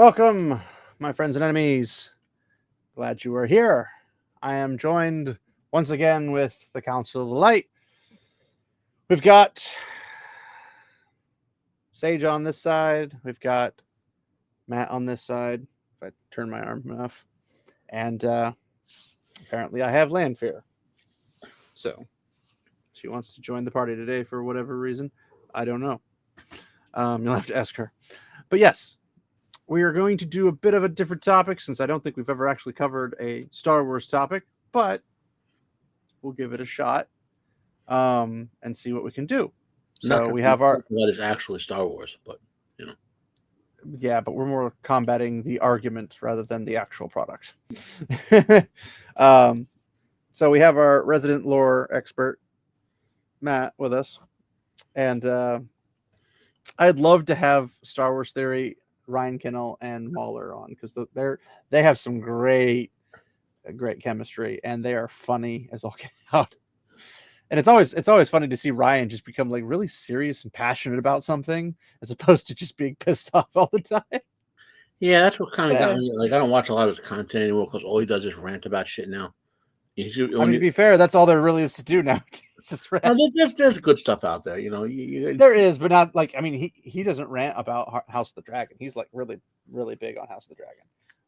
Welcome, my friends and enemies. Glad you are here. I am joined once again with the Council of the Light. We've got Sage on this side. We've got Matt on this side. If I turn my arm enough. And apparently I have Landfear. So she wants to join the party today for whatever reason. I don't know. You'll have to ask her. But yes, we are going to do a bit of a different topic since I don't think we've ever actually covered a Star Wars topic, but we'll give it a shot and see what we can do. So we have our what is actually Star Wars, but you know. Yeah, but we're more combating the argument rather than the actual product. So we have our resident lore expert, Matt, with us. And I'd love to have Star Wars Theory, Ryan Kinnell, and Mahler on because they have some great chemistry and they are funny as all get out. And it's always funny to see Ryan just become like really serious and passionate about something as opposed to just being pissed off all the time. Yeah, that's what kind of got me. Like, I don't watch a lot of his content anymore because all he does is rant about shit now. To be fair, that's all there really is to do nowadays. There's good stuff out there, you know. There is, but not like, I mean, he doesn't rant about House of the Dragon. He's like really, really big on House of the Dragon.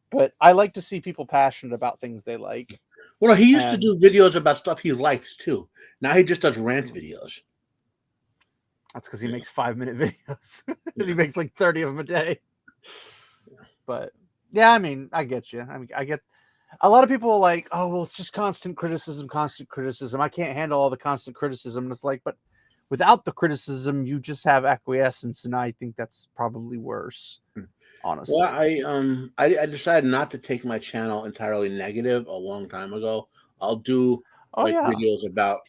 But I like to see people passionate about things they like. Well, he used to do videos about stuff he liked too. Now he just does rant videos. That's because he makes 5-minute videos. He makes like 30 of them a day. But yeah, I mean, I get you. I mean, I get a lot of people like, oh, well, it's just constant criticism. I can't handle all the constant criticism. And it's like, but without the criticism, you just have acquiescence. And I think that's probably worse, honestly. Well, I decided not to take my channel entirely negative a long time ago. I'll do videos about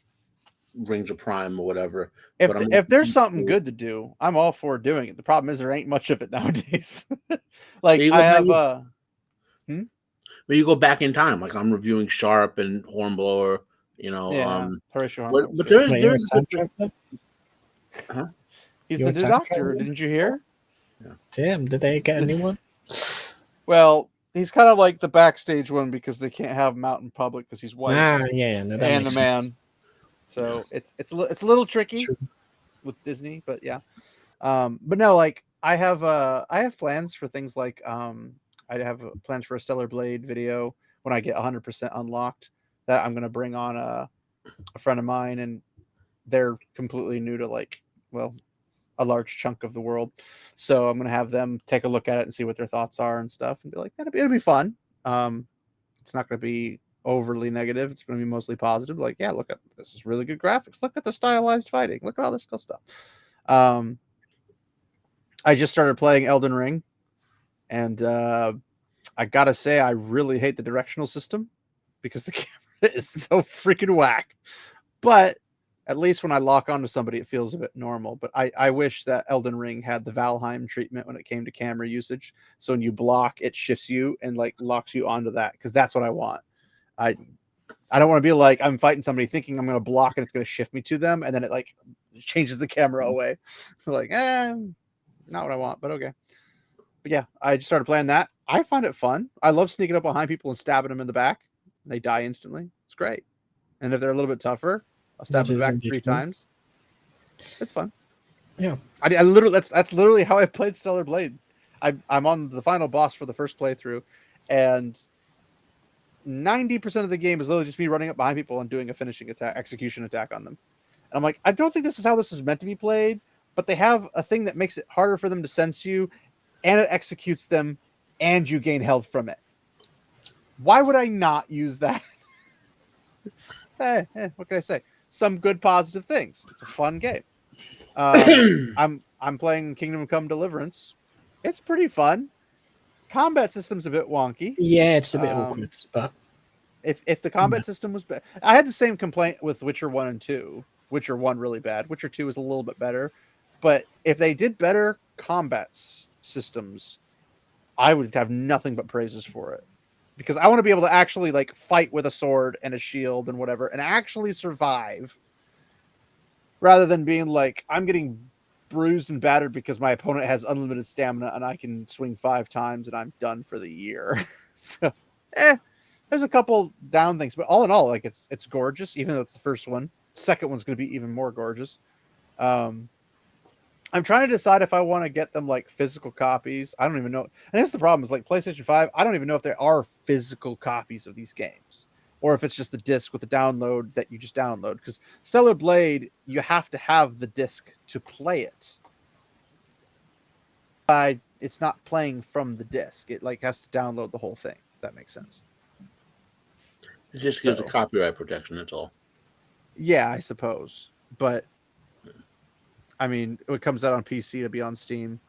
Rings of Prime or whatever. If there's something good to do, I'm all for doing it. The problem is there ain't much of it nowadays. Like I have But you go back in time, like I'm reviewing Sharp and Hornblower, you know. Yeah, but there is huh? He's the doctor, didn't you hear? Yeah. Damn, did they get a new one? Well, he's kind of like the backstage one because they can't have him out in public because he's white. Yeah, no, that and makes the man. Sense. So it's a little tricky with Disney, but yeah. But no, like I have plans for things like I have plans for a Stellar Blade video when I get 100% unlocked that I'm going to bring on a friend of mine, and they're completely new to a large chunk of the world. So I'm going to have them take a look at it and see what their thoughts are and stuff and be like, it'll be fun. It's not going to be overly negative. It's going to be mostly positive. Like, yeah, look at this is really good graphics. Look at the stylized fighting. Look at all this cool stuff. I just started playing Elden Ring. And I gotta say, I really hate the directional system because the camera is so freaking whack. But at least when I lock onto somebody, it feels a bit normal. But I wish that Elden Ring had the Valheim treatment when it came to camera usage. So when you block, it shifts you and like locks you onto that because that's what I want. I don't want to be like I'm fighting somebody thinking I'm going to block and it's going to shift me to them, and then it like changes the camera away. So like, not what I want, but okay. But yeah, I just started playing that. I find it fun. I love sneaking up behind people and stabbing them in the back. And they die instantly. It's great. And if they're a little bit tougher, I'll stab them in the back 3 times. It's fun. Yeah. I literally that's literally how I played Stellar Blade. I'm on the final boss for the first playthrough, and 90% of the game is literally just me running up behind people and doing a execution attack on them. And I'm like, I don't think this is how this is meant to be played, but they have a thing that makes it harder for them to sense you. And it executes them, and you gain health from it. Why would I not use that? What can I say? Some good positive things. It's a fun game. I'm playing Kingdom Come Deliverance. It's pretty fun. Combat system's a bit wonky. Yeah, it's a bit awkward. But if the combat system was better, I had the same complaint with Witcher 1 and 2. Witcher 1 really bad. Witcher 2 is a little bit better. But if they did better combats systems, I would have nothing but praises for it, because I want to be able to actually like fight with a sword and a shield and whatever and actually survive, rather than being like I'm getting bruised and battered because my opponent has unlimited stamina and I can swing 5 times and I'm done for the year. So, there's a couple down things, but all in all, like it's gorgeous. Even though it's the first one, second one's going to be even more gorgeous. I'm trying to decide if I want to get them like physical copies. I don't even know. And that's the problem is like PlayStation 5. I don't even know if there are physical copies of these games or if it's just the disc with the download that you just download. Because Stellar Blade, you have to have the disc to play it. It's not playing from the disc. It like has to download the whole thing. If that makes sense. It just gives a copyright protection. That's all. Yeah, I suppose. But I mean, it comes out on PC to be on Steam.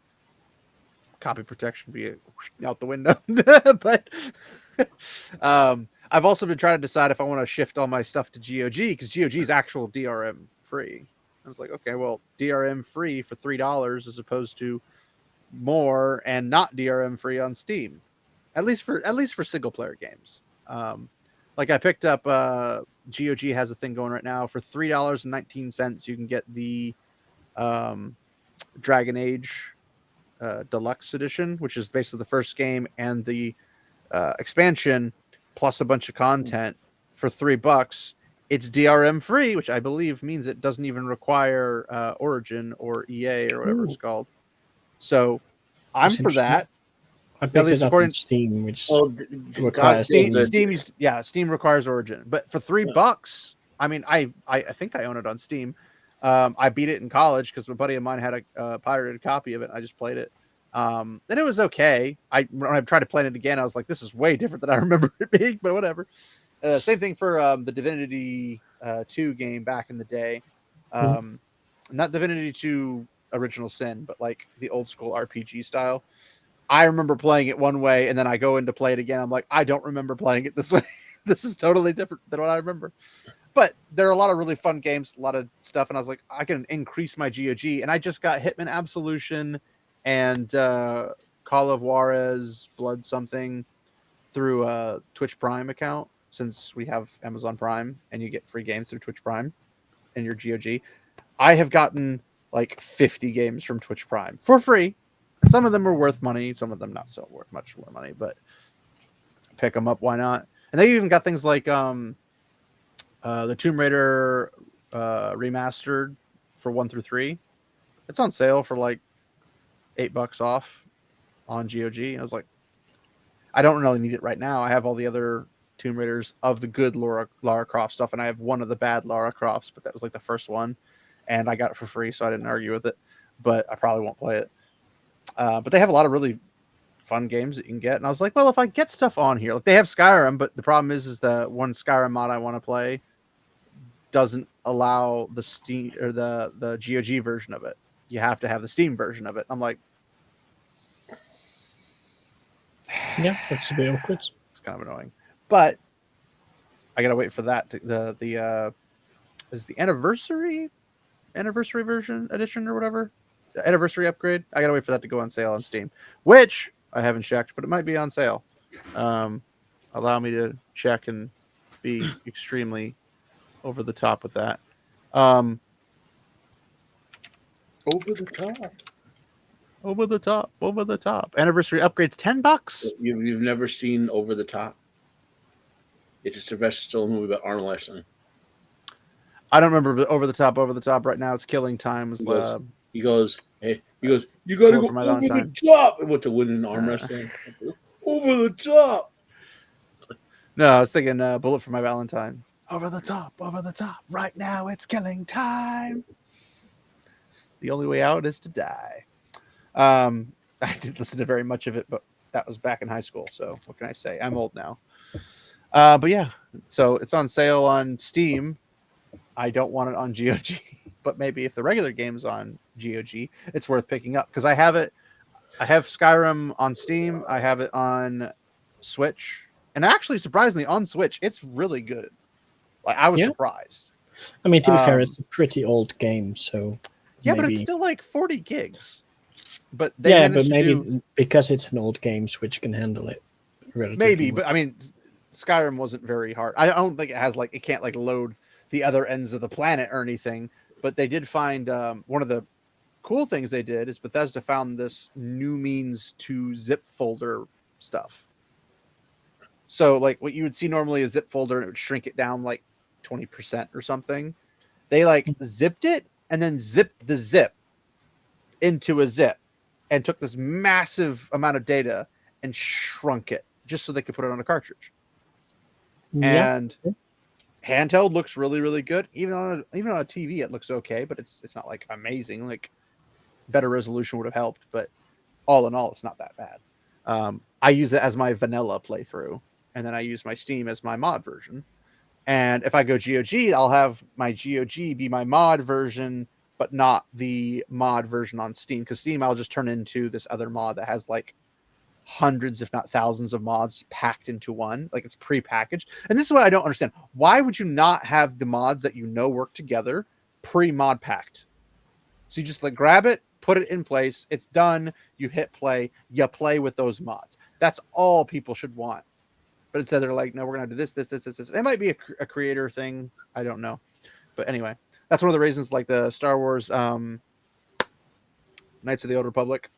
Copy protection be out the window. But I've also been trying to decide if I want to shift all my stuff to GOG because GOG is actual DRM free. I was like, okay, well, DRM free for $3 as opposed to more and not DRM free on Steam, at least for single player games. Like I picked up GOG has a thing going right now for $3.19. You can get the Dragon Age Deluxe Edition, which is basically the first game and the expansion plus a bunch of content for $3. It's DRM free, which I believe means it doesn't even require Origin or EA or whatever it's called. So I'm for that. I picked it up on Steam, which requires Steam requires Origin, but for $3, I mean, I think I own it on Steam. I beat it in college because a buddy of mine had a pirated copy of it. I just played it, and it was okay. When I tried to play it again, I was like, "This is way different than I remember it being," but whatever. Same thing for the Divinity 2 game back in the day. Not Divinity 2 Original Sin, but like the old school RPG style. I remember playing it one way, and then I go in to play it again. I'm like, I don't remember playing it this way. This is totally different than what I remember. But there are a lot of really fun games, a lot of stuff, and I was like, I can increase my GOG. And I just got Hitman Absolution and Call of Juarez Blood something through a Twitch Prime account, since we have Amazon Prime, and you get free games through Twitch Prime and your GOG. I have gotten like 50 games from Twitch Prime for free. Some of them are worth money, some of them not so worth much more money, but pick them up, why not? And they even got things like the Tomb Raider remastered for 1 through 3. It's on sale for like $8 off on GOG. And I was like, I don't really need it right now. I have all the other Tomb Raiders of the good Lara Croft stuff, and I have one of the bad Lara Crofts, but that was like the first one, and I got it for free, so I didn't argue with it. But I probably won't play it. But they have a lot of really fun games that you can get. And I was like, well, if I get stuff on here, like they have Skyrim, but the problem is the one Skyrim mod I want to play doesn't allow the Steam or the GOG version of it. You have to have the Steam version of it. I'm like, yeah, that's a bit awkward. It's kind of annoying, but I gotta wait for that. The is the anniversary version edition or whatever. Anniversary upgrade. I gotta wait for that to go on sale on Steam, which I haven't checked, but it might be on sale. Allow me to check and be extremely over the top with that. Over the top. Anniversary upgrades $10. You've never seen Over the Top? It's a Sylvester Stallone movie about arm wrestling. I don't remember Over the Top right now. It's Killing Time. He goes, you gotta go over the top. What to win in arm wrestling? Over the top. No, I was thinking Bullet for My Valentine. Over the top. Right now it's killing time. The only way out is to die. I didn't listen to very much of it, but that was back in high school. So what can I say? I'm old now. But yeah, so it's on sale on Steam. I don't want it on GOG, but maybe if the regular game's on GOG, it's worth picking up because I have it. I have Skyrim on Steam. I have it on Switch, and actually, surprisingly, on Switch, it's really good. Like I was surprised. I mean, to be fair, it's a pretty old game, so but it's still like 40 gigs. But maybe because it's an old game, Switch can handle it. Maybe, but I mean, Skyrim wasn't very hard. I don't think it has it can't load the other ends of the planet or anything. But they did find one of the cool things they did is Bethesda found this new means to zip folder stuff. So like what you would see normally a zip folder, and it would shrink it down like 20% or something. They like zipped it and then zipped the zip into a zip and took this massive amount of data and shrunk it just so they could put it on a cartridge. Yeah. And handheld looks really, really good. Even on a TV, it looks okay, but it's not like amazing. Like better resolution would have helped, but all in all, it's not that bad. I use it as my vanilla playthrough, and then I use my Steam as my mod version. And if I go GOG, I'll have my GOG be my mod version, but not the mod version on Steam. Because Steam, I'll just turn into this other mod that has like hundreds, if not thousands, of mods packed into one. Like it's pre-packaged. And this is what I don't understand. Why would you not have the mods that you know work together pre-mod packed? So you just like grab it, put it in place. It's done. You hit play. You play with those mods. That's all people should want. But instead they're like, no, we're going to do this. It might be a creator thing. I don't know. But anyway, that's one of the reasons like the Star Wars Knights of the Old Republic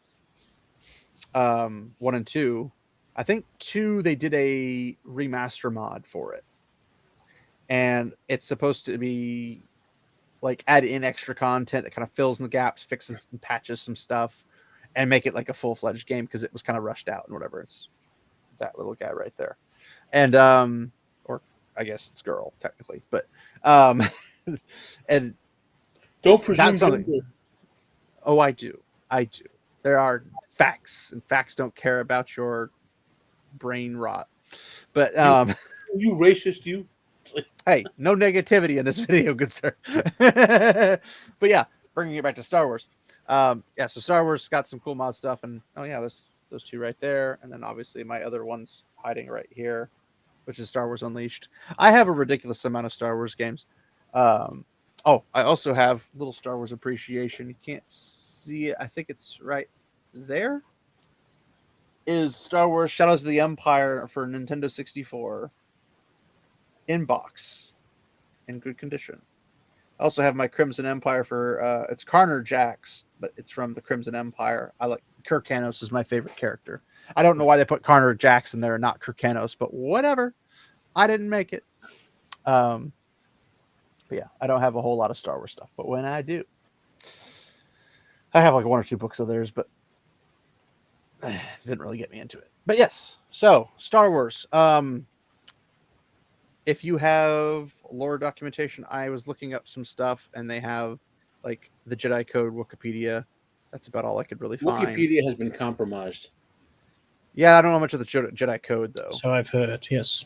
1 and 2. I think 2, they did a remaster mod for it. And it's supposed to be like add in extra content that kind of fills in the gaps, fixes and patches some stuff, and make it like a full-fledged game because it was kind of rushed out and whatever. It's that little guy right there. And or I guess it's girl technically, but and don't presume something. Oh, I do. There are facts, and facts don't care about your brain rot. But you racist, you. Hey, no negativity in this video, good sir. But yeah, bringing it back to Star Wars. So Star Wars got some cool mod stuff, and there's those two right there, and then obviously my other one's hiding right here, which is Star Wars Unleashed. I have a ridiculous amount of Star Wars games. I also have little Star Wars appreciation. You can't see it. I think it's right there. Is Star Wars Shadows of the Empire for Nintendo 64 in box, in good condition. I also have my Crimson Empire for it's Carner Jax, but it's from the Crimson Empire. I like Kirk Canos is my favorite character. I don't know why they put Carner Jax in there and not Kirk Canos, but whatever. I didn't make it. But yeah, I don't have a whole lot of Star Wars stuff, but when I do, I have like 1 or 2 books of theirs, but it didn't really get me into it. But yes, so Star Wars. If you have lore documentation, I was looking up some stuff, and they have like the Jedi Code Wikipedia. That's about all I could really find. Wikipedia has been compromised. Yeah, I don't know much of the Jedi Code though. So I've heard, yes.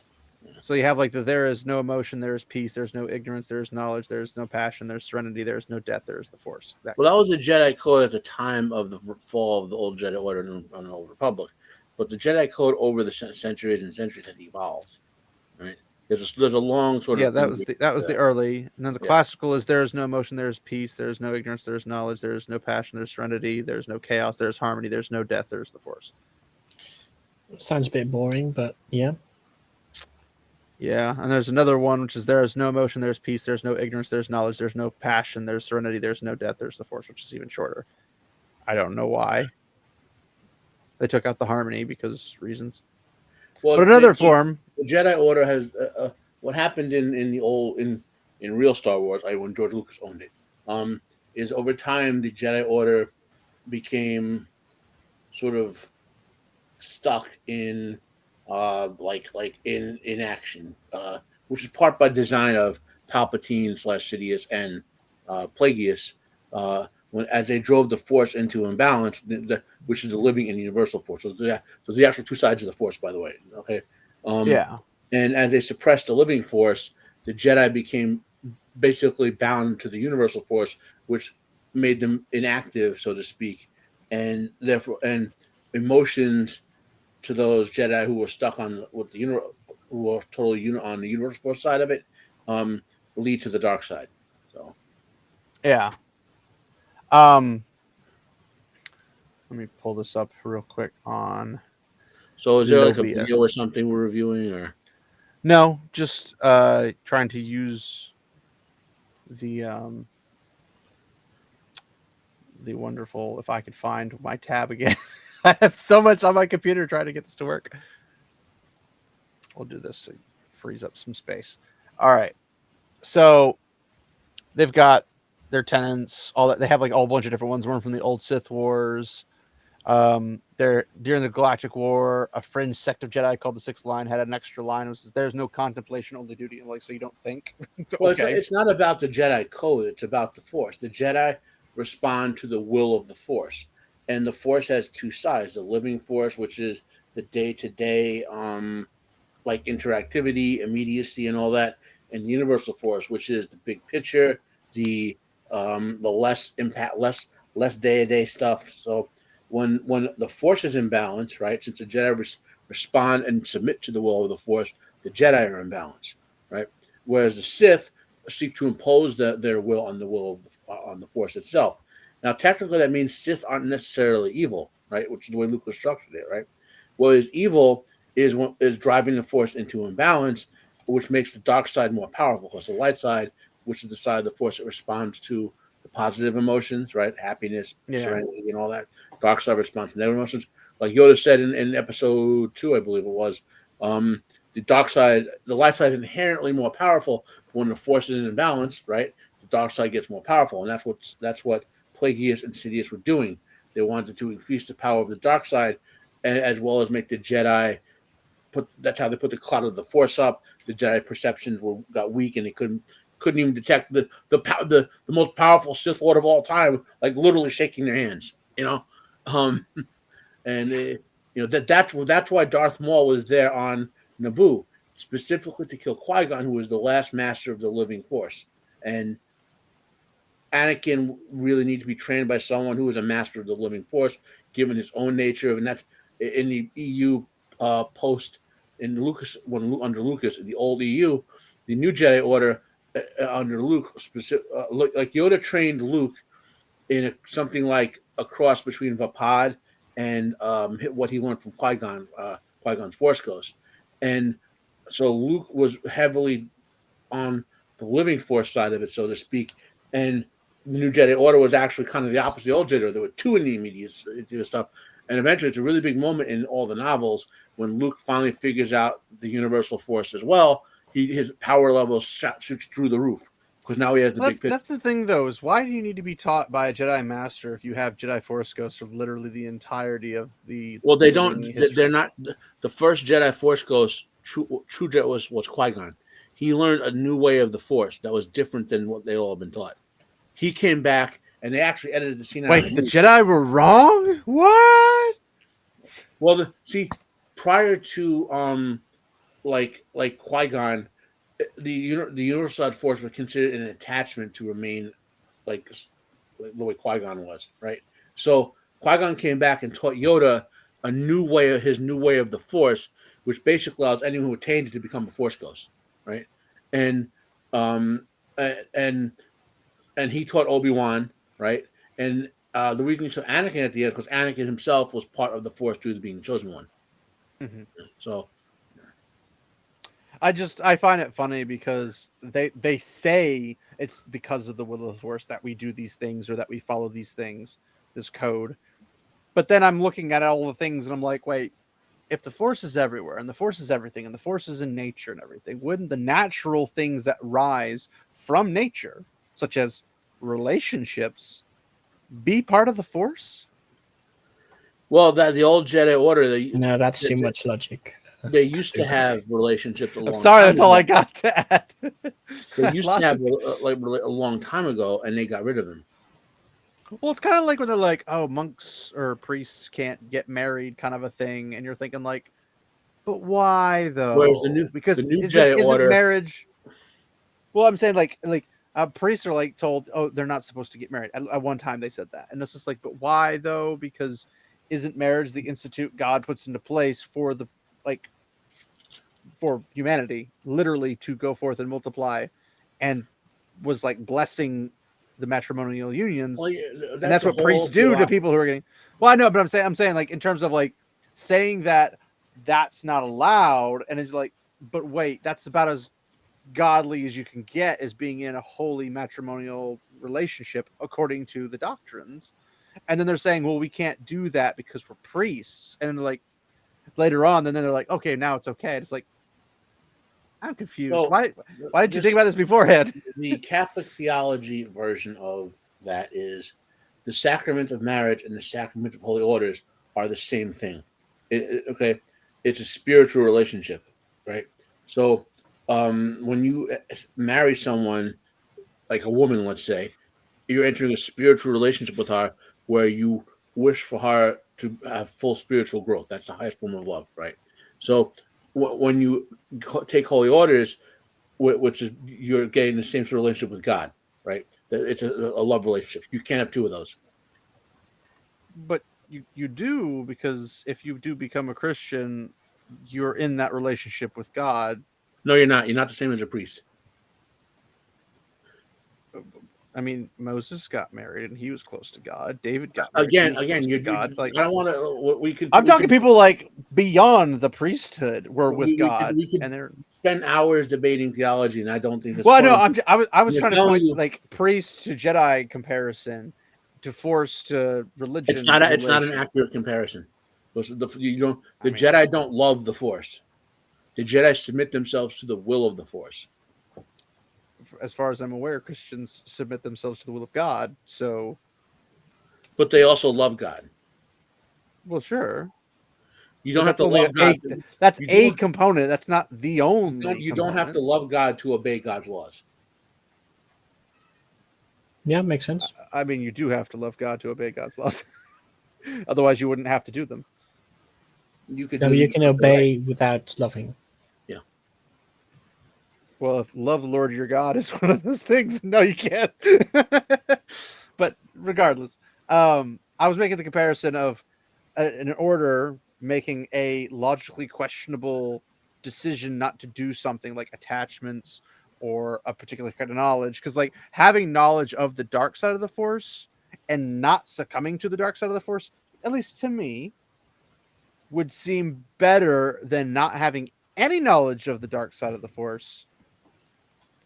So you have like there is no emotion, there is peace, there's no ignorance, there is knowledge, there is no passion, there's serenity, there is no death, there is the Force. That was the Jedi Code at the time of the fall of the old Jedi Order on the Old Republic. But the Jedi Code over the centuries and centuries has evolved. Right? There's a long sort of that was the early, and then the classical is there is no emotion, there is peace, there is no ignorance, there is knowledge, there is no passion, there is serenity, there is no chaos, there is harmony, there is no death, there is the Force. Sounds a bit boring, but yeah. Yeah, and there's another one which is there is no emotion, there's peace, there's no ignorance, there's knowledge, there's no passion, there's serenity, there's no death, there's the Force, which is even shorter. I don't know why. They took out the harmony because reasons. Well, but another form, the Jedi Order has what happened in the old in real Star Wars, when George Lucas owned it, is over time the Jedi Order became sort of stuck in like in inaction, which is part by design of Palpatine / Sidious and Plagueis, as they drove the Force into imbalance, which is the living and universal Force. So the actual two sides of the Force, by the way. Okay. And as they suppressed the living Force, the Jedi became basically bound to the universal Force, which made them inactive, so to speak, and therefore emotions to those Jedi who were stuck on who were totally on the universal Force side of it, lead to the dark side. So, yeah. Let me pull this up real quick on. So, is there like a video or something we're reviewing, or no? Just trying to use the the wonderful, if I could find my tab again. I have so much on my computer trying to get this to work. We'll do this to freeze up some space. All right. So they've got their tenants, all that. They have like a whole bunch of different ones. One from the old Sith Wars. They're during the Galactic War, a fringe sect of Jedi called the Sixth Line had an extra line. It was, there's no contemplation, only duty. Like, so you don't think. Well, it's not about the Jedi Code. It's about the Force. The Jedi respond to the will of the Force, and the Force has two sides: the living Force, which is the day-to-day, like interactivity, immediacy, and all that, and the Universal Force, which is the big picture, the less impact, less day-to-day stuff. So when the Force is in balance, right? Since the Jedi respond and submit to the will of the Force, the Jedi are in balance, right? Whereas the Sith seek to impose their will on the on the Force itself. Now, technically, that means Sith aren't necessarily evil, right? Which is the way Lucas structured it, right? What is evil is driving the Force into imbalance, which makes the dark side more powerful. Because the light side, which is the side of the Force that responds to the positive emotions, right? Happiness, serenity, and all that. Dark side responds to negative emotions. Like Yoda said in episode 2, I believe it was, the dark side, the light side is inherently more powerful. But when the Force is in balance, right, the dark side gets more powerful, and that's what Plagueis and Sidious were doing. They wanted to increase the power of the dark side, and as well as make the Jedi. That's how they put the cloud of the Force up. The Jedi perceptions got weak, and they couldn't even detect the most powerful Sith Lord of all time, like literally shaking their hands. And that's why Darth Maul was there on Naboo, specifically to kill Qui-Gon, who was the last master of the living Force. And Anakin really needed to be trained by someone who was a master of the living Force, given his own nature. And that's in the EU post in Lucas, under Lucas, the old EU, the new Jedi Order under Luke, like Yoda trained Luke in something like a cross between Vapad and what he learned from Qui-Gon, Qui-Gon's Force Ghost. And so Luke was heavily on the living Force side of it, so to speak. And the new Jedi Order was actually kind of the opposite of the old Jedi Order. There were two in the immediate stuff. And eventually, it's a really big moment in all the novels when Luke finally figures out the Universal Force as well. His power level shoots through the roof because now he has the big picture. That's the thing, though, is why do you need to be taught by a Jedi Master if you have Jedi Force Ghosts for literally the entirety of the... Well, they don't... They're not... The first Jedi Force Ghost, true Jedi, was Qui-Gon. He learned a new way of the Force that was different than what they all have been taught. He came back... And they actually edited the scene. Wait, the Jedi were wrong? What? Well, prior to like Qui-Gon, the Universal Force was considered an attachment to remain like the way Qui-Gon was, right? So Qui-Gon came back and taught Yoda his new way of the Force, which basically allows anyone who attains it to become a Force Ghost, right? And he taught Obi-Wan. Right, and the reason he saw Anakin at the end because Anakin himself was part of the Force due to being the chosen one. Mm-hmm. So, I find it funny because they say it's because of the will of the Force that we do these things or that we follow these things, this code. But then I'm looking at all the things and I'm like, wait, if the Force is everywhere and the Force is everything and the Force is in nature and everything, wouldn't the natural things that rise from nature, such as relationships, be part of the Force? Well, the old Jedi Order. No, that's too much logic. They used to have relationships. I'm sorry, that's all I got to add. They used to have like a long time ago, and they got rid of them. Well, it's kind of like when they're like, "Oh, monks or priests can't get married," kind of a thing, and you're thinking like, "But why though?" Whereas because the new Jedi Order marriage. Well, I'm saying like priests are like told, oh, they're not supposed to get married. At one time they said that. And it's just like, but why though? Because isn't marriage the institute God puts into place for for humanity, literally to go forth and multiply, and was like blessing the matrimonial unions. Well, and that's what priests do to people who are getting... Well, I know, but I'm saying like in terms of like saying that that's not allowed. And it's like, but wait, that's about as godly as you can get as being in a holy matrimonial relationship according to the doctrines. And then they're saying, well, we can't do that because we're priests. And then like later on, then they're like, okay, now it's okay. It's like, I'm confused. So, Why didn't you think about this beforehand? The Catholic theology version of that is the sacrament of marriage and the sacrament of holy orders are the same thing. Okay, it's a spiritual relationship, right? So when you marry someone, like a woman, let's say, you're entering a spiritual relationship with her where you wish for her to have full spiritual growth. That's the highest form of love, right? So when you take holy orders, which is you're getting the same sort of relationship with God, right? It's a love relationship. You can't have two of those. But you do, because if you do become a Christian, you're in that relationship with God. No, you're not. You're not the same as a priest. I mean, Moses got married and he was close to God. David got married. Again, you're God. Like, I don't want to. We could. I'm talking people like beyond the priesthood were with God, we could and they're spend hours debating theology, and I don't think. Well, no, I was trying to point you, like priest to Jedi comparison, to Force to religion. It's not an accurate comparison. Jedi don't love the Force. The Jedi submit themselves to the will of the Force. As far as I'm aware, Christians submit themselves to the will of God. So, but they also love God. Well, sure. You don't have to love God. That's a component. That's not the only. You don't have to love God to obey God's laws. Yeah, makes sense. I mean, you do have to love God to obey God's laws. Otherwise, you wouldn't have to do them. You can obey without loving. Yeah. Well, if love the Lord your God is one of those things, no, you can't. But regardless, I was making the comparison of an order making a logically questionable decision not to do something like attachments or a particular kind of knowledge. Because like having knowledge of the dark side of the Force and not succumbing to the dark side of the Force, at least to me, would seem better than not having any knowledge of the dark side of the Force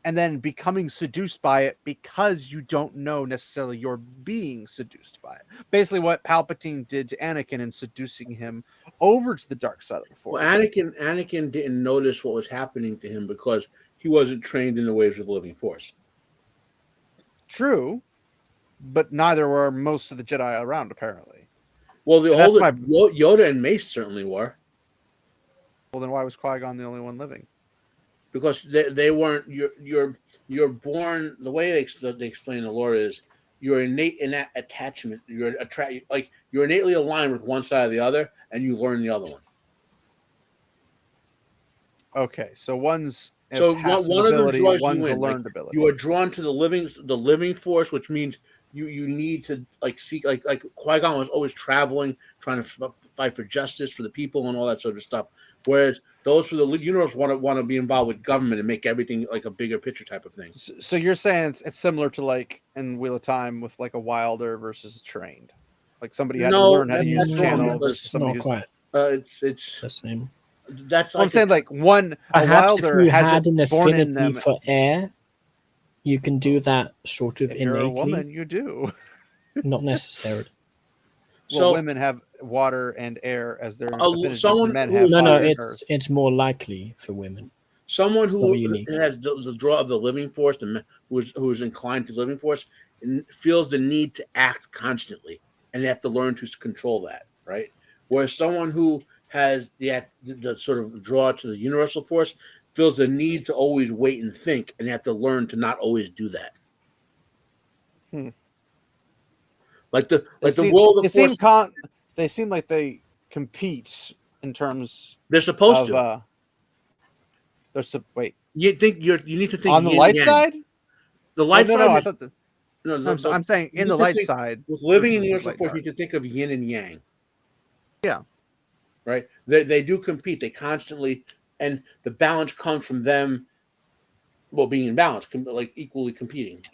and then becoming seduced by it because you don't know necessarily you're being seduced by it. Basically what Palpatine did to Anakin in seducing him over to the dark side of the Force. Well, Anakin didn't notice what was happening to him because he wasn't trained in the ways of the living Force. True, but neither were most of the Jedi around, apparently. Well, Yoda and Mace certainly were. Well, then why was Qui-Gon the only one living? Because they weren't. You're born. The way they explain the lore is you're innate in that attachment. You're innately aligned with one side or the other, and you learn the other one. Okay, so one's one of them draws one's you in. A learned ability. You are drawn to the living Force, which means you need to seek like Qui-Gon was always traveling, trying to fight for justice for the people and all that sort of stuff. Whereas those for the universe want to be involved with government and make everything like a bigger picture type of thing. So you're saying it's similar to like in Wheel of Time with like a wilder versus trained, like somebody had to learn how to use channels. Not quite. It's the same. That's I'm saying like one perhaps a wilder if you has had an affinity them. for air, you can do that sort of if innately. You're a woman, you do. Not necessarily. Well, women have water and air as their affinities. Men have it's more likely for women. Someone who has the draw of the living Force, who is inclined to the living Force, feels the need to act constantly, and they have to learn to control that, right? Whereas someone who has the sort of draw to the universal Force feels the need to always wait and think, and they have to learn to not always do that. Like the world of Force. They seem like they compete in terms. They're supposed to. Wait. You need to think on the light side. The light side. No, I thought I'm saying in the light side. With living in the universal Force, you need to think of yin and yang. Yeah. Right. They do compete. They constantly, and the balance comes from them. Well, being in balance, like equally competing,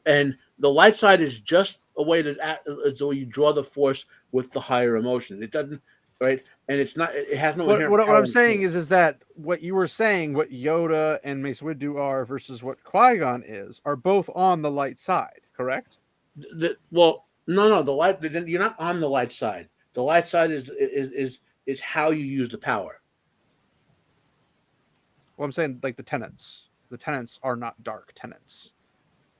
and the light side is just a way to act. It's a way you draw the Force with the higher emotion. It doesn't, right? And it's not. It has no. What I'm saying is that what you were saying, what Yoda and Mace Windu are versus what Qui-Gon are both on the light side, correct? Well, No, the light. You're not on the light side. The light side is how you use the power. Well, I'm saying like the tenants. The tenants are not dark tenants.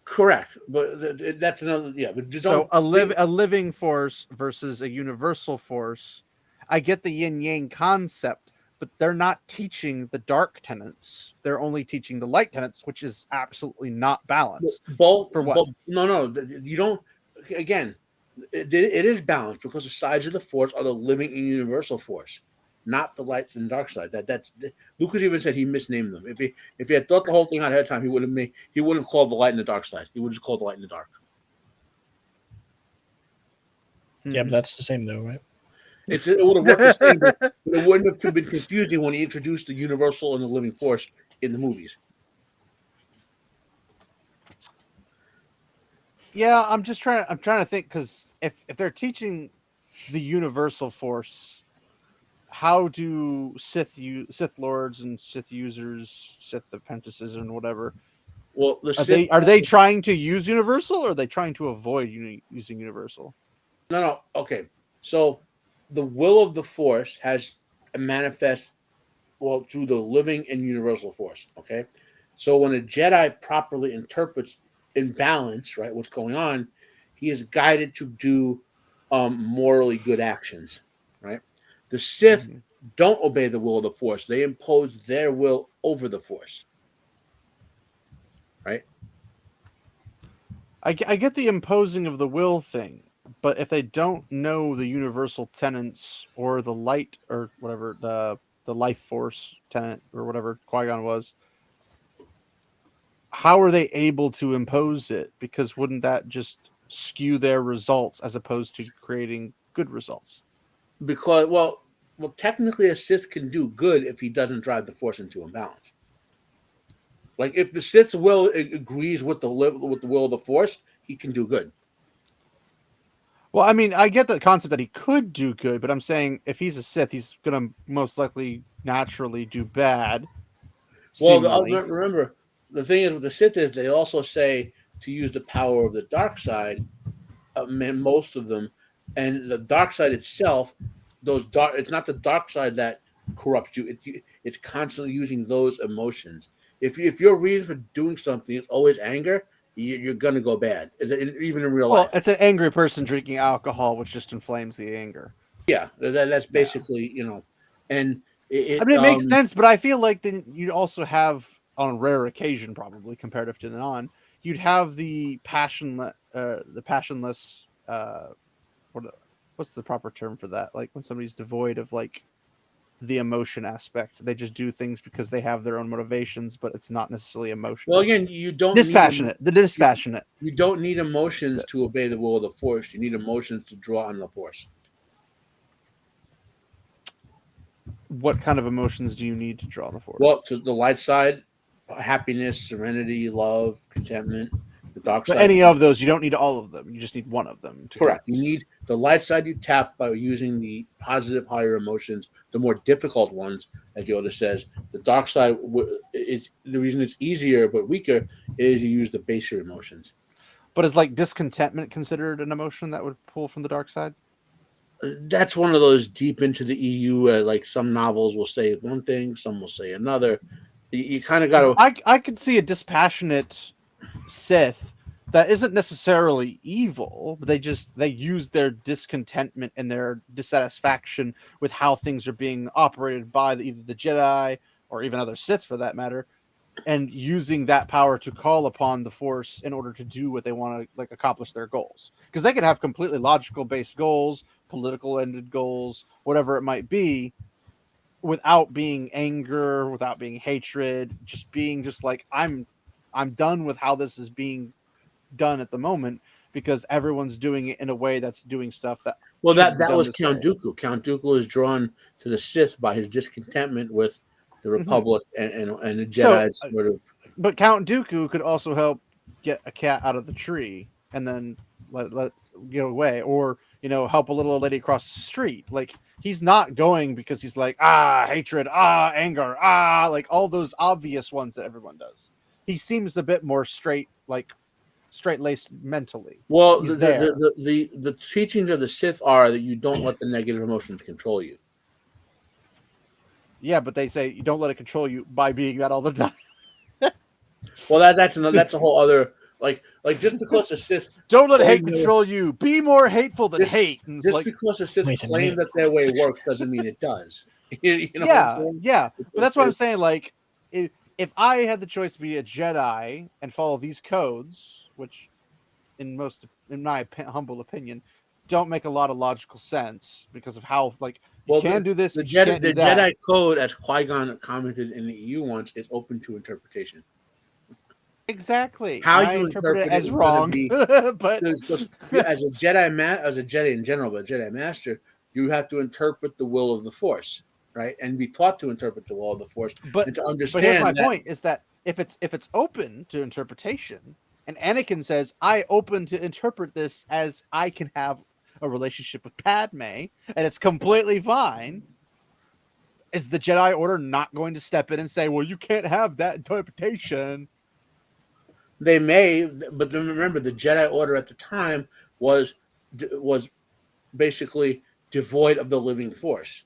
Correct, but that's another. Yeah, but So a living force versus a universal force. I get the yin yang concept, but they're not teaching the dark tenants. They're only teaching the light tenants, which is absolutely not balanced. Both for what? No, you don't. Again, it is balanced because the sides of the force are the living and universal force, not the light and dark side. That's Lucas even said he misnamed them. If he had thought the whole thing out ahead of time, he would have called the light and the dark side. He would have just called the light and the dark. Yeah, but that's the same though, right? It would have worked the same, but it wouldn't have been confusing when he introduced the universal and the living force in the movies. Yeah, I'm trying to think, because if they're teaching the universal force, how do Sith Lords and Sith users, Sith apprentices and whatever, well, are they trying to use universal, or are they trying to avoid using universal? No. Okay, so the will of the force has a manifest through the living and universal force. Okay, so when a Jedi properly interprets in balance, right, what's going on, he is guided to do morally good actions, right? The Sith don't obey the will of the force. They impose their will over the force, right? I get the imposing of the will thing, but if they don't know the universal tenets or the light or whatever, the life force tenet or whatever Qui-Gon was, how are they able to impose it? Because wouldn't that just skew their results as opposed to creating good results? Because well, technically a Sith can do good if he doesn't drive the force into imbalance. Like if the Sith's will agrees with the will of the force, he can do good. Well, I mean, I get the concept that he could do good, but I'm saying if he's a Sith, he's gonna most likely naturally do bad. Well, remember, the thing is with the Sith is they also say to use the power of the dark side, most of them, and the dark side itself, it's not the dark side that corrupts you. It's constantly using those emotions. If your reason for doing something is always anger, you're gonna go bad, even in real life. Well, it's an angry person drinking alcohol, which just inflames the anger. Yeah, that's basically and I mean, it makes sense, but I feel like then you'd also have, on rare occasion, probably comparative to non, you'd have the passionless. What's the proper term for that? Like when somebody's devoid of like the emotion aspect, they just do things because they have their own motivations, but it's not necessarily emotional. Well, again, you don't dispassionate. You don't need emotions to obey the will of the force. You need emotions to draw on the force. What kind of emotions do you need to draw on the force? Well, to the light side, happiness, serenity, love, contentment. The dark side. Any of those, you don't need all of them. You just need one of them. Correct. You need the light side. You tap by using the positive, higher emotions, the more difficult ones, as Yoda says. The dark side, it's the reason it's easier but weaker is you use the baser emotions. But is like discontentment considered an emotion that would pull from the dark side? That's one of those deep into the EU. Like some novels will say one thing, some will say another. You kind of got to. I could see a dispassionate Sith that isn't necessarily evil, but they use their discontentment and their dissatisfaction with how things are being operated by either the Jedi or even other Sith for that matter, and using that power to call upon the Force in order to do what they want to like accomplish their goals. Because they could have completely logical based goals, political ended goals, whatever it might be, without being anger, without being hatred, just being just like I'm done with how this is being done at the moment because everyone's doing it in a way that's doing stuff that that was Count Dooku. Count Dooku is drawn to the Sith by his discontentment with the Republic and the Jedi sort of. But Count Dooku could also help get a cat out of the tree and then let get away, or help a little lady across the street. Like he's not going because he's like hatred, anger, like all those obvious ones that everyone does. He seems a bit more straight, like straight laced mentally. Well, He's there. the teachings of the Sith are that you don't let the negative emotions control you. Yeah, but they say you don't let it control you by being that all the time. Well, that's a whole other like just because the Sith don't let hate control you. Be more hateful than hate. And it's just because the Sith claim that their way works doesn't mean it does. You know yeah. But that's what I'm saying. Like, if I had the choice to be a Jedi and follow these codes, which, in my humble opinion, don't make a lot of logical sense because of how you can do this. The Jedi Code, as Qui-Gon commented in the EU once, is open to interpretation. Exactly. How I you interpret it as wrong, but as a Jedi in general, but a Jedi Master, you have to interpret the will of the Force, right, and be taught to interpret the will of the Force. And to understand. But here's my point: is that if it's open to interpretation, and Anakin says, "I open to interpret this as I can have a relationship with Padme, and it's completely fine." Is the Jedi Order not going to step in and say, "Well, you can't have that interpretation"? They may, but then remember, the Jedi Order at the time was basically devoid of the living Force.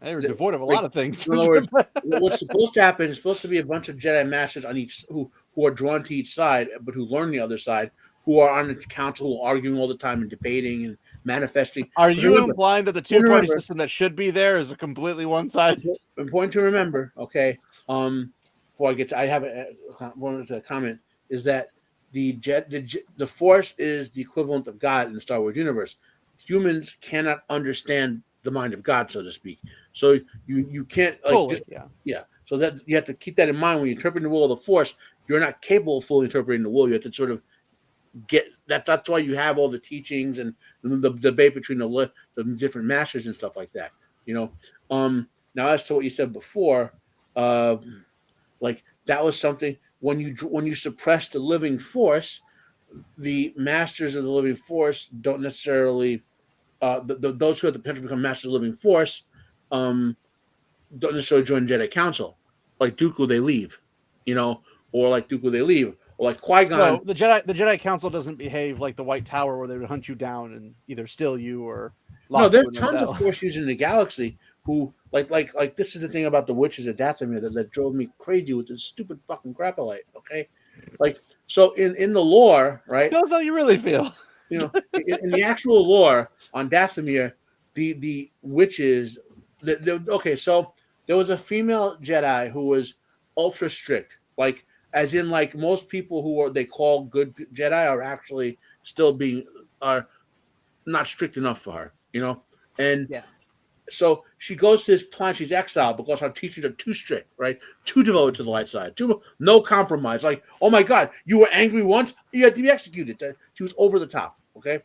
They were devoid of a lot of things. In other words, what's supposed to happen is supposed to be a bunch of Jedi Masters on each who are drawn to each side, but who learn the other side, who are on the council, who are arguing all the time and debating and manifesting. Are you implying that the two-party system that should be there is a completely one-sided? Important to remember, okay. Before I get to, I have one comment is that the Force is the equivalent of God in the Star Wars universe. Humans cannot understand the mind of God, so to speak. So you can't fully, So that you have to keep that in mind when you interpret the will of the Force. You're not capable of fully interpreting the will. You have to sort of get that. That's why you have all the teachings and the debate between the different masters and stuff like that. Now as to what you said before, like that was something when you suppress the living Force, the masters of the living Force don't necessarily those who have the potential to become masters of the living Force don't necessarily join Jedi Council. Like Dooku, they leave, or like Dooku, they leave, or like Qui-Gon. So the Jedi Council doesn't behave like the White Tower, where they would hunt you down and either steal you or no. There's tons of Force users in the galaxy who like this is the thing about the witches of Dathomir that drove me crazy with this stupid fucking crapolite. Okay, like so in the lore, right? Tell us how you really feel. In the actual lore on Dathomir, the witches. Okay, so there was a female Jedi who was ultra strict, like as in like most people who they call good Jedi are actually still are not strict enough for her, and yeah. So she goes to this planet. She's exiled because her teachers are too strict, right? Too devoted to the light side. No compromise. Like, oh my God, you were angry once, you had to be executed. She was over the top. Okay.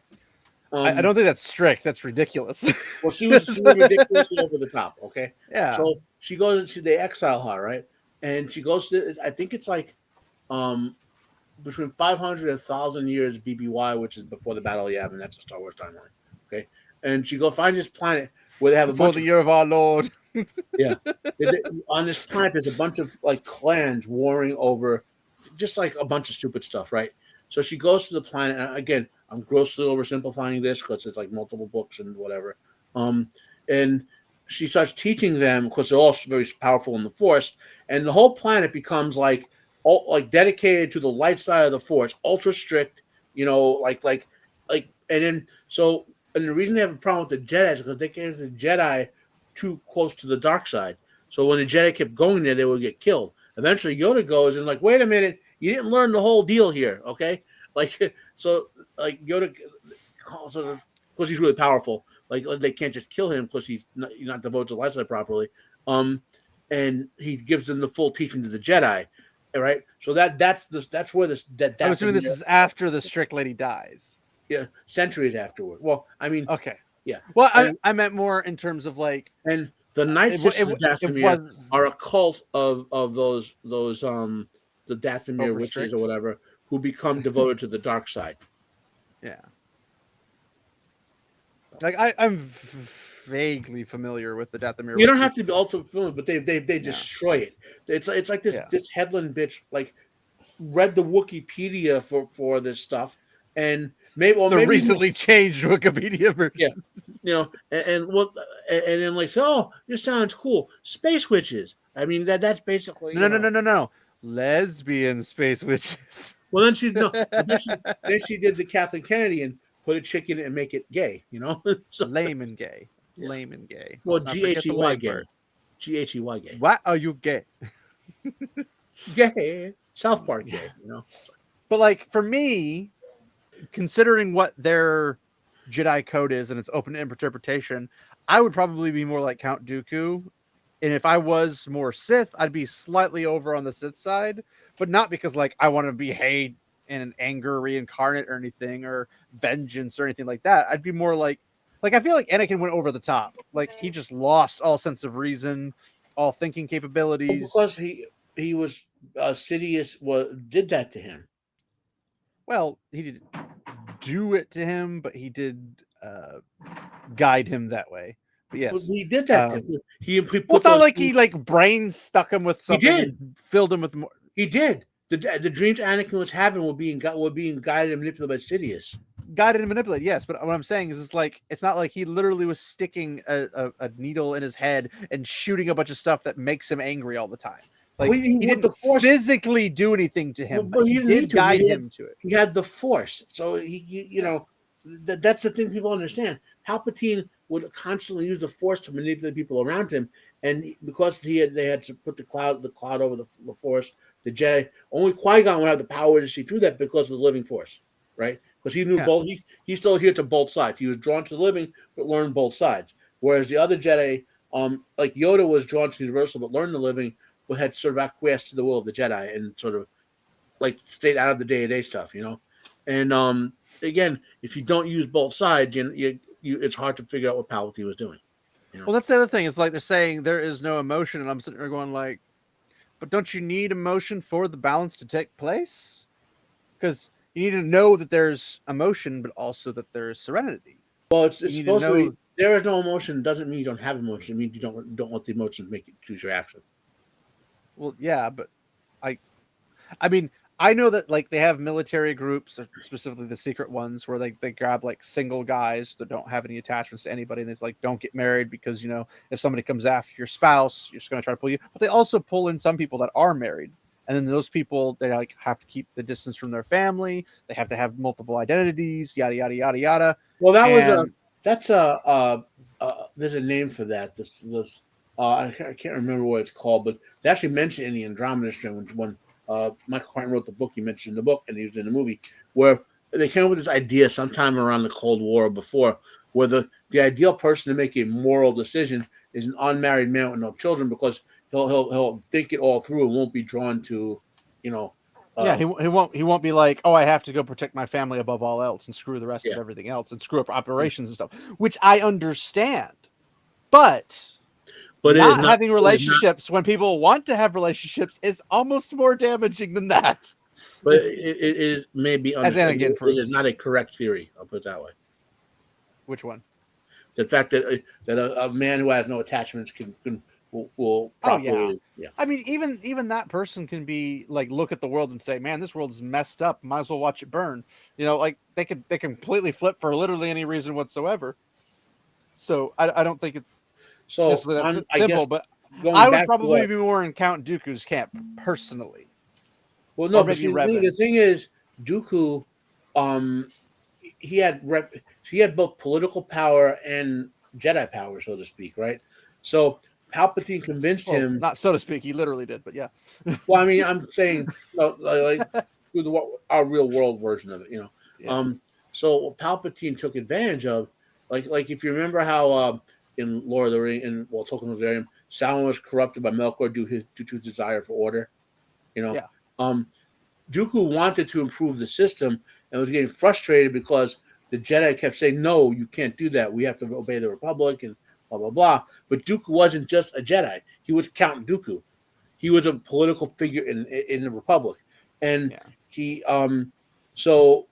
I don't think that's strict. That's ridiculous. Well, she was ridiculously over the top. Okay. Yeah. So she goes. They exile her, right? And she goes to. I think it's like, between 500 and 1,000 years BBY, which is before the Battle of Yavin. That's the Star Wars timeline. Okay. And she go find this planet where they have before the year of our Lord. Yeah. On this planet, there's a bunch of like clans warring over just like a bunch of stupid stuff, right? So she goes to the planet, and again, I'm grossly oversimplifying this because it's like multiple books and whatever. And she starts teaching them because they're all very powerful in the Force, and the whole planet becomes like dedicated to the light side of the Force, ultra strict, and the reason they have a problem with the Jedi is because they gave the Jedi too close to the dark side. So when the Jedi kept going there, they would get killed. Eventually, Yoda goes and like, wait a minute, you didn't learn the whole deal here, okay? Yoda, because he's really powerful. Like they can't just kill him because he's not devoted to the light side properly. And he gives them the full teaching to the Jedi, right? So that's where this. I'm assuming this is after the strict lady dies. Yeah, centuries afterward. Well, I mean, okay, yeah. Well, I meant more in terms of like, and the Knights of Dathomir are a cult of those the Dathomir witches or whatever who become devoted to the dark side. Yeah, like I'm vaguely familiar with the Dathomir. You don't have to be ultra familiar, but they destroy it. It's like this headland bitch like. read the Wikipedia for this stuff, and maybe recently changed Wikipedia version. Yeah, and then like, oh, this sounds cool. Space witches. I mean that's basically No. Lesbian space witches. Well, then she did the Kathleen Kennedy and put a chick in it and make it gay. So, lame and gay. Yeah. Lame and gay. Well, GHEY gay. GHEY gay. What are you gay? Gay. South Park gay. But like for me, considering what their Jedi Code is and it's open to interpretation, I would probably be more like Count Dooku. And if I was more Sith, I'd be slightly over on the Sith side, but not because like I want to be hate and an anger reincarnate or anything or vengeance or anything like that. I'd be more like I feel like Anakin went over the top. Like he just lost all sense of reason, all thinking capabilities. Well, because he was Sidious did that to him. Well, he didn't do it to him, but he did guide him that way. But yes, well, he did that. He put it's not like he like brain stuck him with something. He did. And filled him with more. He did. The dreams Anakin was having were being guided and manipulated by Sidious. Guided and manipulated, yes. But what I'm saying is, it's not like he literally was sticking a needle in his head and shooting a bunch of stuff that makes him angry all the time. Like he didn't physically do anything to him, but he did guide him to it. He had the Force, so that's the thing people understand. Palpatine would constantly use the Force to manipulate people around him, and because they had to put the cloud over the Force, the Jedi, only Qui-Gon would have the power to see through that because of the living Force, right? Because he knew both. He's still here to both sides. He was drawn to the living, but learned both sides. Whereas the other Jedi, like Yoda, was drawn to the universal, but learned the living, but had sort of acquiesced to the will of the Jedi and sort of like stayed out of the day-to-day stuff, And again, if you don't use both sides, it's hard to figure out what Palpatine was doing. Well, that's the other thing. It's like they're saying there is no emotion, and I'm sitting there going like, but don't you need emotion for the balance to take place? Because you need to know that there's emotion, but also that there is serenity. Well, it's supposed to be, there is no emotion doesn't mean you don't have emotion. It means you don't let the emotions make you choose your action. Well, yeah, but I mean, I know that like they have military groups, specifically the secret ones, where they grab like single guys that don't have any attachments to anybody, and it's like, don't get married because if somebody comes after your spouse, you're just going to try to pull you. But they also pull in some people that are married, and then those people they like have to keep the distance from their family. They have to have multiple identities, yada yada yada yada. Well, there's a name for that. This I can't remember what it's called, but they actually mentioned in the Andromeda Strain when Michael Crichton wrote the book. He mentioned in the book, and he was in the movie, where they came up with this idea sometime around the Cold War or before, where the ideal person to make a moral decision is an unmarried man with no children, because he'll think it all through and won't be drawn to, he won't be like, oh, I have to go protect my family above all else and screw the rest of everything else and screw up operations and stuff, which I understand, but not having relationships when people want to have relationships is almost more damaging than that. But it is maybe it is not a correct theory. I'll put it that way. Which one? The fact that a man who has no attachments will properly. I mean, even that person can be like, look at the world and say, man, this world is messed up. Might as well watch it burn. Like they completely flip for literally any reason whatsoever. So I don't think it's simple, but I would probably be more in Count Dooku's camp personally. Well, no, but the thing is, Dooku, he had both political power and Jedi power, so to speak, right? So Palpatine convinced him, not so to speak, he literally did, but yeah. Well, I mean, I'm saying like through our real world version of it, Yeah. So Palpatine took advantage of, like if you remember how in Lord of the Rings and Tolkien was there, Sauron was corrupted by Melkor due to his desire for order, Yeah. Dooku wanted to improve the system and was getting frustrated because the Jedi kept saying, no, you can't do that. We have to obey the Republic and blah, blah, blah. But Dooku wasn't just a Jedi. He was Count Dooku. He was a political figure in the Republic. And he so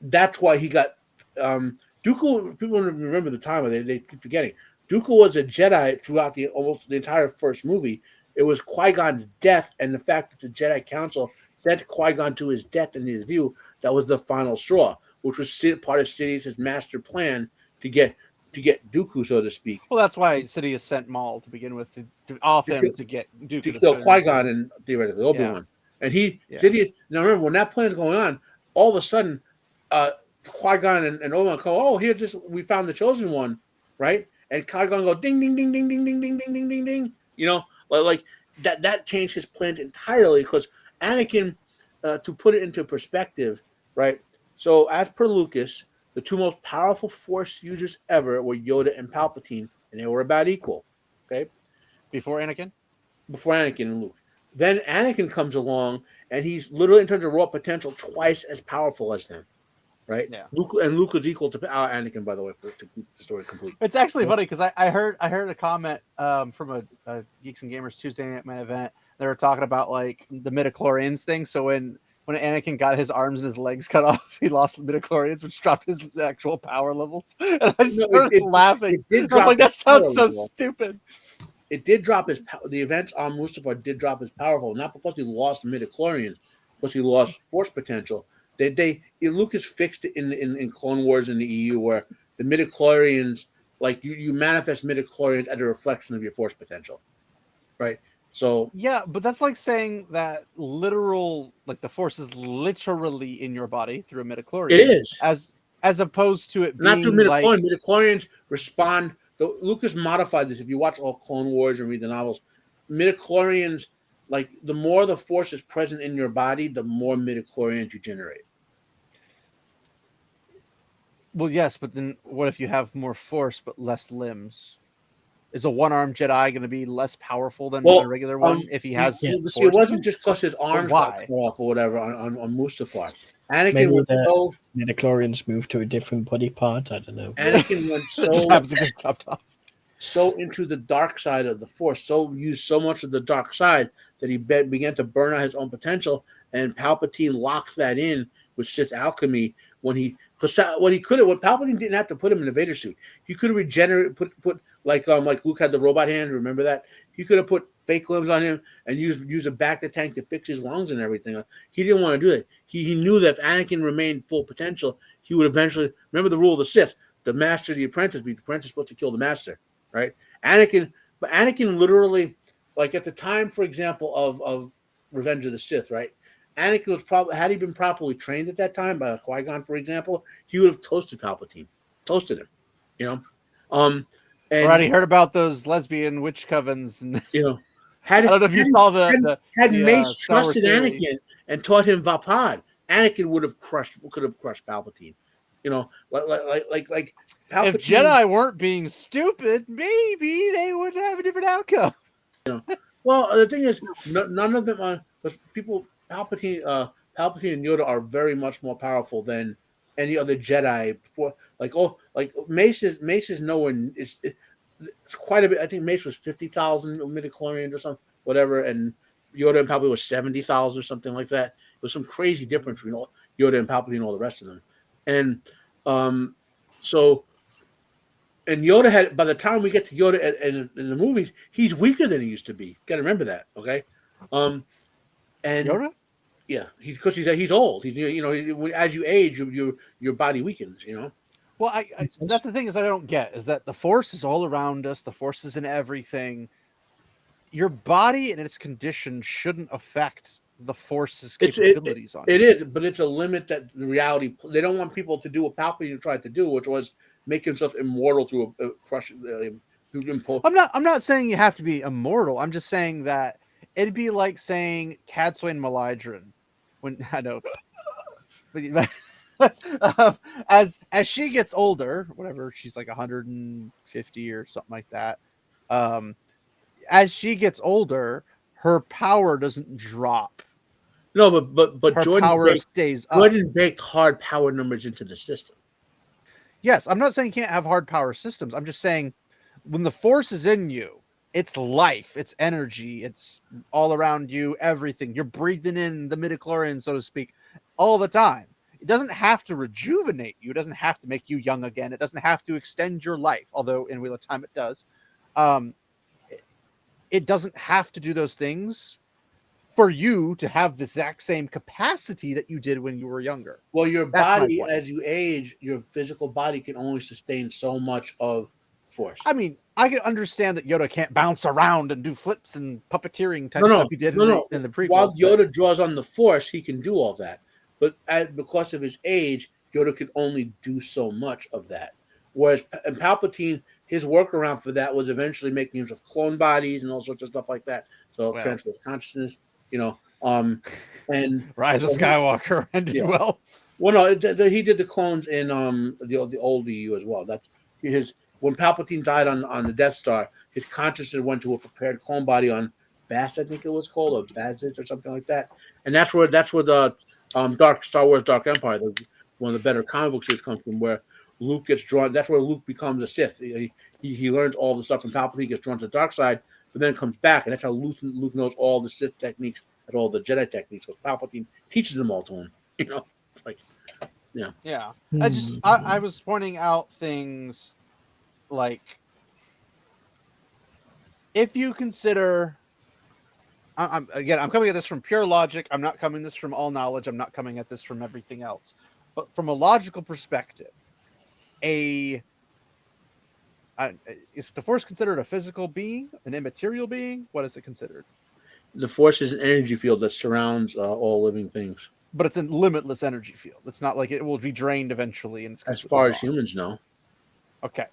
that's why he got Dooku. People don't remember the time, they keep forgetting. Dooku was a Jedi throughout almost the entire first movie. It was Qui-Gon's death and the fact that the Jedi Council sent Qui-Gon to his death in his view, that was the final straw, which was part of Sidious's master plan to get Dooku, so to speak. Well, that's why Sidious sent Maul to begin with to off him to get Dooku to kill Qui-Gon and theoretically Obi-Wan. Yeah. And Sidious. Now remember, when that plan is going on, all of a sudden, Qui-Gon and Obi-Wan come, oh, here, we found the chosen one, right? And Qui-Gon go ding, ding, ding, ding, ding, ding, ding, ding, ding, ding, ding. You know, like that changed his plans entirely because Anakin, to put it into perspective, right? So as per Lucas, the two most powerful Force users ever were Yoda and Palpatine, and they were about equal. Okay, before Anakin and Luke. Then Anakin comes along, and he's literally in terms of raw potential twice as powerful as them. Right? Yeah. Luke is equal to Anakin, by the way, to keep the story complete. It's actually funny because I heard a comment from a Geeks and Gamers Tuesday at my event. They were talking about like the midichlorians thing. So when Anakin got his arms and his legs cut off, he lost the midichlorians, which dropped his actual power levels. And I started laughing. I was like, that sounds so stupid. It did drop his the events on Mustafar did drop his power level, not because he lost the midichlorians, because he lost force potential. Lucas fixed it in Clone Wars in the EU where the midichlorians, like you manifest midichlorians as a reflection of your force potential, right? So yeah, but that's like saying that the force is literally in your body through a midichlorian. It is as opposed to it not being through midichlorians. like Midichlorians respond. Lucas modified this. If you watch all Clone Wars and read the novels, midichlorians, like the more the force is present in your body, the more midichlorians you generate. Well, yes, but then what if you have more force but less limbs? Is a one-armed Jedi going to be less powerful than a regular one if he has? It wasn't just because his arms got cut off or whatever on Mustafar. Anakin went midichlorians moved to a different body part. I don't know. Anakin went so into the dark side of the Force, used so much of the dark side that he began to burn out his own potential, and Palpatine locked that in with Sith alchemy. When Palpatine didn't have to put him in a Vader suit. He could have regenerated, put like Luke had the robot hand. Remember that? He could have put fake limbs on him and use a bacta tank to fix his lungs and everything. He didn't want to do that. He knew that if Anakin remained full potential, he would eventually remember the rule of the Sith: the master, the apprentice. The apprentice supposed to kill the master, right? Anakin literally, like at the time, for example, of Revenge of the Sith, right? Anakin was probably, had he been properly trained at that time by Qui-Gon, for example, he would have toasted Palpatine, him, you know. And already heard about those lesbian witch covens, and you know, I don't know if you saw had Mace trusted Anakin and taught him Vapad, Anakin could have crushed Palpatine, you know, like Palpatine, if Jedi weren't being stupid, maybe they would have a different outcome. You know, well, the thing is, none of them are people. Palpatine and Yoda are very much more powerful than any other Jedi. Mace is nowhere. It's quite a bit. I think Mace was 50,000 midichlorians or something, whatever, and Yoda and Palpatine was 70,000 or something like that. It was some crazy difference between Yoda and Palpatine and all the rest of them. And and Yoda had, by the time we get to Yoda in the movies, he's weaker than he used to be. Got to remember that, okay? And Yoda? Yeah, because he's old. As you age, your body weakens. You know. Well, that's the thing is I don't get is that the Force is all around us. The Force is in everything. Your body and its condition shouldn't affect the Force's capabilities on it. It is, but it's a limit that the reality. They don't want people to do what Palpatine tried to do, which was make himself immortal through a crushing. I'm not saying you have to be immortal. I'm just saying that. It'd be like saying Cadsuane Maligdran, when I know, but as she gets older, whatever, she's like 150 or something like that. As she gets older, her power doesn't drop. No, but her Jordan power stays up. Jordan baked hard power numbers into the system. Yes, I'm not saying you can't have hard power systems. I'm just saying when the Force is in you. It's life, it's energy, it's all around you, everything. You're breathing in the midichlorian, so to speak, all the time. It doesn't have to rejuvenate you. It doesn't have to make you young again. It doesn't have to extend your life, although in Wheel of Time it does. It doesn't have to do those things for you to have the exact same capacity that you did when you were younger. Well, your body, as you age, your physical body can only sustain so much of force. I mean, I can understand that Yoda can't bounce around and do flips and puppeteering type stuff he did in the prequel. While Yoda draws on the force, he can do all that. But because of his age, Yoda could only do so much of that. Whereas in Palpatine, his workaround for that was eventually making himself clone bodies and all sorts of stuff like that. So transfer of consciousness, and Rise of Skywalker ended well. Well, no, he did the clones in the old EU as well. That's his. When Palpatine died on the Death Star, his consciousness went to a prepared clone body on Bast, I think it was called, or Bazit or something like that. And that's where the Star Wars Dark Empire, one of the better comic book series, comes from, where Luke gets drawn. That's where Luke becomes a Sith. He learns all the stuff from Palpatine, gets drawn to the dark side, but then comes back, and that's how Luke knows all the Sith techniques and all the Jedi techniques. Because Palpatine teaches them all to him. It's like, yeah. I was pointing out things like, if you consider, I'm coming at this from pure logic. I'm not coming at this from all knowledge. I'm not coming at this from everything else. But from a logical perspective, is the Force considered a physical being, an immaterial being? What is it considered? The Force is an energy field that surrounds all living things. But it's a limitless energy field. It's not like it will be drained eventually. And as far as humans know. Okay.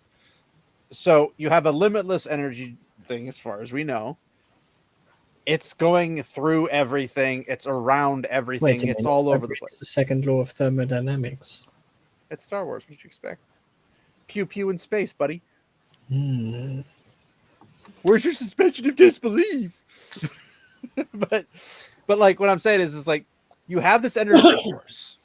So you have a limitless energy thing, as far as we know. It's going through everything. It's around everything. It's all over the place. The second law of thermodynamics. It's Star Wars. What did you expect? Pew pew in space, buddy. Where's your suspension of disbelief? but like what I'm saying is like, you have this energy force.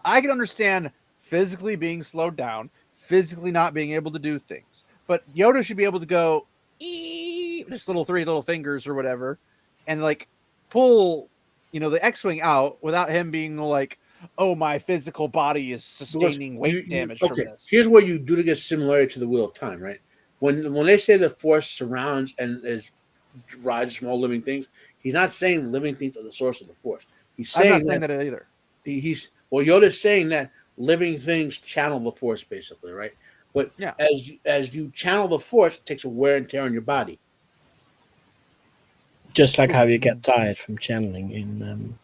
I can understand physically being slowed down, physically not being able to do things, but Yoda should be able to go just three little fingers or whatever, and like pull, the X-wing out without him being like, oh, my physical body is sustaining weight damage from this. Here's where you do to get similarity to the Wheel of Time, right? When they say the Force surrounds and rises from all living things, he's not saying living things are the source of the Force. He's saying I'm not saying that either. Yoda's saying that living things channel the Force, basically, right? But as you channel the Force, it takes a wear and tear on your body. Just like how you get tired from channeling in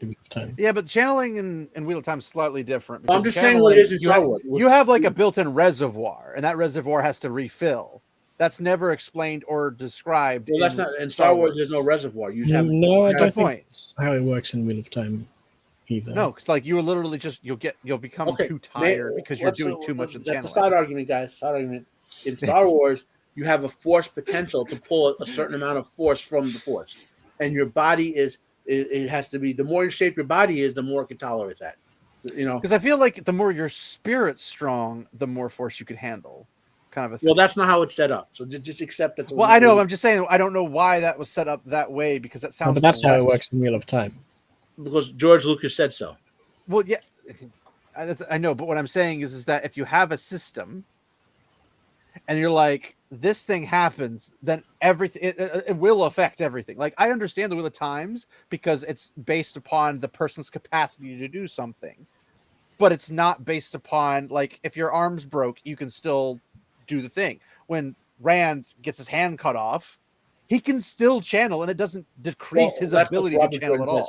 Wheel of Time. Yeah, but channeling in Wheel of Time is slightly different. I'm just saying what it is in Star Wars. You have like a built-in reservoir, and that reservoir has to refill. That's never explained or described. Well, that's not in Star Wars. There's no reservoir. You have I don't think that's how it works in Wheel of Time either. No, it's like you literally just you'll become too tired because you're doing too much in channeling. That's a side argument, guys. Side argument. In Star Wars, you have a Force potential to pull a certain amount of force from the Force, and your body it has to be. The more in shape your body is, the more it can tolerate that. Because I feel like the more your spirit's strong, the more force you can handle. Kind of a thing. Well, that's not how it's set up. So just accept that. Well, I know. I'm just saying. I don't know why that was set up that way, because that sounds. But that's how it works in Wheel of Time. Because George Lucas said so. Well, yeah, I know. But what I'm saying is that if you have a system, and you're like, this thing happens, then everything it will affect everything. Like, I understand the Wheel of Times because it's based upon the person's capacity to do something, but it's not based upon, like, if your arm's broke, you can still do the thing. When Rand gets his hand cut off, he can still channel, and it doesn't decrease his ability to channel at all.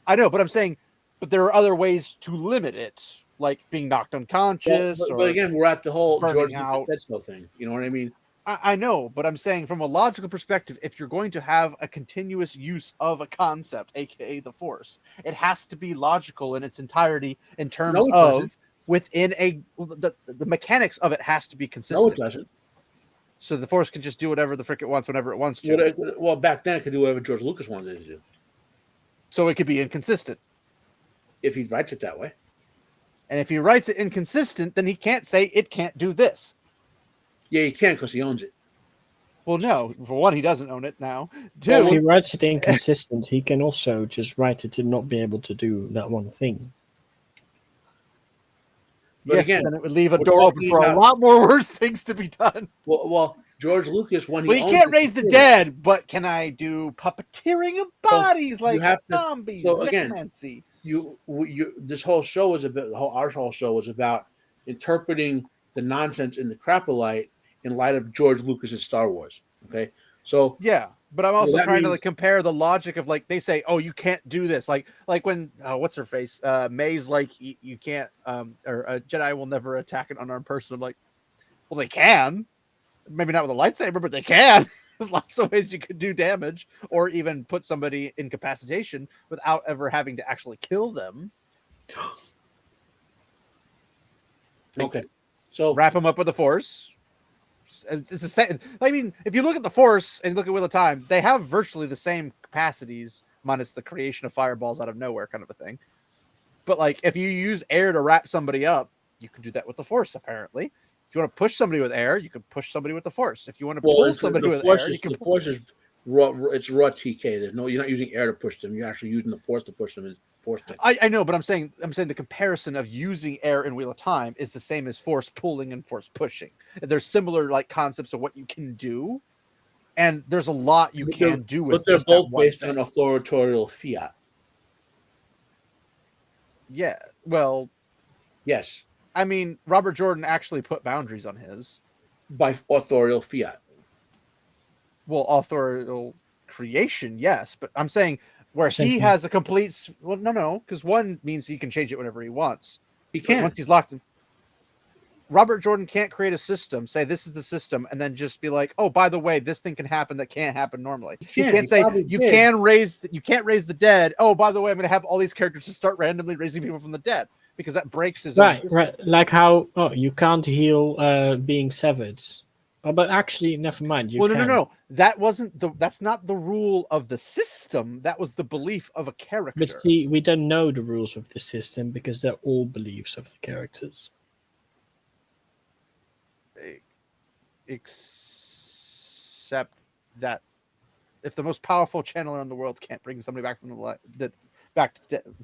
I know, but I'm saying, but there are other ways to limit it, like being knocked unconscious. But again, we're at the whole George Lucas thing. You know what I mean? I know, but I'm saying from a logical perspective, if you're going to have a continuous use of a concept, aka the Force, it has to be logical in its entirety in terms of within the mechanics of it has to be consistent. No, it doesn't. So the Force can just do whatever the frick it wants whenever it wants to. Well, back then it could do whatever George Lucas wanted it to do. So it could be inconsistent. If he writes it that way. And if he writes it inconsistent, then he can't say it can't do this. Yeah, he can because he owns it. Well, no. For one, he doesn't own it now. Two, if he writes it inconsistent, he can also just write it to not be able to do that one thing. But again, then it would leave a door open for a lot more worse things to be done. Well, George Lucas, when he Well, you owned can't the raise the computer, dead, but can I do puppeteering of bodies like have to- zombies, so again, necromancy? This whole show was about our whole show was about interpreting the nonsense in the Crapolite in light of George Lucas's Star Wars. Okay, so Yeah, but I'm also that trying to means- like compare the logic of like they say, oh, you can't do this, like when what's her face, May's like you can't, or a Jedi will never attack an unarmed person. I'm like, well, they can, maybe not with a lightsaber, but they can. There's lots of ways you could do damage, or even put somebody incapacitation without ever having to actually kill them. okay, so Wrap them up with the Force. It's the same. I mean, if you look at the Force and look at Wheel of Time, they have virtually the same capacities, minus the creation of fireballs out of nowhere, kind of a thing. But like, if you use air to wrap somebody up, you can do that with the Force. Apparently, if you want to push somebody with air, you can push somebody with the Force. If you want to pull somebody with air, you can. The Force is raw. It's raw TK. You're not using air to push them. You're actually using the Force to push them. And Force to. I know, but I'm saying the comparison of using air in Wheel of Time is the same as Force pulling and Force pushing. There's similar like concepts of what you can do, and there's a lot you can do with. But they're just both that based on authorial fiat. Yeah, well, yes. I mean, Robert Jordan actually put boundaries on his by authorial fiat. Well, authorial creation, yes, but I'm saying where he has a complete. Well, no, because one means he can change it whenever he wants. He can once he's locked in. Robert Jordan can't create a system, say this is the system, and then just be like, oh, by the way, this thing can happen that can't happen normally. He can't say you can't raise the dead. Oh, by the way, I'm going to have all these characters just start randomly raising people from the dead because that breaks his right. Like how you can't heal being severed. Oh, but actually, never mind. No. That's not the rule of the system. That was the belief of a character. But see, we don't know the rules of the system because they're all beliefs of the characters. Except that if the most powerful channeler in the world can't bring somebody back from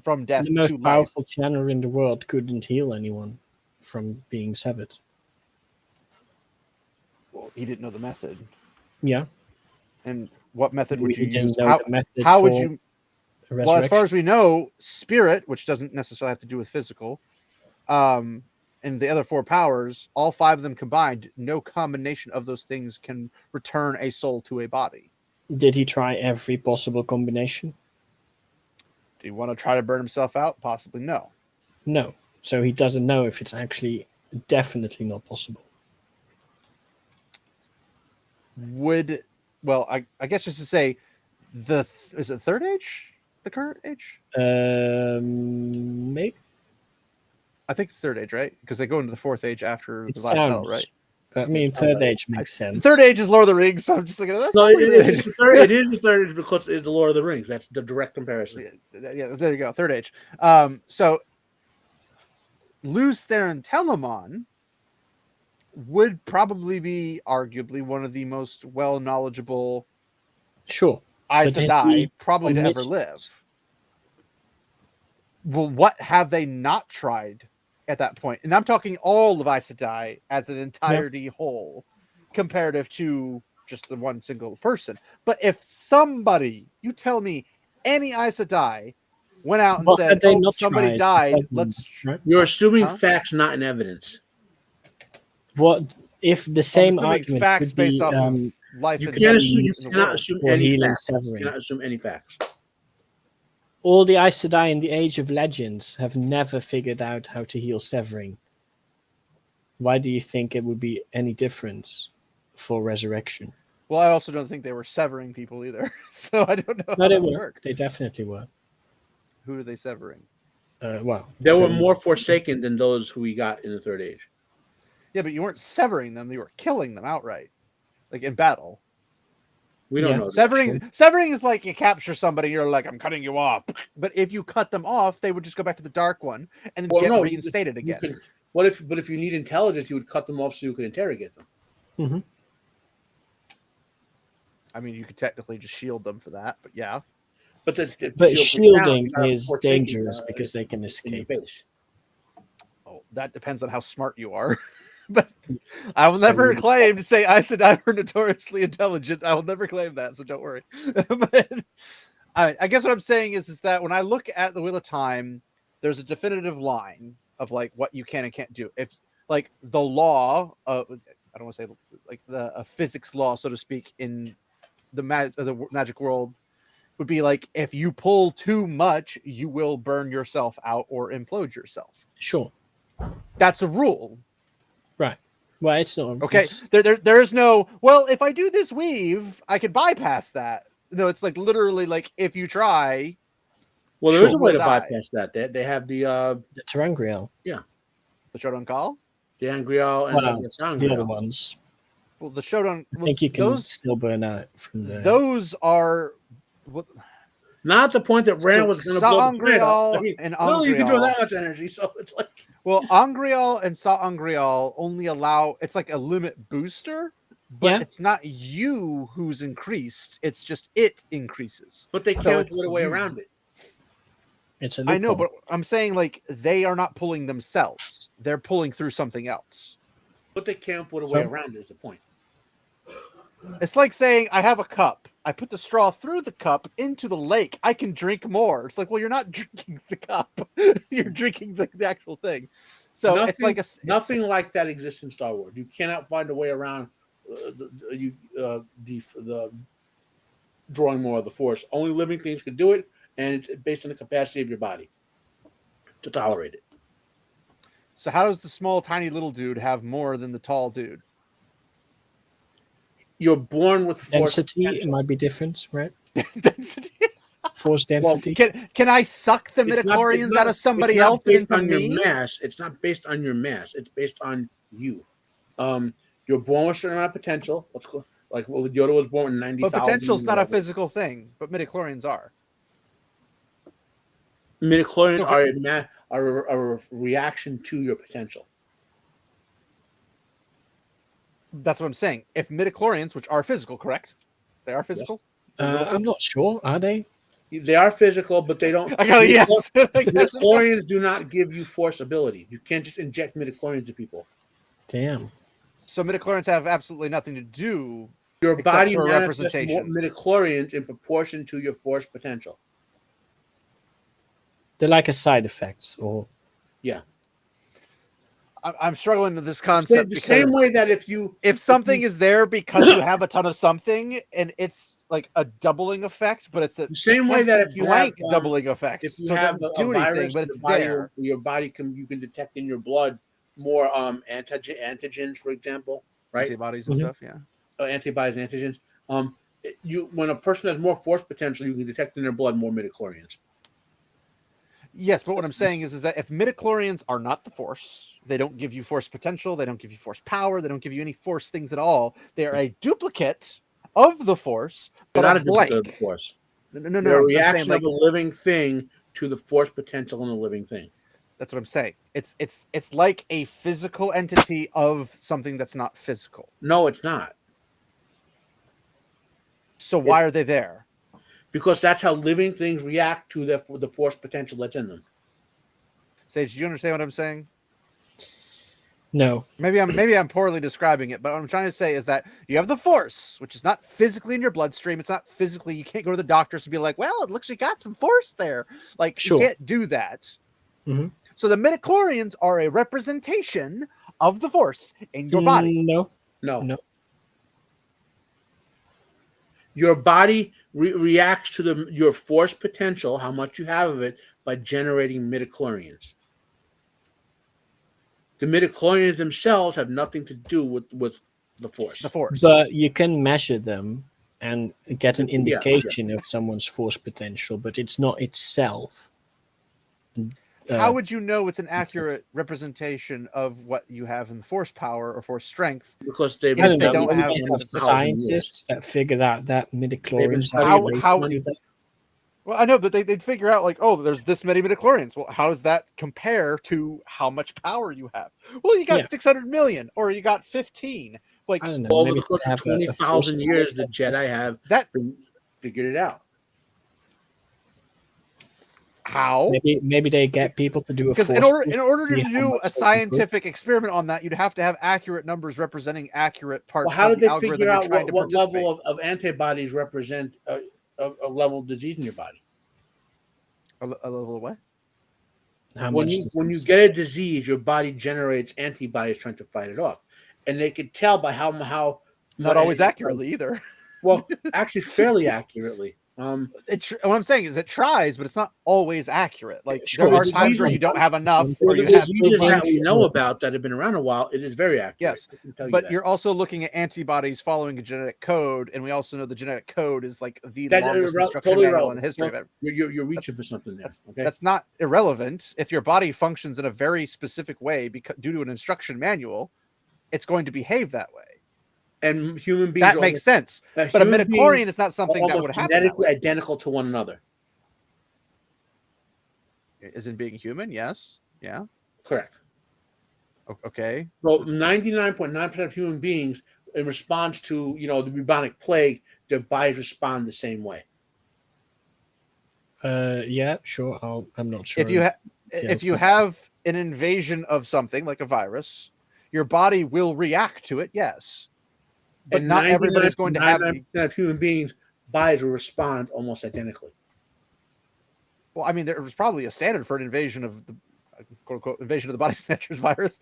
from death, the most powerful channeler in the world couldn't heal anyone from being severed. Well, he didn't know the method. Yeah. And what method would you use? How would you? Well, as far as we know, spirit, which doesn't necessarily have to do with physical, and the other four powers, all five of them combined, no combination of those things can return a soul to a body. Did he try every possible combination? Do you want to try to burn himself out? Possibly no. No. So he doesn't know if it's actually definitely not possible. I guess just to say, is it third age? The current age? Maybe. I think it's third age, right? Because they go into the fourth age after the Divine Hell, right? I mean, third age makes sense. Third age is Lord of the Rings, so I'm just thinking that's it is the third age because it's the Lord of the Rings. That's the direct comparison. Yeah, there you go, third age. So Luz Theron Telamon would probably be arguably one of the most knowledgeable Aes Sedai probably to ever live. Well, what have they not tried at that point? And I'm talking all of Aes Sedai as an entirety whole, comparative to just the one single person. But if somebody, you tell me, any Aes Sedai went out and said, somebody died, You're assuming facts, not in evidence. What if the same argument facts could be, based off of life? You cannot assume any facts. You cannot assume any facts. All the Aes Sedai in the Age of Legends have never figured out how to heal severing. Why do you think it would be any difference for resurrection? Well, I also don't think they were severing people either, so I don't know. No, they were. They definitely were. Who are they severing? There were more Forsaken than those who we got in the Third Age. Yeah, but you weren't severing them; you were killing them outright, like in battle. We don't know. Severing is like you capture somebody, you're like, I'm cutting you off. But if you cut them off, they would just go back to the dark one and then get reinstated again. But if you need intelligence, you would cut them off so you could interrogate them. Mm-hmm. I mean, you could technically just shield them for that, but yeah. But shielding is dangerous because they can escape. Oh, that depends on how smart you are. But I will So never we- claim to say Aes Sedai were notoriously intelligent. I will never claim that, so don't worry. But I guess what I'm saying is that when I look at the Wheel of Time, there's a definitive line of like what you can and can't do. If like the law of, I don't want to say like a physics law, so to speak, in the magic world would be like if you pull too much, you will burn yourself out or implode yourself. Sure. That's a rule. Right. Well, it's not. Okay. There is no, well, if I do this weave, I could bypass that. No, it's like literally like if you try. Well, there Sure. is a way to Die. bypass that. They have the Terangriel. The Shodan Call? the Angriel and Well, the the Sangriel. other ones. Well, the Shodan. I think you can those, still burn out from the. Those are. Not the point that Rand was going to blow the planet up. Sa'angreal and Clearly, you can draw Angreal. that much energy, so it's like. Well, Angreal and Sa'angreal only allow. It's like a limit booster, but Yeah. it's not you who's increased. It's just it increases. But they So can't it's put a way you. around it. It's a I know, loophole. but I'm saying like they are not pulling themselves. They're pulling through something else. But they can't put a So- way around it, is the point. It's like saying I have a cup. I put the straw through the cup into the lake. I can drink more. It's like, well, you're not drinking the cup. You're drinking the actual thing. So nothing, it's like nothing like that exists in Star Wars. You cannot find a way around the drawing more of the Force. Only living things can do it, and it's based on the capacity of your body to tolerate it. So how does the small, tiny little dude have more than the tall dude? You're born with Force Density potential. might be different, right? Density. Force density. Can I suck the It's not- midichlorians it's not- out of somebody it's not else based into on me? your mass. It's not based on your mass. It's based on you. You're born with a certain amount of potential. Let's go. Like Yoda was born in 90,000. But potential's not a physical thing, but midichlorians are. Midichlorians Okay. are a reaction to your potential. That's what I'm saying. If midichlorians, which are physical, correct? They are physical? I'm not sure. Are they? They are physical, but they don't. I got yes. Midichlorians do not give you force ability. You can't just inject midichlorians to people. Damn. So midichlorians have absolutely nothing to do. Your Except body for manifests more representation. midichlorians in proportion to your force potential. They're like a side effect, or I'm struggling with this concept. The same way that if something is there because you have a ton of something, and it's like a doubling effect, but it's a the same way that if you blank have doubling effect. if you so it have doesn't a do virus, anything, but it's your there. body can detect in your blood more antigens, for example, right? Antibodies and Mhm. stuff, yeah. Antibodies, antigens. When a person has more force potential, you can detect in their blood more midichlorians. Yes, but what I'm saying is that if midichlorians are not the force, they don't give you force potential, they don't give you force power, they don't give you any force things at all. They are a duplicate of the force, but They're not a a duplicate blank. of the force. No. They're a I'm saying, reaction like, of a living thing to the force potential in a living thing. that's what I'm saying. It's like a physical entity of something that's not physical. No, it's not. So why are they there? Because that's how living things react to the force potential that's in them. Sage, do you understand what I'm saying? no. Maybe I'm poorly describing it, but what I'm trying to say is that you have the force, which is not physically in your bloodstream. It's not physically. You can't go to the doctors and be like, "Well, it looks like you got some force there." Like, Sure. you can't do that. Mhm. So the midichlorians are a representation of the force in your body. No. No. Your body reacts to your force potential, how much you have of it, by generating midichlorians. The midichlorians themselves have nothing to do with the force. The force. But you can measure them and get an Yeah, indication of someone's force potential, but it's not itself. How would you know it's an accurate representation of what you have in force power or force strength? Because they've I I don't don't know, know. they don't We have- might have How- scientists that figured out that midichlorians studying have a it. way How- to do that. Well, I know, but they'd figure out like, oh, there's this many midichlorians. Well, how does that compare to how much power you have? Well, you got Yeah. 600 million, or you got 15. Like, I don't know. over maybe the course they of have a 20,000 force years, the power. Jedi have that figured it out. How? Maybe they get people to do a Because force in order see to how do much a they can scientific experiment on that, you'd have to have accurate numbers representing accurate parts Well, how of did the they algorithm figure you're out trying to what participate. level of antibodies represent a level of disease in your body? A level of what? how When much you disease. get a disease, your body generates antibodies trying to fight it off, and they could tell by how Not always accurately either. Well, actually, fairly accurately. What I'm saying is it tries, but it's not always accurate. Like Sure, there are it's times where easy. you don't have enough, For or For the you have too diseases that much. we know about that have been around a while, it is very accurate. Yes, I can tell you but that. you're also looking at antibodies following a genetic code, and we also know the genetic code is like the That longest instruction totally manual in irrelevant. the history of it. You're reaching for something there. Okay. That's not irrelevant. If your body functions in a very specific way because due to an instruction manual, it's going to behave that way. And human beings That makes sense. But a human beings midichlorian is not are something that almost would happen that genetically way. identical to one another. Is in being human? Yes. Yeah. Correct. Okay. Well, 99.9% of human beings, in response to the bubonic plague, their bodies respond the same way. Yeah, sure. I'm not sure. If you have an invasion of something like a virus, your body will react to it. Yes. But And not everybody's going to have 99% of human beings' bodies will respond almost identically. Well, I mean, there was probably a standard for an invasion of the quote unquote invasion of the body snatchers virus,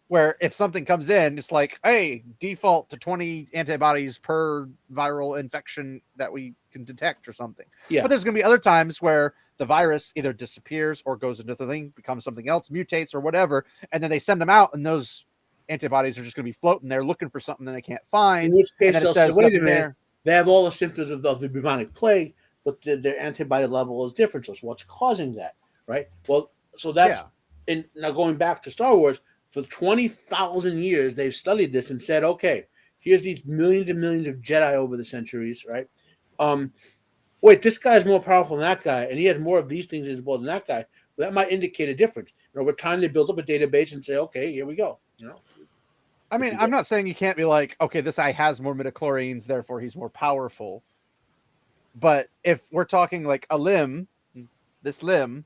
where if something comes in, it's like, hey, default to 20 antibodies per viral infection that we can detect or something. Yeah. But there's going to be other times where the virus either disappears or goes into the thing, becomes something else, mutates or whatever, and then they send them out, and those antibodies are just going to be floating there looking for something that they can't find. In which case, and then they'll it says say, wait a nothing minute, there. they have all the symptoms of the bubonic plague, but their antibody level is different. So what's causing that, right? Well, so that's and now going back to Star Wars, for 20,000 years they've studied this and said, okay, here's these millions and millions of Jedi over the centuries, right? Wait, this guy's more powerful than that guy, and he has more of these things as well than that guy. Well, that might indicate a difference. And over time, they build up a database and say, okay, here we go. I mean, I'm not saying you can't be like, okay, this guy has more midichlorians, therefore he's more powerful. But if we're talking like a limb, this limb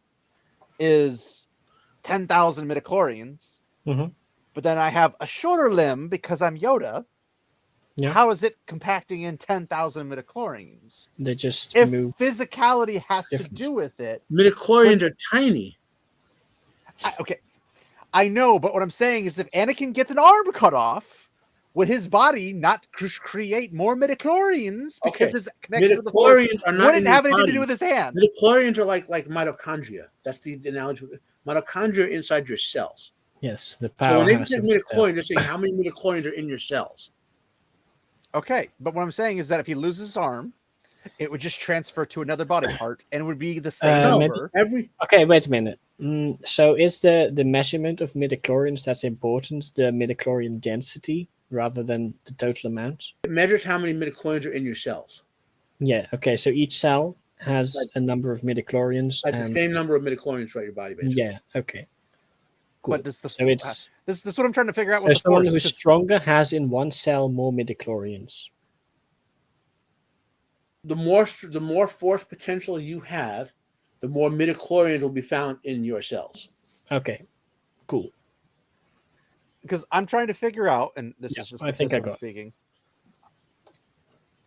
is 10,000 midichlorians, but then I have a shorter limb because I'm Yoda. Yeah. How is it compacting in 10,000 midichlorians? They just if move physicality has to do with it. Midichlorians are tiny. Okay. I know, but what I'm saying is if Anakin gets an arm cut off, would his body not create more midichlorians because his connection to the Force wouldn't have anything to do with his hand? Midichlorians are like mitochondria. That's the analogy. Mitochondria inside your cells. Yes, the power. So when they say midichlorians, they're saying how many midichlorians are in your cells. Okay, but what I'm saying is that if he loses his arm, it would just transfer to another body part and it would be the same number. Okay, wait a minute. So is the measurement of midichlorians that's important, the midichlorian density, rather than the total amount? It measures how many midichlorians are in your cells. Yeah, okay, so each cell has a number of midichlorians. The same number of midichlorians throughout your body, basically. Yeah, okay. Cool. But so it's this is what I'm trying to figure out. So with someone who's stronger has in one cell more midichlorians. The more force potential you have, the more midichlorians will be found in your cells. Okay, cool. Because I'm trying to figure out, and this is just speaking.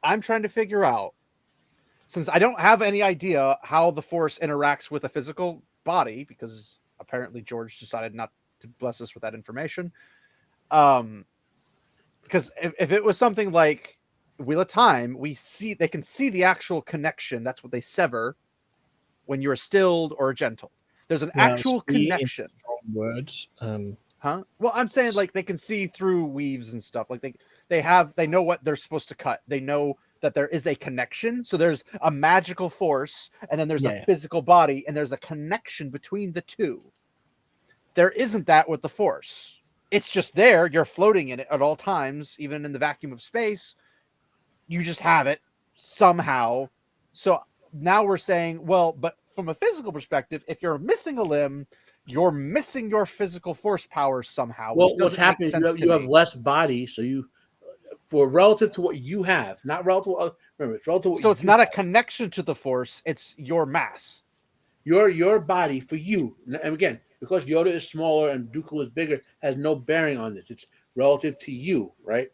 I'm trying to figure out, since I don't have any idea how the Force interacts with a physical body, because apparently George decided not to bless us with that information. Because if it was something like Wheel of Time, they can see the actual connection. That's what they sever when you're stilled or gentle. There's an actual connection. Strong words. Huh? Well, I'm saying like they can see through weaves and stuff. Like they know what they're supposed to cut. They know that there is a connection. So there's a magical force, and then there's a physical body, and there's a connection between the two. There isn't that with the Force. It's just there. You're floating in it at all times, even in the vacuum of space. You just have it somehow. So now we're saying, well, but from a physical perspective, if you're missing a limb, you're missing your physical force power somehow. Well, what's happening is you have less body, so for relative to what you have, not relative. Remember, it's relative. To what So it's you not a have. connection to the Force; it's your mass. Your body for you, and again, because Yoda is smaller and Dooku is bigger, has no bearing on this. It's relative to you, right?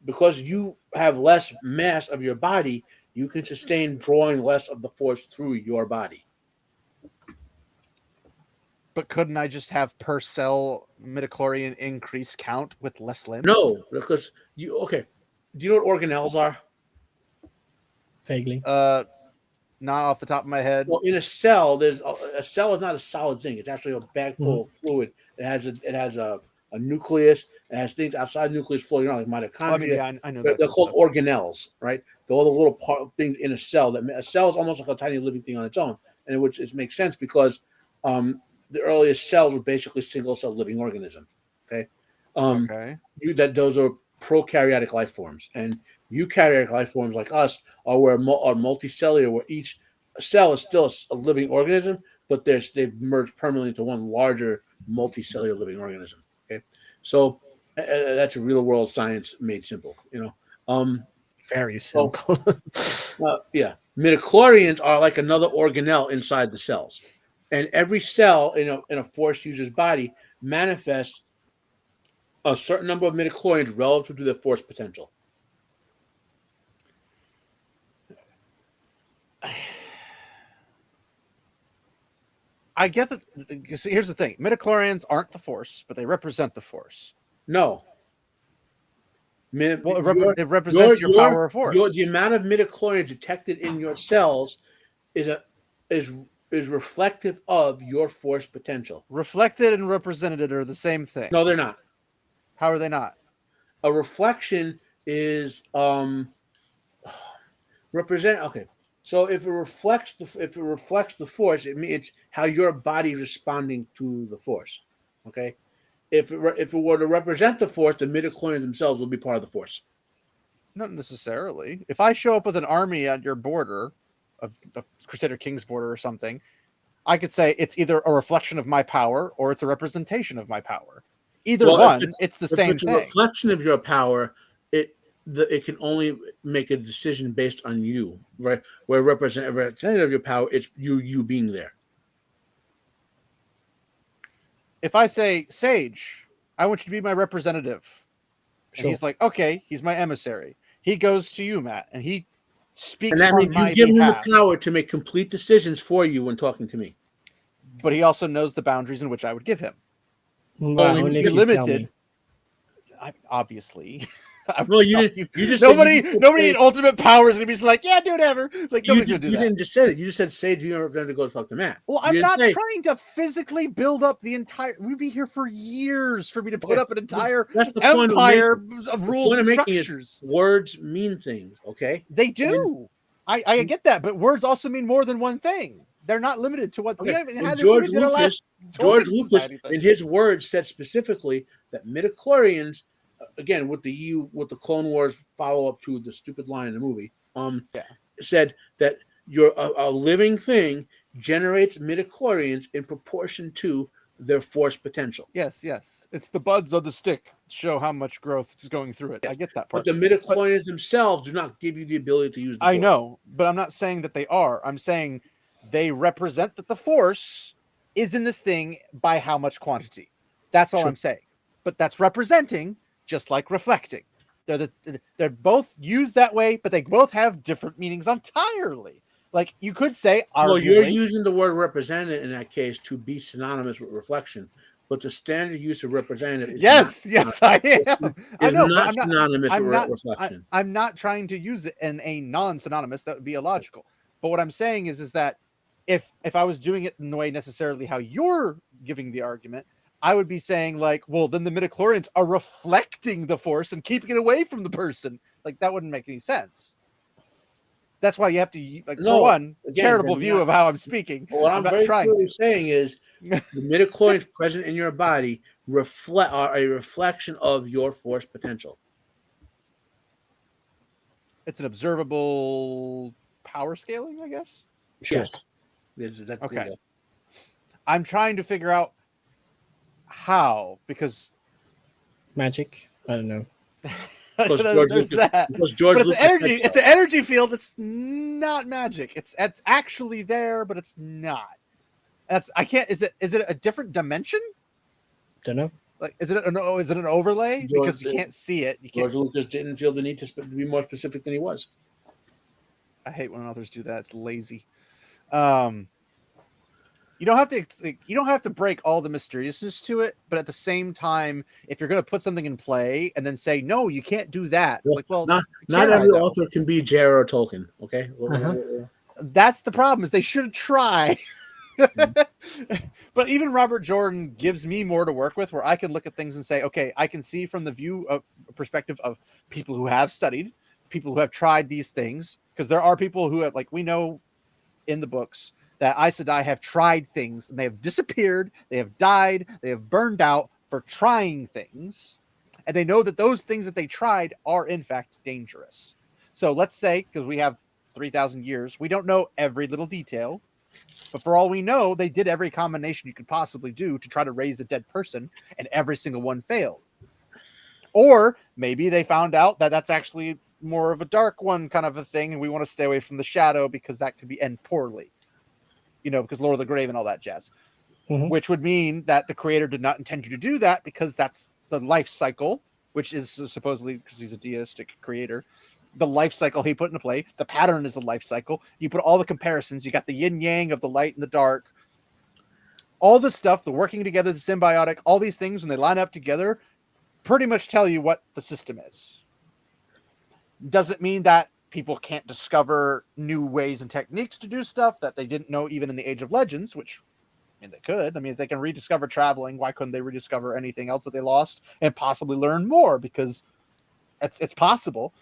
Because you have less mass of your body, you can sustain drawing less of the Force through your body. But couldn't I just have per cell midichlorian increase count with less limbs? No, because you okay. Do you know what organelles are? Vaguely. Not off the top of my head. Well, in a cell, there's a cell is not a solid thing. It's actually a bag full of fluid. It has a nucleus. It has things outside the nucleus floating around, like mitochondria. I mean, yeah, I know They're that. called organelles, right? They're all the little part of things in a cell. That a cell is almost like a tiny living thing on its own, and which it makes sense because the earliest cells were basically single cell living organisms. Okay, Okay. those are prokaryotic life forms, and eukaryotic life forms like us are multicellular, where each cell is still a living organism, but they've merged permanently into one larger multicellular living organism. Okay, so that's a real world science made simple. Very simple. Yeah, midichlorians are like another organelle inside the cells, and every cell in a Force user's body manifests a certain number of midichlorians relative to their Force potential. I get that. See, here's the thing: midichlorians aren't the Force, but they represent the Force. No. Well, it represents your power of Force. The amount of midichlorians detected in your cells is reflective of your Force potential. Reflected and represented are the same thing. No, they're not. How are they not? A reflection is represent. Okay, so if it reflects the Force, it's how your body is responding to the Force. Okay, if it were to represent the Force, the midichlorians themselves will be part of the Force. Not necessarily. If I show up with an army at your border, of Crusader King's border or something, I could say it's either a reflection of my power or it's a representation of my power. Either one, it's the same thing. If it's a reflection of your power, it can only make a decision based on you, right? Where representative of your power, it's you being there. If I say, Sage, I want you to be my representative. And he's like, okay, he's my emissary. He goes to you, Matt, and he speaks and that on means my you give behalf. him the power to make complete decisions for you when talking to me. But he also knows the boundaries in which I would give him. Well, only if you limited. Obviously. Well, you just nobody in ultimate power is gonna be just like, yeah, do whatever. Like nobody's gonna do that. You didn't just say that. You just said, Sage, you never to go talk to Matt. Well, I'm not trying to physically build up the entire. We'd be here for years for me to put up an entire empire of rules and structures. Words mean things, okay? They do. I get that, but words also mean more than one thing. They're not limited to what we haven't had. George Lucas, in his words, said specifically that midichlorians, again with the Clone Wars follow up to the stupid line in the movie, said that a living thing generates midichlorians in proportion to their Force potential. Yes, it's the buds of the stick show how much growth is going through it. I get that part. But the midichlorians themselves do not give you the ability to use the Force. I know, but I'm not saying that they are. I'm saying they represent that the Force is in this thing by how much quantity. That's all I'm saying. But that's representing, just like reflecting. They're both used that way, but they both have different meanings entirely. Like you could say, well, you're using the word representative in that case to be synonymous with reflection, but the standard use of representative is I am. Is not synonymous with reflection. I'm not trying to use it in a non-synonymous. That would be illogical. But what I'm saying is that if I was doing it in the way necessarily how you're giving the argument, I would be saying like, well, then the midichlorians are reflecting the Force and keeping it away from the person. Like that wouldn't make any sense. That's why you have to, for one, charitable view of how I'm speaking. What I'm very clearly saying is the midichlorians present in your body are a reflection of your Force potential. It's an observable power scaling, I guess? Sure. Yes. Okay. I'm trying to figure out how, because... Magic? I don't know. Because there's that. Because George But Lucas it's an energy field. It's not magic. It's actually there, but it's not. I can't. Is it a different dimension? Don't know. Like, is it an overlay? Because you can't see it. George Lucas didn't feel the need to be more specific than he was. I hate when authors do that. It's lazy. You don't have to break all the mysteriousness to it, but at the same time, if you're going to put something in play and then say no, you can't do that. It's not every author can be J.R.R. Tolkien. Okay, that's the problem. Is they should try. But even Robert Jordan gives me more to work with, where I can look at things and say, okay, I can see from the perspective of people who have studied, people who have tried these things, because there are people who have, like, we know in the books that Aes Sedai have tried things and they have disappeared, they have died, they have burned out for trying things, and they know that those things that they tried are in fact dangerous. So let's say, because we have 3,000 years, we don't know every little detail, but for all we know, they did every combination you could possibly do to try to raise a dead person, and every single one failed. Or maybe they found out that that's actually more of a dark one kind of a thing, and we want to stay away from the shadow because that could be end poorly. Because Lord of the Grave and all that jazz, which would mean that the creator did not intend you to do that, because that's the life cycle, which is supposedly, because he's a deistic creator, the life cycle he put into play. The pattern is a life cycle. You put all the comparisons. You got the yin yang of the light and the dark. All the stuff, the working together, the symbiotic, all these things, when they line up together, pretty much tell you what the system is. Doesn't mean that people can't discover new ways and techniques to do stuff that they didn't know even in the Age of Legends, which, I mean, they could. I mean, if they can rediscover traveling, why couldn't they rediscover anything else that they lost and possibly learn more? Because it's possible.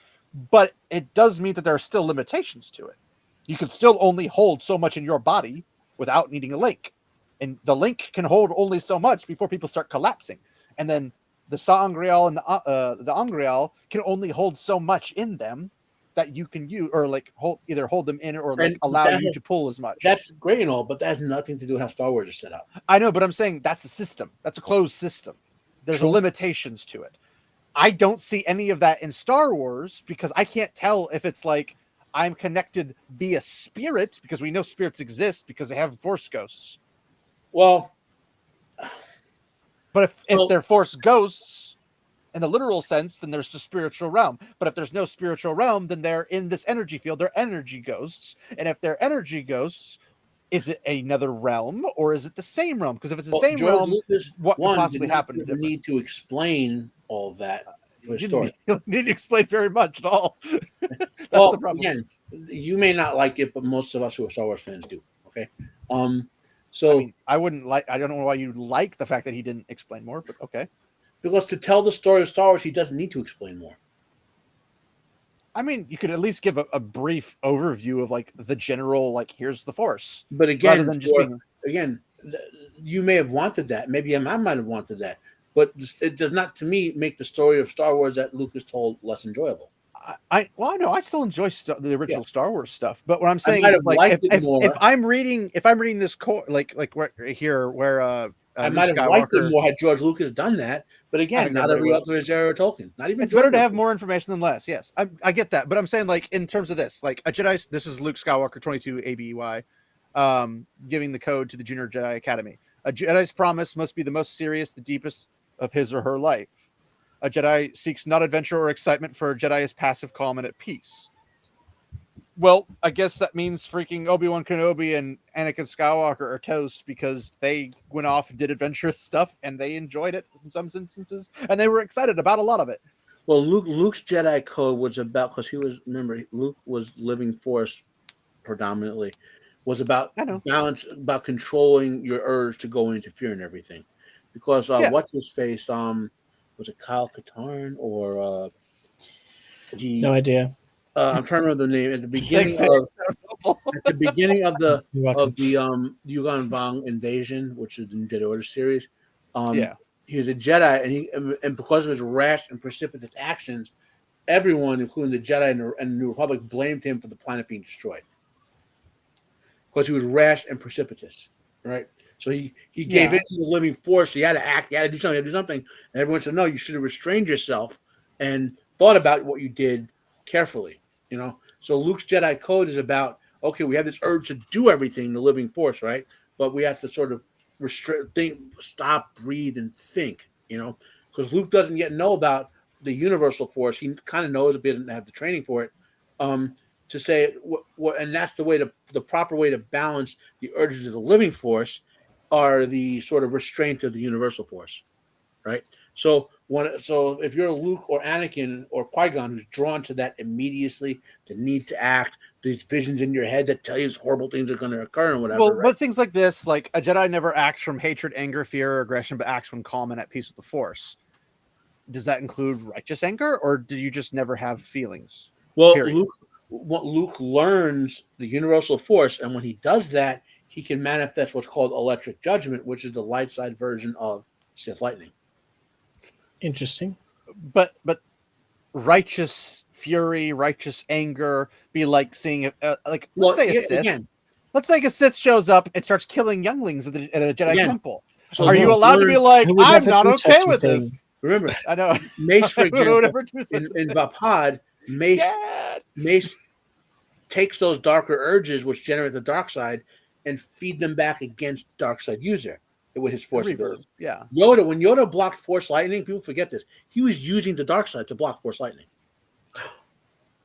But it does mean that there are still limitations to it. You can still only hold so much in your body without needing a link. And the link can hold only so much before people start collapsing. And then the Sangreal and the Angreal can only hold so much in them that you can use, or like either hold them in, or like allow you to pull as much. That's great and all, but that has nothing to do with how Star Wars is set up. I know, but I'm saying that's a system. That's a closed system. There's limitations to it. I don't see any of that in Star Wars, because I can't tell if it's like I'm connected via spirit, because we know spirits exist because they have force ghosts. Well, but if they're force ghosts in the literal sense, then there's the spiritual realm. But if there's no spiritual realm, then they're in this energy field. They're energy ghosts. And if they're energy ghosts, is it another realm, or is it the same realm? Because if it's the same realm, Lucas, what could possibly happen? You need to explain all that for a story. You need to explain very much at all. That's the problem. Again, you may not like it, but most of us who are Star Wars fans do. Okay. So I wouldn't like. I don't know why you like the fact that he didn't explain more, but okay. Because to tell the story of Star Wars, he doesn't need to explain more. I mean, you could at least give a brief overview of like the general, like, here's the Force. But again, you may have wanted that. Maybe I might have wanted that. But it does not, to me, make the story of Star Wars that Lucas told less enjoyable. I I still enjoy the original Star Wars stuff. But what I'm saying is, like, if I'm reading this like here where I might have liked it more had George Lucas done that. But again, not every author is J.R.R. Tolkien. Not even. It's better to have more information than less. Yes, I get that. But I'm saying, like, in terms of this, like a Jedi. This is Luke Skywalker, 22 ABY, giving the code to the Junior Jedi Academy. A Jedi's promise must be the most serious, the deepest of his or her life. A Jedi seeks not adventure or excitement, for a Jedi is passive, calm, and at peace. Well, I guess that means freaking Obi-Wan Kenobi and Anakin Skywalker are toast, because they went off and did adventurous stuff and they enjoyed it in some instances, and they were excited about a lot of it. Well, Luke's Jedi Code was about, because Luke was living Force predominantly, was about balance, about controlling your urge to go and interfere in everything. Because what's his face? Was it Kyle Katarn or no idea. I'm trying to remember the name at the beginning of the Yuuzhan Vong invasion, which is the Jedi Order series. He was a Jedi, and because of his rash and precipitous actions, everyone, including the Jedi and the New Republic, blamed him for the planet being destroyed because he was rash and precipitous. Right, so he gave in to the living Force. So he had to act. He had to do something. And everyone said, "No, you should have restrained yourself and thought about what you did carefully. So Luke's Jedi Code is about, okay, we have this urge to do everything, the living force, right? But we have to sort of stop, breathe, and think. Because Luke doesn't yet know about the universal force. He kind of knows, but he doesn't have the training for it. To say what, and that's the proper way to balance the urges of the living force are the sort of restraint of the universal force, right? So if you're Luke or Anakin or Qui-Gon who's drawn to that immediately, the need to act, these visions in your head that tell you horrible things are going to occur and whatever. Well, right? but things like this, like a Jedi never acts from hatred, anger, fear, or aggression, but acts when calm and at peace with the Force. Does that include righteous anger, or do you just never have feelings? Well, Period. Luke learns the universal force, and when he does that, he can manifest what's called electric judgment, which is the light side version of Sith lightning. Interesting. But righteous fury, righteous anger be like seeing let's say a Sith. Again, let's say a Sith shows up and starts killing younglings at a Jedi temple. So are you allowed to be like, I'm not okay with this? Remember, I know Mace, for example, in Vapad, Mace takes those darker urges which generate the dark side and feed them back against the dark side user with his force ability. Yeah. When Yoda blocked force lightning, people forget this. He was using the dark side to block force lightning.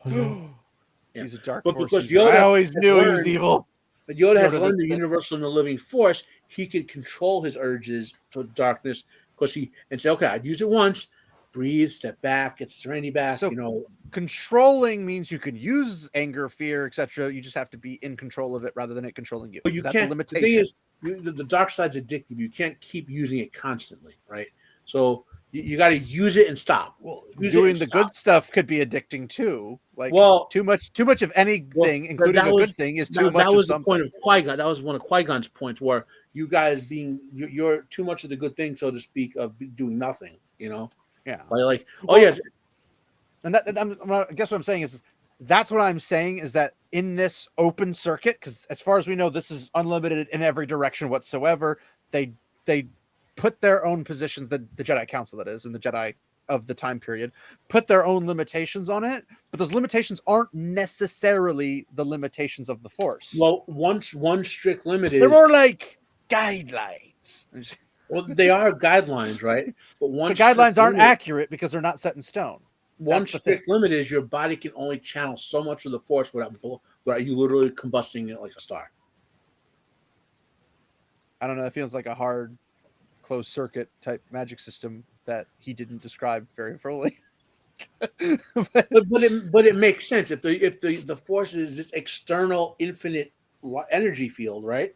He's a dark but force because user. Yoda I always knew he was evil. But Yoda has learned the universal and the living force. He could control his urges to darkness because and say, okay, I'd use it once, breathe, step back, get serenity back. So, controlling means you could use anger, fear, etc. You just have to be in control of it rather than it controlling you. But you can't. The thing is, the dark side's addictive. You can't keep using it constantly, right? So you got to use it and stop. Well, doing the good stuff could be addicting too. Too much of anything, including a good thing, is too much. That was the point of Qui-Gon. That was one of Qui-Gon's points, where you guys you're too much of the good thing, so to speak, of doing nothing. Yeah. And I guess what I'm saying is that's what I'm saying is that in this open circuit, because as far as we know, this is unlimited in every direction whatsoever. They put their own positions, the Jedi Council, that is, and the Jedi of the time period, put their own limitations on it, but those limitations aren't necessarily the limitations of the Force. Well, one strict limit is they're more like guidelines. Well, they are guidelines, right? But the guidelines aren't accurate because they're not set in stone. One strict limit is your body can only channel so much of the Force without you literally combusting it like a star. I don't know. It feels like a hard closed circuit type magic system that he didn't describe very fully. but it makes sense if the Force is this external infinite energy field, right?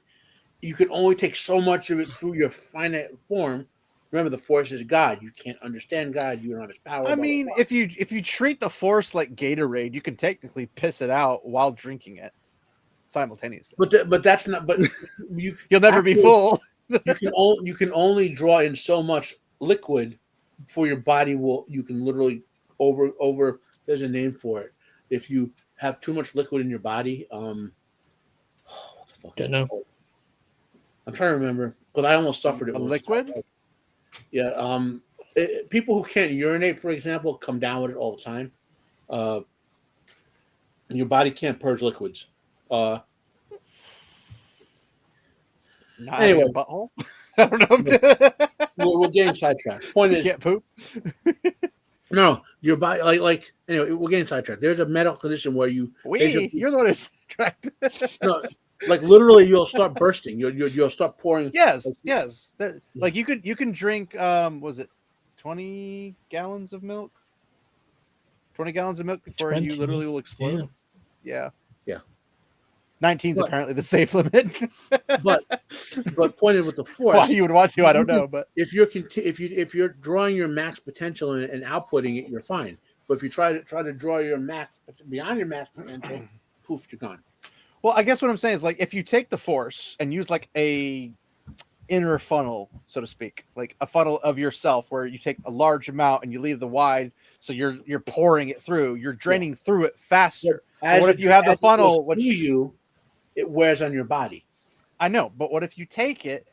You can only take so much of it through your finite form. Remember, the Force is God. You can't understand God. You don't have his power. I mean, if you treat the Force like Gatorade, you can technically piss it out while drinking it simultaneously. But that's not. But you'll never be full. you can only draw in so much liquid for your body. You can literally over. There's a name for it. If you have too much liquid in your body, what the fuck? Don't know. I'm trying to remember, but I almost suffered it. A liquid? Yeah. People who can't urinate, for example, come down with it all the time. Your body can't purge liquids. Not anyway, a butthole. I don't know. we're getting sidetracked. Point is, can't poop. No, your body like anyway. We're getting sidetracked. There's a medical condition where you're the one who's sidetracked. No, like literally, you'll start bursting. You'll start pouring. Yes. Like you can drink. Was it 20 gallons of milk? 20 gallons of milk before 20. you literally will explode. Yeah. 19 is apparently the safe limit. but pointed with the Force. Why you would want to, I don't know. But if you're drawing your max potential and outputting it, you're fine. But if you try to draw your max beyond your max potential, poof, you're gone. Well, I guess what I'm saying is like if you take the Force and use like a inner funnel, so to speak, like a funnel of yourself where you take a large amount and you leave the wide, so you're pouring it through, you're draining through it faster. What if you have the funnel, which it wears on your body? I know, but what if you take it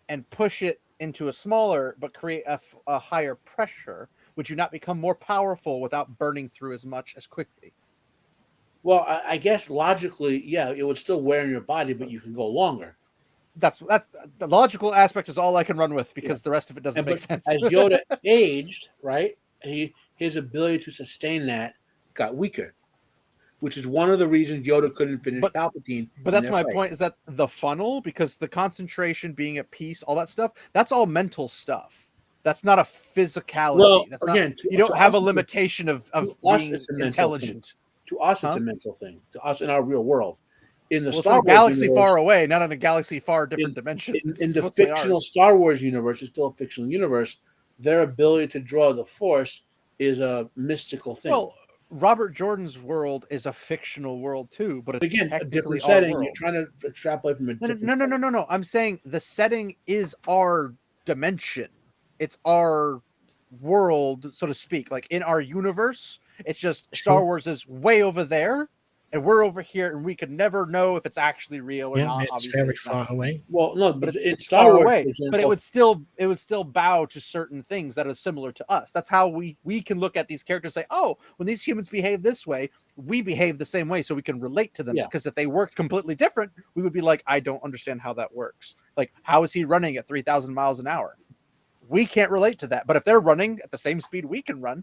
and push it into a smaller but create a higher pressure? would you not become more powerful without burning through as much as quickly? Well, I guess logically, yeah, it would still wear in your body, but you can go longer. That's the logical aspect is all I can run with because the rest of it doesn't make But sense. as Yoda aged, right, his ability to sustain that got weaker, which is one of the reasons Yoda couldn't finish Palpatine. But that's my point, is that the funnel, because the concentration, being at peace, all that stuff, that's all mental stuff. That's not a physicality. Well, that's again, not, you don't have a limitation of being intelligent. To us, it's a mental thing. To us, in our real world, in the Star Wars galaxy universe, far away, not in a galaxy far different dimension. In the fictional Star Wars universe, it's still a fictional universe. Their ability to draw the Force is a mystical thing. Well, Robert Jordan's world is a fictional world too, but it's again a different setting. You're trying to extrapolate from a different. No. I'm saying the setting is our dimension. It's our world, so to speak. Like in our universe, it's just Star Wars is way over there, and we're over here, and we could never know if it's actually real or not. It's very far away. Well, no, but it's Star Wars, away. But it would still bow to certain things that are similar to us. That's how we can look at these characters and say, oh, when these humans behave this way, we behave the same way, so we can relate to them. Yeah. Because if they worked completely different, we would be like, I don't understand how that works. Like, how is he running at 3,000 miles an hour? We can't relate to that. But if they're running at the same speed we can run,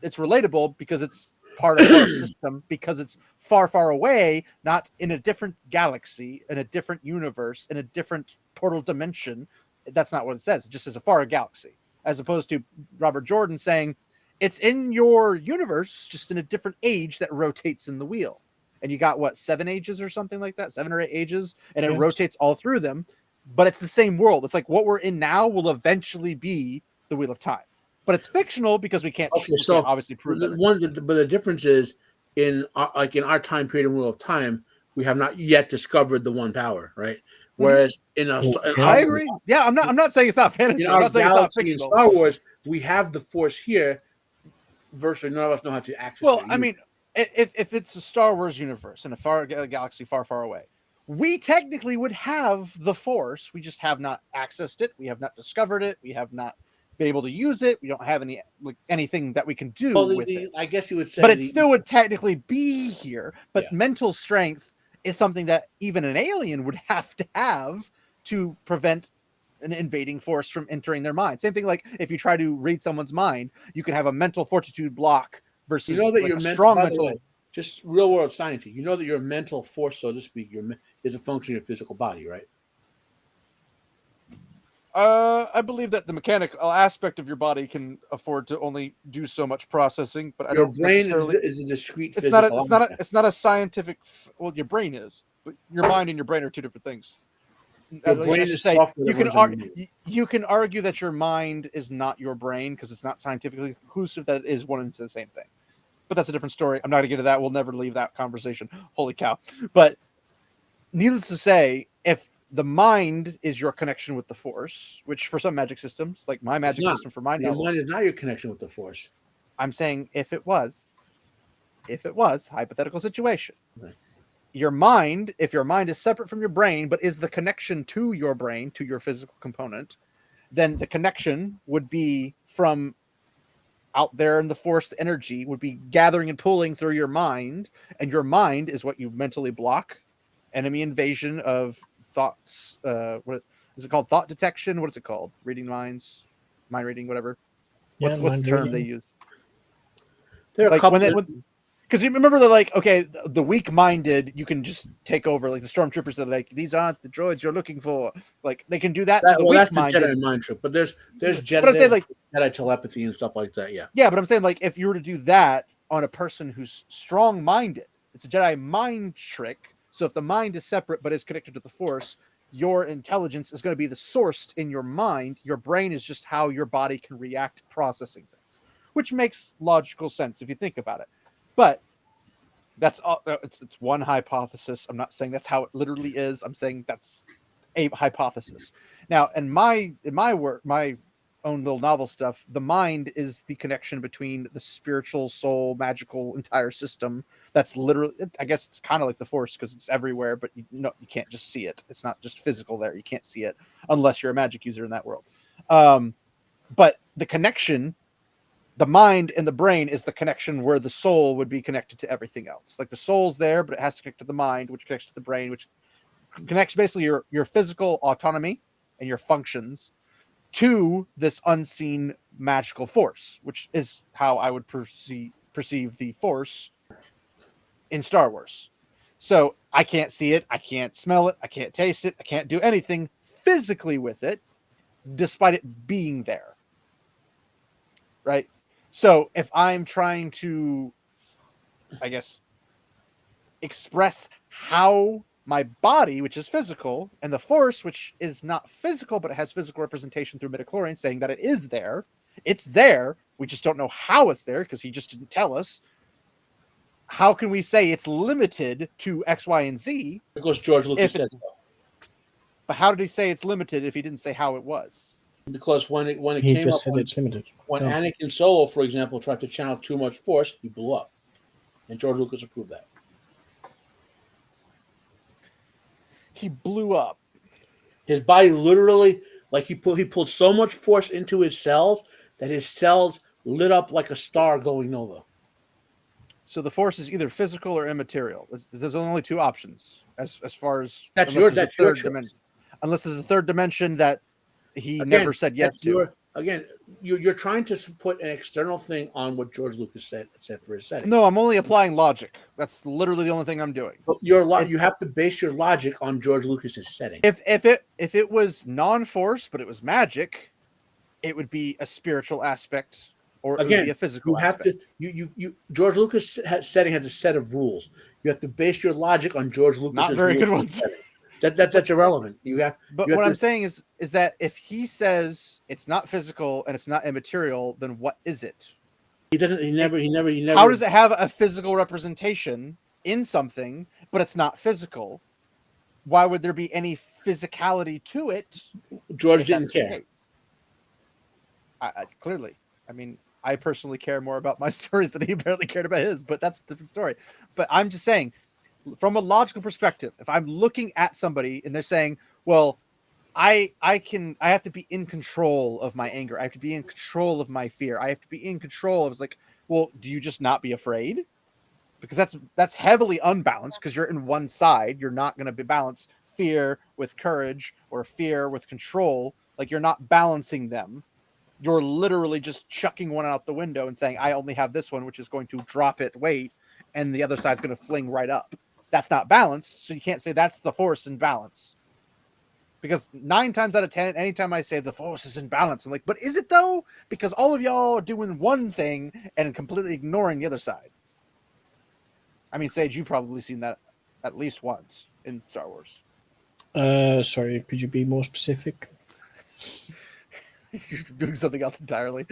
it's relatable because it's part of our system, because it's far, far away, not in a different galaxy, in a different universe, in a different portal dimension. That's not what it says. It just says a far galaxy, as opposed to Robert Jordan saying it's in your universe, just in a different age that rotates in the wheel. And you got 7 ages or something like that, 7 or 8 ages, and it rotates all through them. But it's the same world. It's like what we're in now will eventually be the Wheel of Time. But it's fictional because we can't, can't obviously prove it. But the difference is in our time period in Wheel of Time, we have not yet discovered the one power, right? Whereas I agree. Yeah, I'm not saying it's not fantasy. I'm not saying it's not fictional. In Star Wars, we have the Force here, versus none of us know how to access it. Well, I mean, if it's a Star Wars universe in a galaxy far, far away, we technically would have the Force. We just have not accessed it. We have not discovered it. We have not been able to use it. We don't have anything that we can do with it. I guess you would say, but it still would technically be here. But mental strength is something that even an alien would have to prevent an invading force from entering their mind. Same thing, like if you try to read someone's mind, you can have a mental fortitude block versus a strong mental. Just real world science. You know that your mental force, so to speak, is a function of your physical body, right? I believe that the mechanical aspect of your body can afford to only do so much processing, but your brain is a discrete. It's not a scientific. Well, your brain is, but your mind and your brain are two different things. Your brain is software. You can argue that your mind is not your brain because it's not scientifically conclusive that it is one and the same thing. But that's a different story. I'm not going to get into that. We'll never leave that conversation. Holy cow! But needless to say, if the mind is your connection with the Force, which for some magic systems, like my magic system for my your mind is not your connection with the Force. I'm saying if it was hypothetical situation, right. Your mind, if your mind is separate from your brain, but is the connection to your brain, to your physical component, then the connection would be from out there in the Force. The energy would be gathering and pulling through your mind, and your mind is what you mentally block enemy invasion of thoughts. What is it called? Thought detection? What is it called? Reading minds, mind reading, whatever. What's the term they use? There are a couple. Because you remember the weak-minded, you can just take over. Like the stormtroopers that are like, these aren't the droids you're looking for. Like they can do that. That's the Jedi mind trick. But there's Jedi, Jedi telepathy and stuff like that. Yeah. Yeah, but I'm saying like if you were to do that on a person who's strong-minded, it's a Jedi mind trick. So if the mind is separate but is connected to the Force, your intelligence is going to be the source in your mind. Your brain is just how your body can react to processing things, which makes logical sense if you think about it. But that's all. It's one hypothesis. I'm not saying that's how it literally is. I'm saying that's a hypothesis. Now, in my work, my own little novel stuff, the mind is the connection between the spiritual, soul, magical entire system. That's literally, I guess it's kind of like the Force because it's everywhere, but you can't just see it. It's not just physical there. You can't see it unless you're a magic user in that world. But the connection the mind and the brain is the connection where the soul would be connected to everything else. Like the soul's there, but it has to connect to the mind, which connects to the brain, which connects basically your physical autonomy and your functions to this unseen magical force, which is how I would perceive the force in Star Wars. So I can't see it, I can't smell it, I can't taste it, I can't do anything physically with it, despite it being there. Right? So if I'm trying to, I guess, express how my body, which is physical, and the force, which is not physical, but it has physical representation through midichlorians saying that it is there. It's there. We just don't know how it's there because he just didn't tell us. How can we say it's limited to X, Y, and Z? Because George Lucas said so. But how did he say it's limited if he didn't say how it was? Because when it He came just up, said it's limited. when No. Anakin Solo, for example, tried to channel too much force, he blew up, and George Lucas approved that. He blew up. His body literally, like he pulled so much force into his cells that his cells lit up like a star going nova. So the force is either physical or immaterial. There's only two options as far as That's unless your there's a that's your third choice. dimension. Unless there's a third dimension that he Again, never said yes that's to. You're trying to put an external thing on what George Lucas said for his setting. No, I'm only applying logic. That's literally the only thing I'm doing. But you have to base your logic on George Lucas's setting. If it was non-force but it was magic, it would be a spiritual aspect, or it would be a physical you have aspect. to George Lucas setting has a set of rules. You have to base your logic on George Lucas's Not very rules good ones. That's irrelevant. But what I'm saying is that if he says it's not physical and it's not immaterial, then what is it? He doesn't. He never. How does it have a physical representation in something, but it's not physical? Why would there be any physicality to it? George didn't care. Clearly, I mean, I personally care more about my stories than he apparently cared about his, but that's a different story. But I'm just saying, from a logical perspective, if I'm looking at somebody and they're saying, well, I have to be in control of my anger. I have to be in control of my fear. I have to be in control. I was like, well, do you just not be afraid? Because that's heavily unbalanced because you're in one side. You're not going to be balanced fear with courage or fear with control. Like you're not balancing them. You're literally just chucking one out the window and saying, I only have this one, which is going to drop it weight. And the other side's going to fling right up. That's not balanced. So you can't say that's the force in balance. Because 9 times out of 10, anytime I say the force is in balance, I'm like, but is it though? Because all of y'all are doing one thing and completely ignoring the other side. I mean, Sage, you've probably seen that at least once in Star Wars. Sorry, could you be more specific? You're doing something else entirely.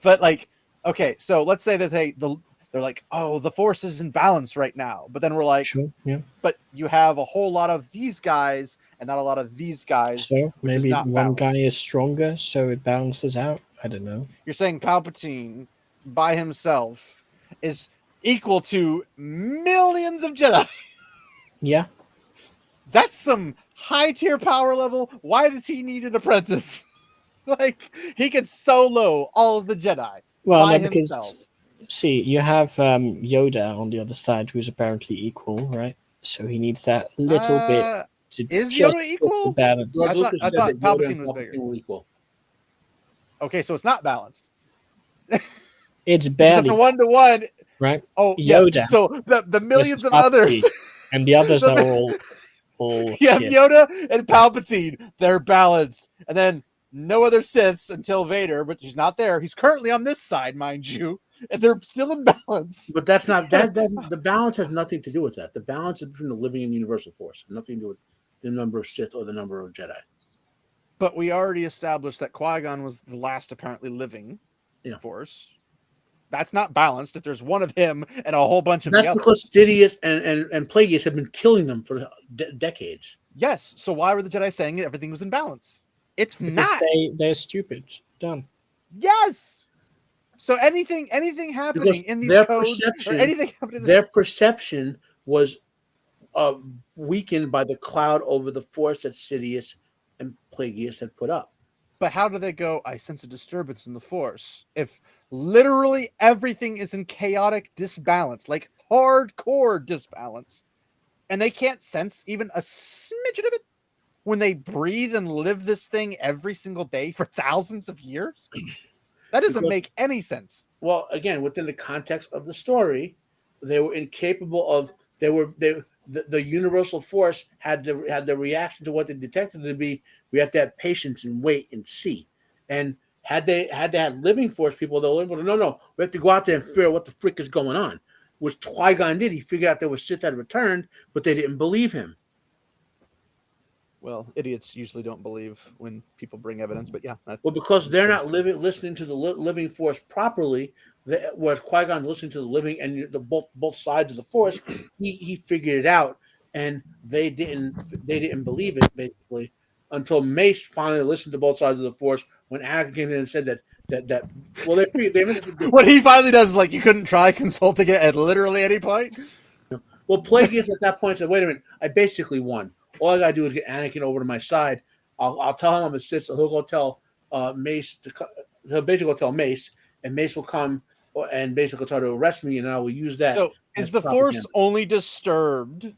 But like, okay, so let's say that they're like, oh, the force is in balance right now. But then we're like, Sure, yeah. But you have a whole lot of these guys and not a lot of these guys. So maybe not one guy balanced. is stronger, so it balances out. I don't know. You're saying Palpatine by himself is equal to millions of Jedi. Yeah. That's some high tier power level. Why does he need an apprentice? Like he could solo all of the Jedi Well, by no, because himself. see, you have Yoda on the other side, who's apparently equal, right? So he needs that little bit to is just Yoda get equal? the balance. I thought said that Yoda Palpatine and was bigger. were equal. Okay, so it's not balanced. It's Because barely the 1-to-1. right. Oh, Yoda yes. So the millions versus of others. Palpatine, and the others The- are all You have shit. Yoda and Palpatine. They're balanced. And then no other Siths until Vader, but he's not there. He's currently on this side, mind you. And they're still in balance. But that's not that doesn't the balance has nothing to do with that. The balance is between the living and universal force. Nothing to do with the number of Sith or the number of Jedi. But we already established that Qui-Gon was the last apparently living Force. That's not balanced if there's one of him and a whole bunch of the That's others. because Sidious and Plagueis have been killing them for decades. Yes. So why were the Jedi saying everything was in balance? It's Because not. they're stupid. Done. Yes. So anything happening in these codes or anything happening, their perception was weakened by the cloud over the force that Sidious and Plagueis had put up. But how do they go, I sense a disturbance in the Force, if literally everything is in chaotic disbalance, like hardcore disbalance, and they can't sense even a smidgen of it when they breathe and live this thing every single day for thousands of years? That doesn't make any sense. Well, again, within the context of the story, they were incapable of. The universal force had the reaction to what they detected to be. We have to have patience and wait and see. And had they had living force people, they'll no, we have to go out there and figure out what the frick is going on. Which Qui-Gon did. He figured out there was shit that returned, but they didn't believe him. Well, idiots usually don't believe when people bring evidence, but yeah. Well, because they're not listening to the living force properly, where Qui-Gon listening to the living and both sides of the force, he figured it out, and they didn't believe it basically until Mace finally listened to both sides of the force when Anakin came in and said that well they what he finally does is like, you couldn't try consulting it at literally any point. Well, Plagueis at that point said, "Wait a minute, I basically won. All I gotta do is get Anakin over to my side. I'll tell him I'm a Sith, so he'll go tell Mace he'll basically go tell Mace, and Mace will come and basically try to arrest me, and I will use that." So is the Force only disturbed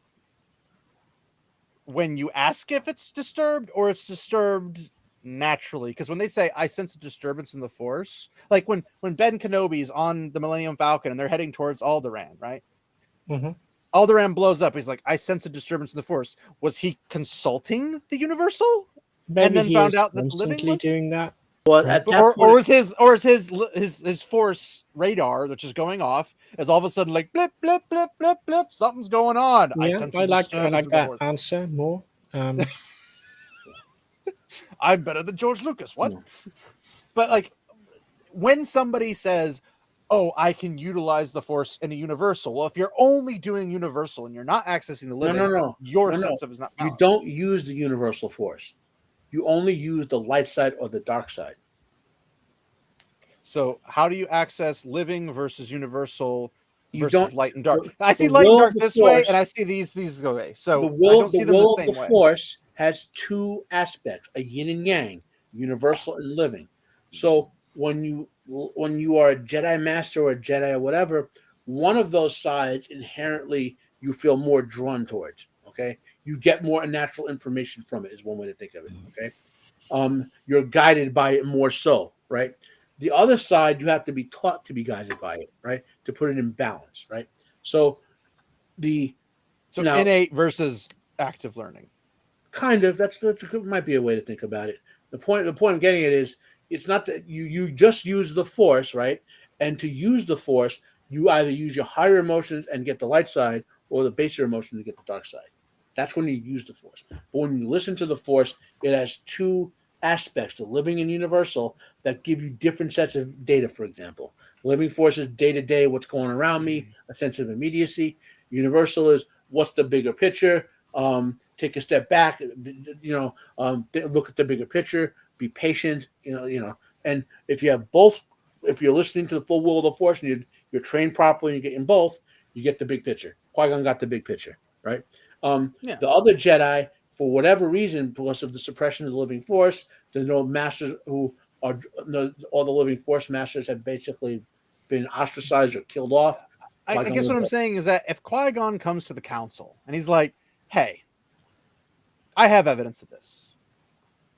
when you ask if it's disturbed, or it's disturbed naturally? Because when they say, I sense a disturbance in the Force, like when Ben Kenobi's on the Millennium Falcon and they're heading towards Alderaan, right? Mm-hmm. Alderaan blows up. He's like, I sense a disturbance in the Force. Was he consulting the Universal? Maybe and then he found was out that constantly doing that. Well, at that point, or is his Force radar, which is going off, is all of a sudden like blip blip blip blip blip, something's going on. Yeah, I like that answer more. I'm better than George Lucas. What? No. But like, when somebody says, "Oh, I can utilize the Force in a Universal," well, if you're only doing Universal and you're not accessing the living, your sense of it is not balanced. You don't use the Universal Force. You only use the light side or the dark side. So how do you access living versus Universal You versus don't light and dark? I see the light and will dark of the this way, Force- and I see these go away. So the I will don't see the them will the of same the way. Force has two aspects: a yin and yang, universal and living. So when you are a Jedi Master or a Jedi or whatever, one of those sides inherently you feel more drawn towards. Okay, you get more natural information from it. Is one way to think of it. Okay. You're guided by it more so, right? The other side, you have to be taught to be guided by it, right? To put it in balance, right? So now, innate versus active learning. Kind of. That might be a way to think about it. The point I'm getting at is it's not that you just use the Force, right? And to use the Force, you either use your higher emotions and get the light side, or the baser emotion to get the dark side. That's when you use the Force. But when you listen to the Force, it has two aspects, the living and universal, that give you different sets of data. For example, living Force is day to day, what's going around me, a sense of immediacy. Universal is what's the bigger picture. Take a step back, look at the bigger picture, be patient, and if you have both, if you're listening to the full will of the Force and you're trained properly and you're getting both, you get the big picture. Qui-Gon got the big picture, right? The other Jedi, for whatever reason, because of the suppression of the living Force, the no masters who are all the living Force masters have basically been ostracized or killed off. I guess what I'm saying is that if Qui-Gon comes to the council and he's like, hey, I have evidence of this,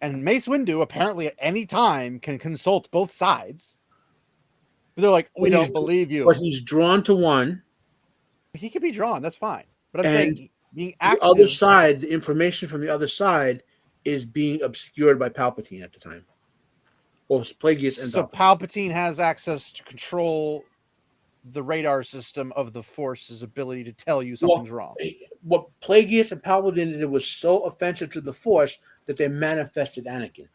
and Mace Windu apparently at any time can consult both sides, but they're like, we don't believe you. But he's drawn to one. He can be drawn. That's fine. But I'm saying being active. The other side, the information from the other side is being obscured by Palpatine at the time. Well, Plagueis and so Palpatine has access to control the radar system of the Force's ability to tell you something's wrong. What Plagueis and Palpatine did was so offensive to the Force that they manifested Anakin.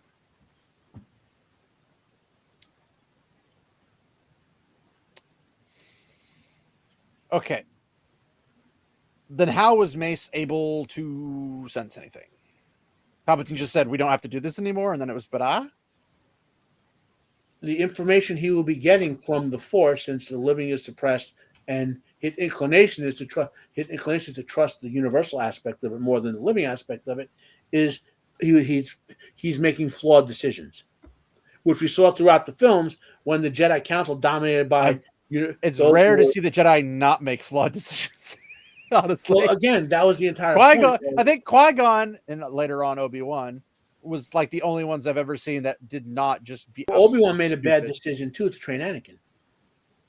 Okay. Then how was Mace able to sense anything? Palpatine just said, we don't have to do this anymore, and then it was bada? The information he will be getting from the Force, since the living is suppressed, and his inclination is to trust the universal aspect of it more than the living aspect of it, is he's making flawed decisions. which we saw throughout the films when the Jedi Council dominated by. It's rare to see the Jedi not make flawed decisions. Honestly, well, again, that was the entire Qui-Gon. point. I think Qui-Gon and later on Obi-Wan was like the only ones I've ever seen that did not just be. Obi-Wan made stupid. a bad decision too to train Anakin.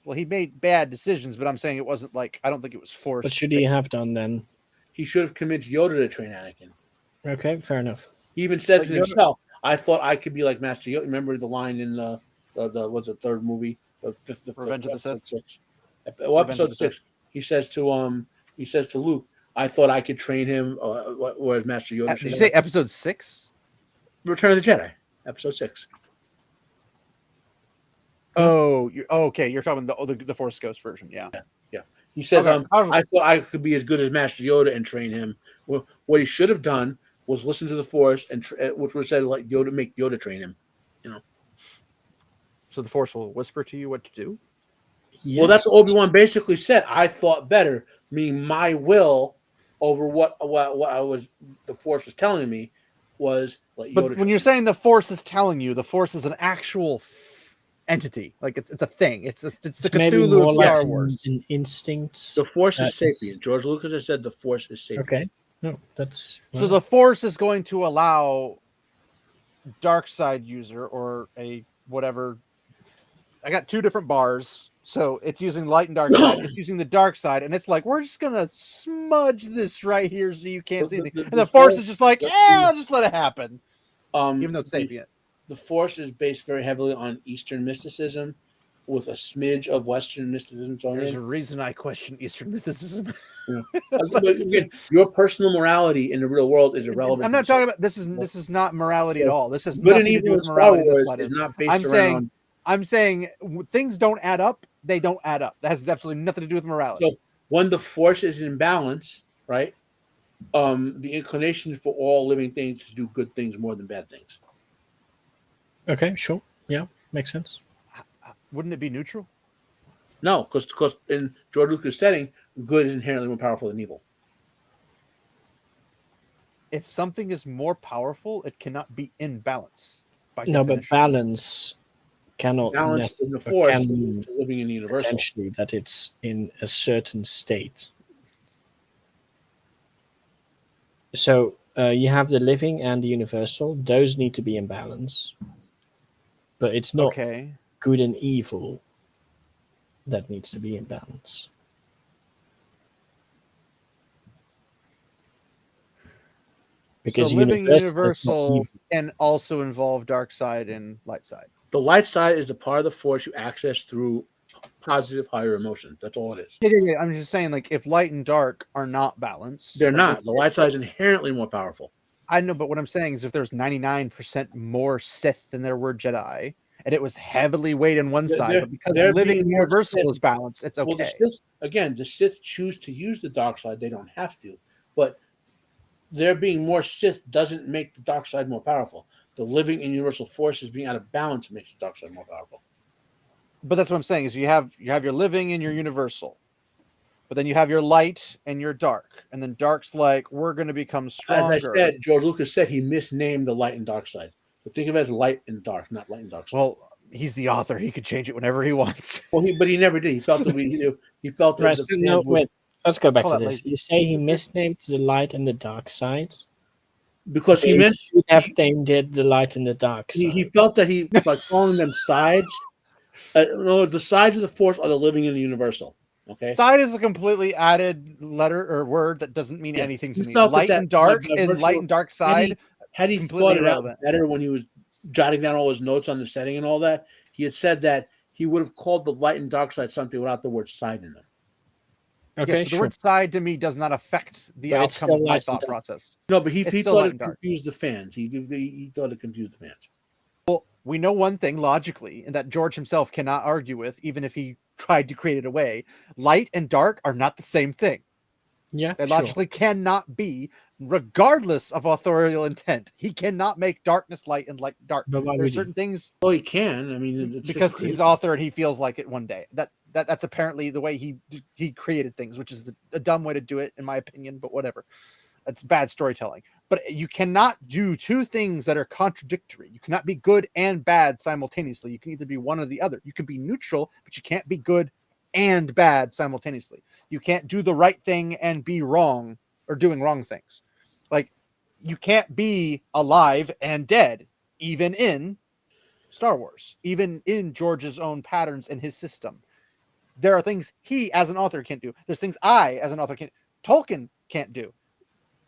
Well, he made bad decisions, but I'm saying it wasn't like I don't think it was forced. What should he have done then? He should have convinced Yoda to train Anakin. Okay, fair enough. He even says But it himself. I thought I could be like Master Yoda. Remember the line in the what's the third movie, the Revenge of the Sith. episode 6. Episode 6. He says to Luke, "I thought I could train him." Whereas Master Yoda. Did you say episode 6? Return of the Jedi, episode 6. Oh, okay. You're talking the Force Ghost version, yeah. He says, Okay. "I thought I could be as good as Master Yoda and train him." Well, what he should have done was listen to the Force, and which was said like Yoda, make Yoda train him. So the Force will whisper to you what to do. Yes. Well, that's what Obi-Wan basically said. I thought better, meaning my will over what I was. The Force was telling me was like. But when you're saying the Force is telling you, the Force is an actual entity. Like it's a thing. It's the maybe Cthulhu more of like Star Wars. an instinct. the Force is sapient. George Lucas has said the Force is sapient. Okay. No, that's So the Force is going to allow dark side user or a whatever. I got 2 different bars, so it's using light and dark side. It's using the dark side, and it's like we're just gonna smudge this right here so you can't see anything. And the Force is just like, I'll just let it happen, even though it's sapient. The Force is based very heavily on Eastern mysticism, with a smidge of Western mysticism thrown There's in. a reason I question Eastern mysticism. But again, your personal morality in the real world is irrelevant. I'm not talking about this. Is not morality at all. This has good and nothing to do evil in with Star morality. Wars is not based around. I'm saying things don't add up. They don't add up. That has absolutely nothing to do with morality. So when the Force is in balance, right? The inclination for all living things to do good things more than bad things. okay. Sure. Yeah, makes sense. Wouldn't it be neutral? No, because in George Lucas' setting, good is inherently more powerful than evil. If something is more powerful, it cannot be in balance. By No, but definition. balance cannot Balance in the but Force can is living in the universal. potentially that it's in a certain state. So you have the living and the universal; those need to be in balance. But it's not Okay. good and evil that needs to be in balance. Because so living universal is not universal evil. can also involve dark side and light side. The light side is the part of the Force you access through positive higher emotions. That's all it is. Yeah. I'm just saying, like, if light and dark are not balanced, They're like, not. The light side is inherently more powerful. I know, but what I'm saying is, if there's 99% more Sith than there were Jedi, and it was heavily weighted on one side, but because they're living being more universal Sith. is balanced, it's okay. Well, the Sith choose to use the dark side. They don't have to. But there being more Sith doesn't make the dark side more powerful. The living and universal forces being out of balance makes the dark side more powerful. But that's what I'm saying is you have your living and your universal, but then you have your light and your dark, and then dark's like, we're going to become stronger. As I said, George Lucas said he misnamed the light and dark side. So think of it as light and dark, not light and dark side. Well, he's the author; he could change it whenever he wants. Well, but he never did. He felt that he felt that Right, the so no, fans would- wait. Let's go back Call to that this. lazy. You say he misnamed the light and the dark side. because he He meant should have named it the light and the dark side. he felt that he by calling them sides. No, the sides of the Force are the living and the universal. Okay. Side is a completely added letter or word that doesn't mean Yeah, anything he to me. felt Light that and dark by and virtue light of- and dark side. Had he completely thought it out irrelevant. better when he was jotting down all his notes on the setting and all that, he had said that he would have called the light and dark side something without the word side in them. Okay, Yes, but the sure. word side to me does not affect the But it's outcome still of my light and thought dark. process. No, but he It's thought still light it and dark. confused the fans. He thought it confused the fans. Well, we know one thing logically, and that George himself cannot argue with, even if he tried to create it away. Light and dark are not the same thing. Yeah, They sure. logically cannot be, regardless of authorial intent. He cannot make darkness light and light dark. But why There are would he? certain things Well, he can. I mean, it's because just he's author and he feels like it one day. That's apparently the way he created things, which is a dumb way to do it, in my opinion. But whatever. That's bad storytelling. But you cannot do two things that are contradictory. You cannot be good and bad simultaneously. You can either be one or the other. You can be neutral, but you can't be good and bad simultaneously. You can't do the right thing and be wrong or doing wrong things. Like, you can't be alive and dead, even in Star Wars, even in George's own patterns and his system. There are things he, as an author, can't do. There's things I, as an author, can't. Tolkien can't do.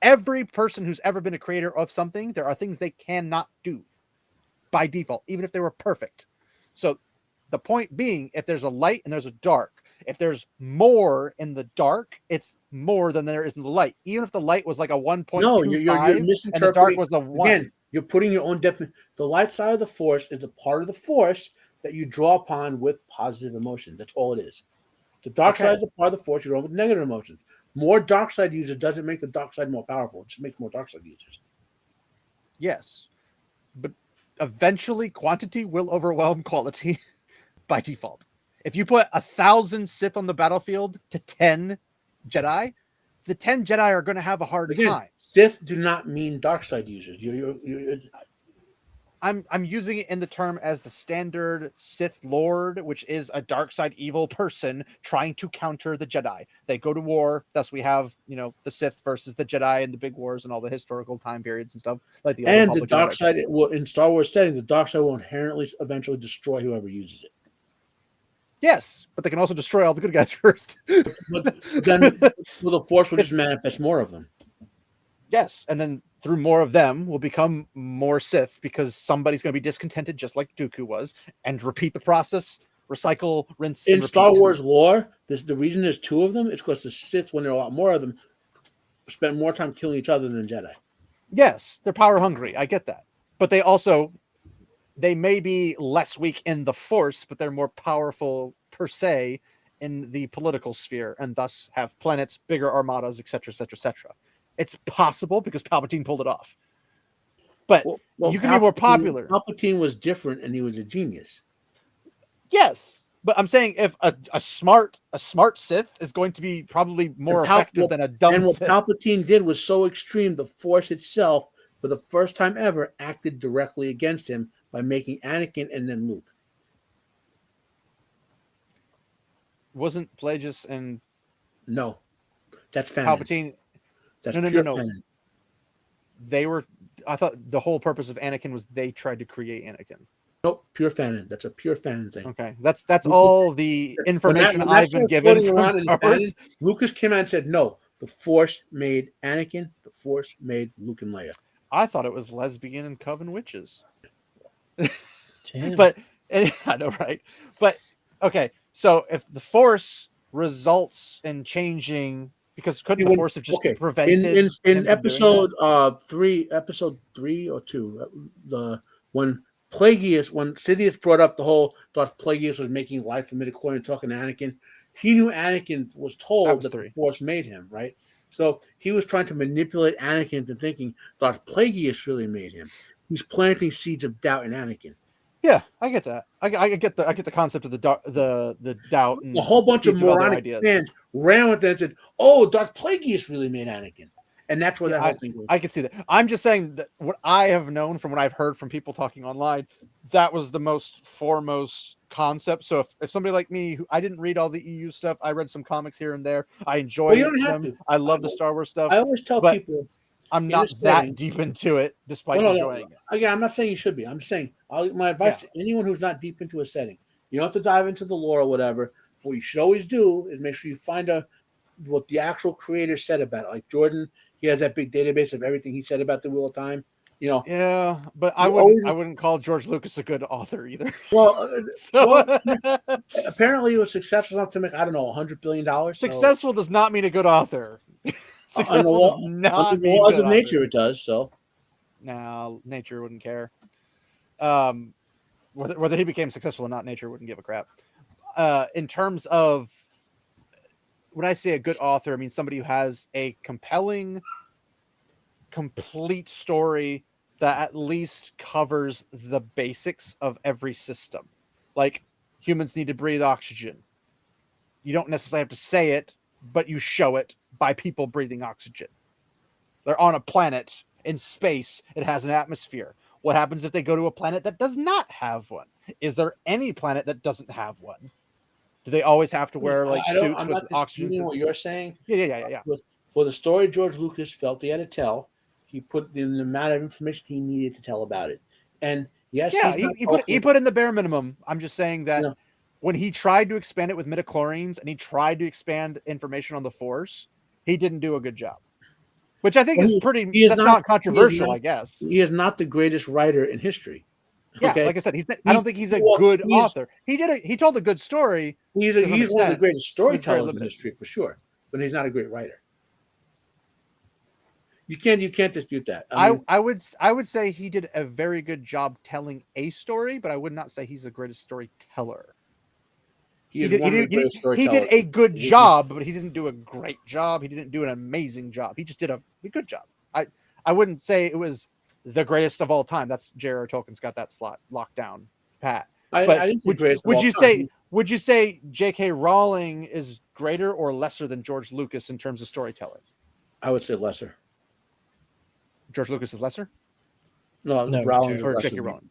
Every person who's ever been a creator of something, there are things they cannot do by default, even if they were perfect. So the point being, if there's a light and there's a dark, if there's more in the dark, it's more than there is in the light. Even if the light was like a 1.25 No, you're and the dark was the 1. Again, you're putting your own definition. The light side of the Force is the part of the Force that you draw upon with positive emotions. That's all it is. The dark side is a part of the Force you draw with negative emotions. More dark side users doesn't make the dark side more powerful. It just makes more dark side users. Yes. But eventually quantity will overwhelm quality by default. If you put 1,000 Sith on the battlefield to 10 Jedi, the 10 Jedi are going to have a hard time. Sith do not mean dark side users. I'm using it in the term as the standard Sith Lord, which is a dark side evil person trying to counter the Jedi. They go to war. Thus, we have the Sith versus the Jedi and the big wars and all the historical time periods and stuff like the. And the dark side, in Star Wars setting, the dark side will inherently eventually destroy whoever uses it. Yes, but they can also destroy all the good guys first. But then the Force will just manifest more of them. Yes, and then through more of them will become more Sith because somebody's going to be discontented, just like Dooku was, and repeat the process, recycle, rinse. In Star Wars lore, the reason there's 2 of them is because the Sith, when there are a lot more of them, spend more time killing each other than Jedi. Yes, they're power hungry. I get that, but they may be less weak in the Force, but they're more powerful per se in the political sphere, and thus have planets, bigger armadas, etc., etc., etc. It's possible because Palpatine pulled it off. But you can be more popular. Palpatine was different, and he was a genius. Yes, but I'm saying if a smart Sith is going to be probably more effective than a dumb Sith. And what Palpatine did was so extreme, the Force itself, for the first time ever, acted directly against him by making Anakin and then Luke. Wasn't Plagueis and no, that's fanon. Palpatine. That's no. fanon. They were. I thought the whole purpose of Anakin was they tried to create Anakin. Nope, pure fanon. That's a pure fanon thing. Okay, that's all the information I've been given from Star Wars. Lucas came out and said, "No, the Force made Anakin. The Force made Luke and Leia." I thought it was lesbian and coven witches. Damn. But I know, right? But okay, so if the Force results in changing, because couldn't the Force have just prevented in episode 3 or 2, when Sidious brought up the whole thought Plagueis was making life for midichlorian talking to Anakin, he knew Anakin was told that the Force made him, right? So he was trying to manipulate Anakin into thinking Darth Plagueis really made him. He's planting seeds of doubt in Anakin. Yeah, I get that. I get the concept of the doubt. And a whole bunch of moronic fans ran with that and said, "Oh, Darth Plagueis really made Anakin," and that's where that whole thing goes. I can see that. I'm just saying that what I have known from what I've heard from people talking online, that was the most foremost concept. So if somebody like me, who I didn't read all the EU stuff, I read some comics here and there. I enjoy them. I love the Star Wars stuff. I always tell people I'm not that deep into it, despite enjoying it. Again, I'm not saying you should be. I'm saying my advice to anyone who's not deep into a setting, you don't have to dive into the lore or whatever. What you should always do is make sure you find out what the actual creator said about it. Like Jordan, he has that big database of everything he said about the Wheel of Time. Yeah, but I wouldn't call George Lucas a good author either. Well, apparently he was successful enough to make $100 billion. Successful does not mean a good author. Successful does not mean laws of nature. It does so. No, nature wouldn't care. Whether he became successful or not, nature wouldn't give a crap. In terms of when I say a good author, I mean somebody who has a compelling, complete story that at least covers the basics of every system. Like humans need to breathe oxygen. You don't necessarily have to say it, but you show it by people breathing oxygen. They're on a planet in space. It has an atmosphere. What happens if they go to a planet that does not have one? Is there any planet that doesn't have one? Do they always have to wear like suits I'm with not oxygen? disputing what you're saying. Yeah. For the story George Lucas felt he had to tell, he put in the amount of information he needed to tell about it. And yes, Yeah, he's he put in the bare minimum. I'm just saying that you know, when he tried to expand it with midichlorians and he tried to expand information on the Force, he didn't do a good job. Which I think well, is pretty. he is That's not controversial, not, I guess. He is not the greatest writer in history. Yeah, Okay? like I said, I don't think he's a good author. He told a good story. He's one of the greatest storytellers in history for sure, but he's not a great writer. You can't dispute that. I would say he did a very good job telling a story, but I would not say he's the greatest storyteller. He did a good job, but he didn't do a great job. He didn't do an amazing job. He just did a good job. I wouldn't say it was the greatest of all time. That's J.R.R. Tolkien's got that slot locked down, pat. Would you say J.K. Rowling is greater or lesser than George Lucas in terms of storytelling? I would say lesser. George Lucas is lesser? No, Rowling or J.K. Rowling.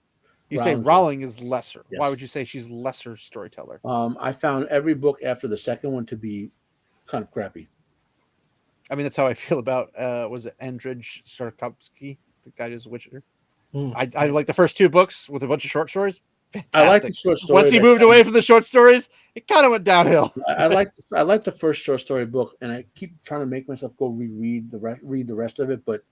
You say Rowling is lesser. Yes. Why would you say she's lesser storyteller? I found every book after the second one to be kind of crappy. I mean, that's how I feel about was it Andrzej Tarkovsky, the guy who's Witcher. I like the first two books with a bunch of short stories. Fantastic. I like the short stories. Once he moved away from the short stories, it kind of went downhill. I like the first short story book, and I keep trying to make myself go read the rest of it, but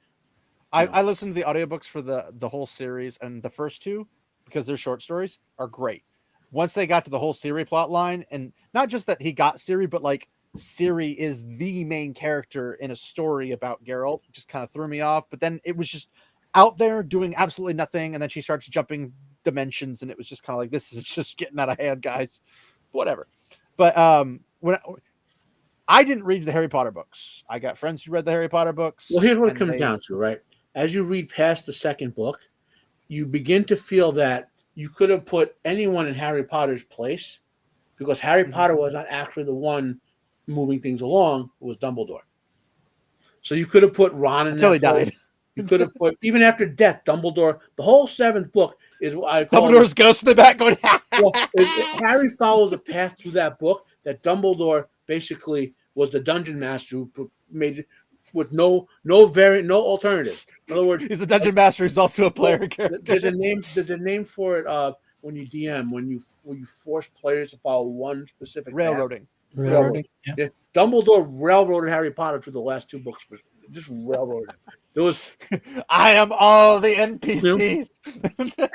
I listened to the audiobooks for the whole series, and the first two, because they're short stories, are great. Once they got to the whole Ciri plot line, and not just that he got Ciri, but like Ciri is the main character in a story about Geralt, just kind of threw me off. But then it was just out there doing absolutely nothing, and then she starts jumping dimensions, and it was just kind of like, this is just getting out of hand, guys. Whatever. But when I didn't read the Harry Potter books, I got friends who read the Harry Potter books. Well, here's what it comes down to, right? As you read past the second book, you begin to feel that you could have put anyone in Harry Potter's place, because Harry Potter was not actually the one moving things along. It was Dumbledore. So you could have put Ron in until he died. You could have put, even after death, Dumbledore. The whole seventh book is what I call Dumbledore's ghost in the back going. Well, Harry follows a path through that book that Dumbledore basically was the dungeon master who made it with no alternative. In other words, he's the dungeon master. He's also a player character. There's a name for it when you DM, when you force players to follow one specific railroading. Path. Railroading. Yeah. Dumbledore railroaded Harry Potter through the last two books. Just railroaded him. It was. I am all the NPCs.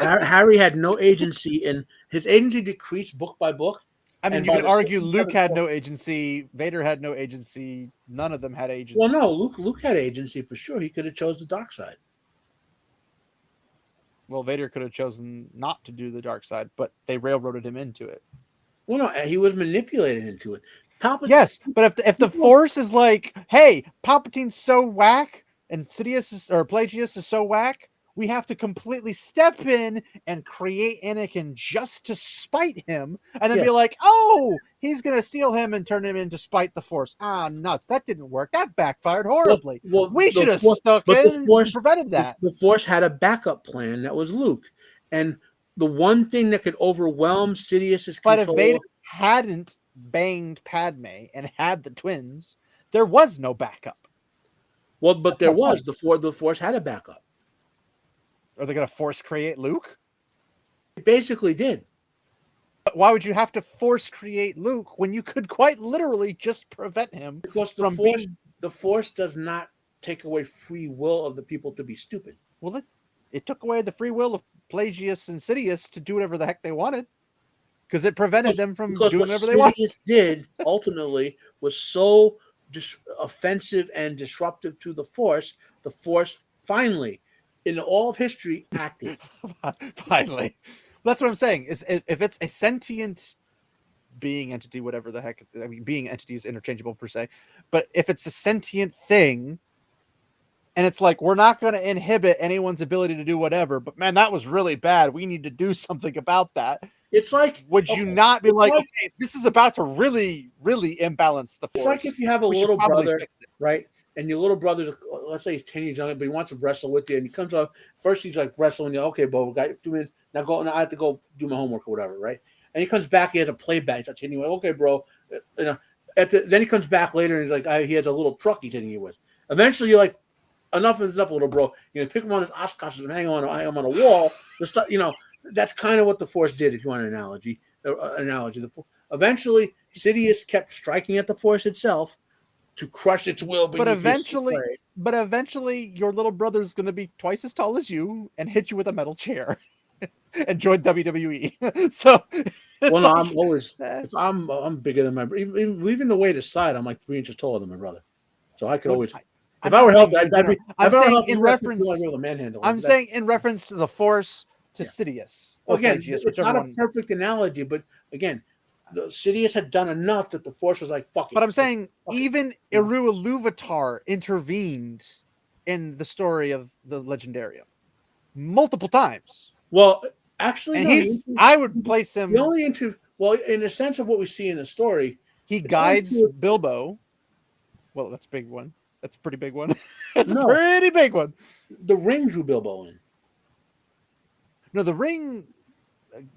Harry had no agency, and his agency decreased book by book. I mean, you could argue Luke had no agency. Vader had no agency. None of them had agency. Well, no, Luke had agency for sure. He could have chose the dark side. Well, Vader could have chosen not to do the dark side, but they railroaded him into it. Well, no, he was manipulated into it. Palpatine, yes, but if the Force is like, hey, Palpatine's so whack, and Pelagius is so whack, we have to completely step in and create Anakin just to spite him, and then be like, oh, he's going to steal him and turn him in to spite the Force. Ah, nuts. That didn't work. That backfired horribly. Well, we should have stuck in and prevented that. The Force had a backup plan that was Luke. And the one thing that could overwhelm Sidious's control... But if Vader hadn't banged Padme and had the twins, there was no backup. Well, but there was. The Force had a backup. Are they going to force create Luke? It basically did. But why would you have to force create Luke when you could quite literally just prevent him from being... The Force does not take away free will of the people to be stupid. Well, it took away the free will of Pelagius and Sidious to do whatever the heck they wanted, because it prevented them from doing whatever they wanted. What Sidious did ultimately was so offensive and disruptive to the Force finally, in all of history, acted. Finally. That's what I'm saying. Is if it's a sentient being, entity, whatever the heck, I mean, being entity is interchangeable per se, but if it's a sentient thing, and it's like, we're not going to inhibit anyone's ability to do whatever, but man, that was really bad. We need to do something about that. It's like, would you not be like, like, okay, this is about to really, really imbalance the force? It's like if you have a We should little probably brother, fix it. right? And your little brother, let's say he's 10 years younger, but he wants to wrestle with you, and he comes up first. He's like wrestling you. Okay, Bo, we got 2 minutes. Now go. Now I have to go do my homework or whatever, right? And he comes back. He has a play bag. He's hitting you. Like, okay, bro. You know. Then he comes back later, and he's like, he has a little truck he's hitting you with. Eventually, you're like, enough is enough, little bro. You know, pick him on his Oshkosh and hang him on a wall. You know, that's kind of what the Force did. If you want an analogy. Eventually, Sidious kept striking at the Force itself to crush its will. But eventually, your little brother's going to be twice as tall as you and hit you with a metal chair and join WWE. So, well, no, I'm always. If I'm bigger than my brother. Even the weight aside, I'm like 3 inches taller than my brother. So I could always. If I were healthy, I'd be. I'm saying in reference. I'm saying in reference to the Force to Sidious. Well, again, it's not a perfect analogy, but again, the Sidious had done enough that the Force was like, fuck it. But I'm saying even Eru Iluvatar intervened in the story of the Legendarium multiple times. Well, actually, and I would place him. The only well, in the sense of what we see in the story, he guides Bilbo. Well, that's a big one. That's a pretty big one. That's a pretty big one. The ring drew Bilbo in. No, the ring.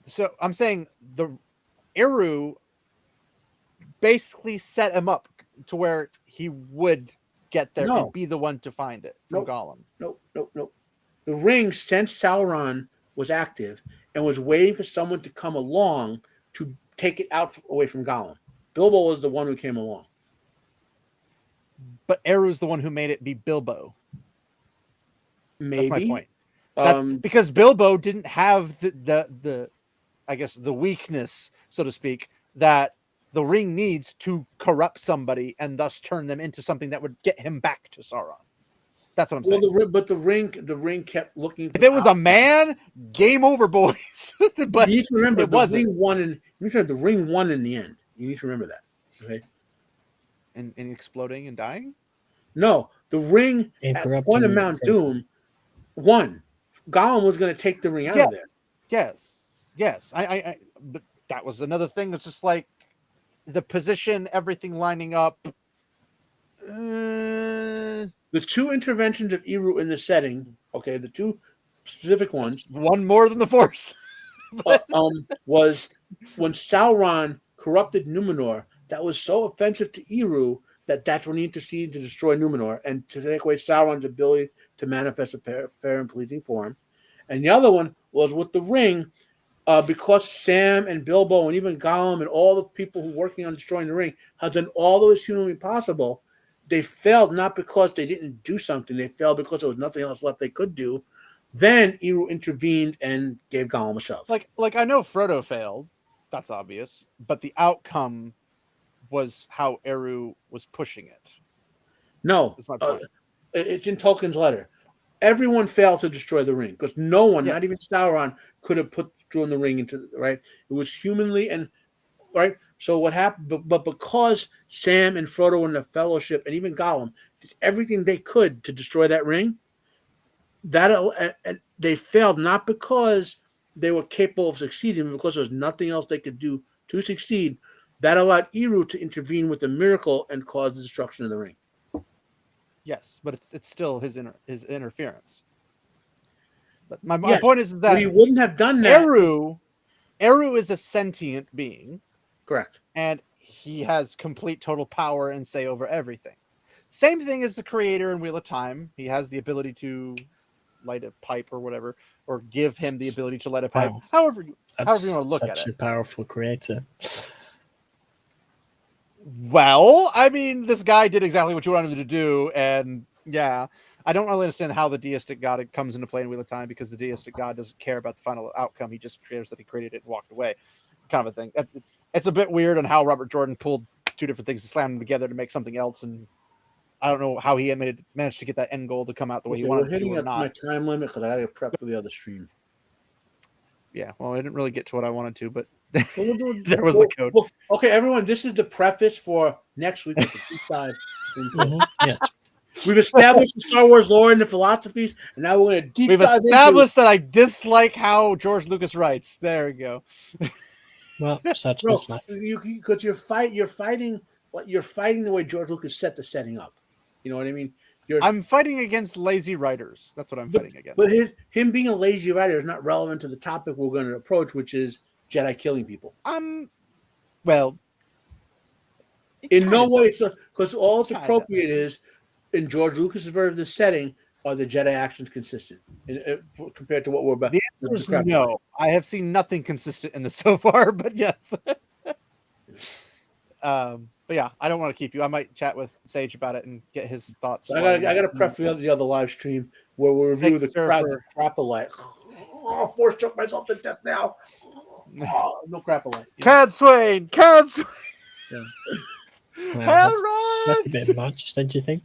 So I'm saying the Eru basically set him up to where he would get there and be the one to find it from Gollum. Nope. The ring, since Sauron was active and was waiting for someone to come along to take it out away from Gollum. Bilbo was the one who came along. But Eru's the one who made it be Bilbo. Maybe. That's my point. Because Bilbo didn't have the I guess the weakness, so to speak, that the ring needs to corrupt somebody and thus turn them into something that would get him back to Sauron. That's what I'm saying. But the ring kept looking. If it was a man, game over, boys. But you need to remember the ring won in the end. You need to remember that. Okay. And exploding and dying? No, the ring at the point of Mount Doom won. Gollum was going to take the ring out of there. Yes. I but that was another thing that's just like the position, everything lining up. The 2 interventions of Eru in the setting, okay, the 2 specific ones. One more than the Force. Was when Sauron corrupted Numenor. That was so offensive to Eru that's when he interceded to destroy Numenor and to take away Sauron's ability to manifest a fair and pleasing form. And the other one was with the ring, because Sam and Bilbo and even Gollum and all the people who were working on destroying the ring had done all that was humanly possible. They failed not because they didn't do something. They failed because there was nothing else left they could do. Then Eru intervened and gave Gollum a shove. Like I know Frodo failed. That's obvious. But the outcome was how Eru was pushing it. No. That's my point. It's in Tolkien's letter. Everyone failed to destroy the ring because no one, not even Sauron, could have drawn the ring into right. It was humanly and right. So what happened? But because Sam and Frodo and the Fellowship and even Gollum did everything they could to destroy that ring, and they failed not because they were capable of succeeding, but because there was nothing else they could do to succeed. That allowed Eru to intervene with the miracle and cause the destruction of the ring. Yes, but it's still his interference. But my point is that he wouldn't have done that. Eru is a sentient being. Correct. And he has complete total power and say over everything. Same thing as the creator in Wheel of Time. He has the ability to light a pipe or whatever, or give him the ability to light a pipe. However you want to look at it. Such a powerful creator. Well, I mean, this guy did exactly what you wanted him to do, and yeah, I don't really understand how the deistic god comes into play in Wheel of Time, because the deistic god doesn't care about the final outcome. He just cares that he created it and walked away, kind of a thing. It's a bit weird on how Robert Jordan pulled 2 different things and slammed them together to make something else, and I don't know how he managed to get that end goal to come out the way he wanted it to or not. My time limit because I got to prep for the other stream. Yeah, well, I didn't really get to what I wanted to, but there was the code. Okay, everyone, this is the preface for next week with the deep dive. Yes. We've established the Star Wars lore and the philosophies, and now we're going to deep dive. We've established that I dislike how George Lucas writes. There we go. Well, such Bro, is life. because you're fighting the way George Lucas set the setting up. You know what I mean? I'm fighting against lazy writers. That's what I'm fighting against. But him being a lazy writer is not relevant to the topic we're going to approach, which is Jedi killing people. Well, in no way, because all it's Kinda. appropriate is in George Lucas's version of the setting, are the Jedi actions consistent compared to what we're about? The answer is no. I have seen nothing consistent in this so far, but yes. But yeah, I don't want to keep you. I might chat with Sage about it and get his thoughts. So I got to prep for the other live stream where we'll review the Crapalite. Oh, force choke myself to death now. Oh, no Crapalite. Cad Swain. Yeah. Well, that's a bit much, don't you think?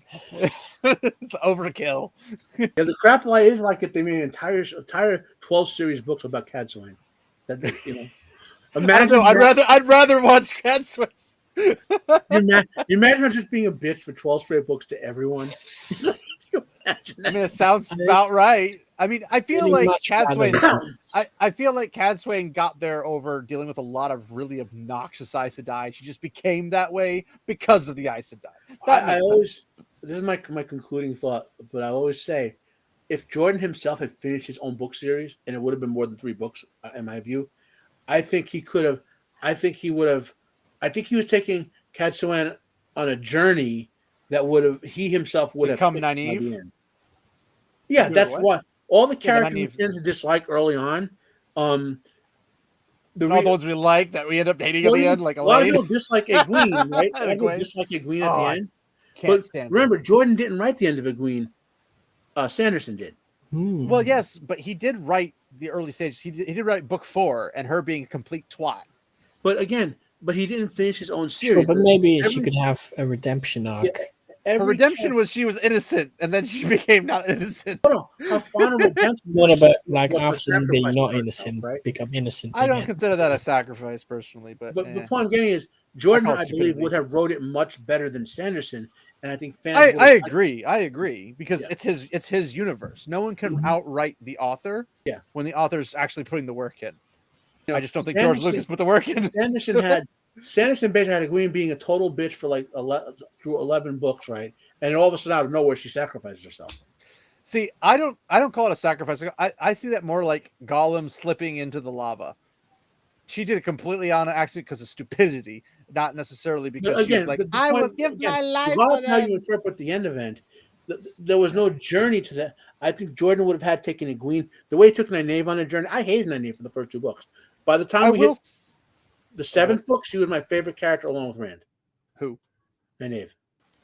It's overkill. Yeah, the Crapalite is like if they made entire 12 series books about Cad Swain. Imagine. I'd rather watch Cad Swain. You imagine her just being a bitch for 12 straight books to everyone. I mean, it sounds about right. I mean, I feel like Cad Swain. I feel like Cad Swain got there over dealing with a lot of really obnoxious Aes Sedai. She just became that way because of the Aes Sedai. This is my concluding thought, but I always say, if Jordan himself had finished his own book series, and it would have been more than 3 books, in my view, I think he could have. I think he would have. I think he was taking Cad Swain on a journey that he himself would become have naive. Yeah, that's what all the characters we tend to dislike early on. All the ones we like that we end up hating at the end, like a lot of people dislike Egwene, right? A lot of people dislike Egwene at the end. But remember, Jordan didn't write the end of Egwene. Sanderson did. Well, yes, but he did write the early stages. He did write book 4 and her being a complete twat. But again, he didn't finish his own series. Sure, but maybe she could have a redemption arc. Yeah, her redemption was she was innocent, and then she became not innocent. No, her final redemption. What about like after being not innocent, right? Become innocent? I don't consider that a sacrifice personally, but the point I'm getting is Jordan, I believe, would have wrote it much better than Sanderson, and I think fans. I agree because it's his universe. No one can outright the author. Yeah, when the author's actually putting the work in. I just don't think George Lucas put the work in. Sanderson basically had Egwene being a total bitch for like 11 books, right? And all of a sudden, out of nowhere, she sacrifices herself. See, I don't call it a sacrifice. I see that more like Gollum slipping into the lava. She did it completely on accident because of stupidity, not necessarily because she was like, I will give my life. Regardless of how you interpret the end event, there was no journey to that. I think Jordan would have had taken Egwene the way he took Nynaeve on a journey. I hated Nynaeve for the first 2 books. By the time we hit the 7th book, she was my favorite character along with Rand. Who? Nynaeve.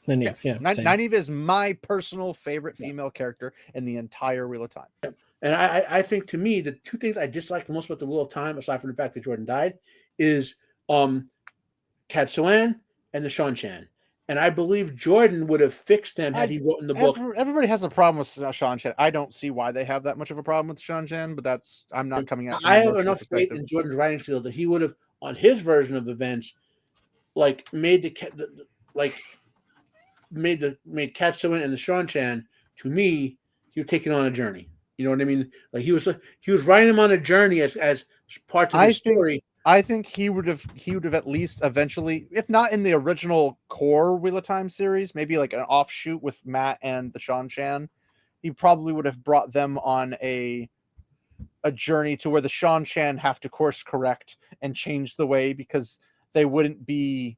Nynaeve is my personal favorite female character in the entire Wheel of Time. Yeah. And I think, to me, the 2 things I dislike the most about the Wheel of Time, aside from the fact that Jordan died, is Cad Swain and the Sean-Chan. And I believe Jordan would have fixed them had he written the book. Everybody has a problem with Sean-Chan. I don't see why they have that much of a problem with Sean-Chan, but I'm not coming at. I have enough faith in Jordan's writing skills that he would have, on his version of events, like made Cad Swain and the Sean-Chan. To me, he was taking on a journey. You know what I mean? Like he was writing them on a journey as parts of the story. I think he would have at least eventually, if not in the original core Wheel of Time series, maybe like an offshoot with Matt and the Sean-Chan, he probably would have brought them on a journey to where the Sean-Chan have to course correct and change the way, because they wouldn't be.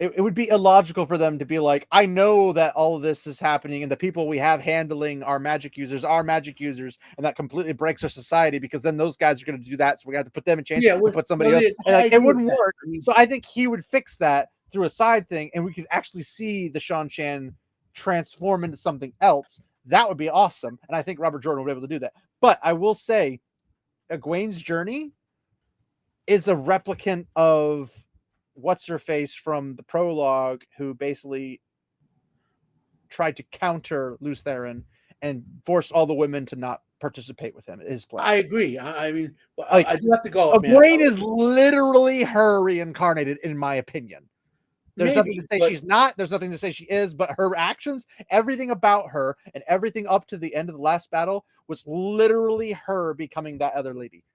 It would be illogical for them to be like, I know that all of this is happening and the people we have handling our magic users are magic users, and that completely breaks our society because then those guys are going to do that. So we got to put them in change and put somebody else. And it wouldn't work. So I think he would fix that through a side thing, and we could actually see the Sean-Chan transform into something else. That would be awesome. And I think Robert Jordan would be able to do that. But I will say Egwene's journey is a replicant of what's her face from the prologue, who basically tried to counter Lews Therin and forced all the women to not participate with him. His plan. I agree. I mean, like, I do have to go. Egwene is literally her reincarnated, in my opinion. There's nothing to say she's not. There's nothing to say she is. But her actions, everything about her, and everything up to the end of the last battle was literally her becoming that other lady.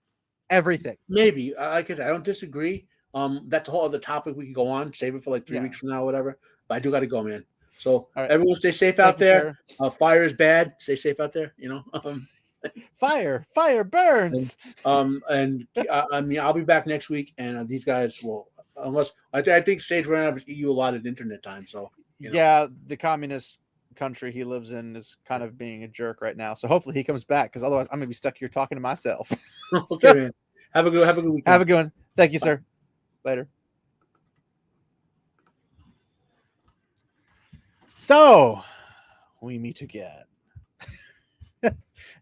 everything. Maybe. Like I said, I don't disagree. That's a whole other topic we could go on. Save it for like 3 Yeah. weeks from now or whatever. But I do got to go, man. So All right. everyone stay safe Thank out you, there. sir. Fire is bad. Stay safe out there. You know. Fire burns. And I mean, I'll be back next week, and these guys will, unless I think Sage ran out of EU allotted internet time. So you know. Yeah, the communist country he lives in is kind of being a jerk right now. So hopefully he comes back, because otherwise I'm gonna be stuck here talking to myself. Okay, man. Have a good weekend. Have a good one. Thank you, sir. Later. So we meet again.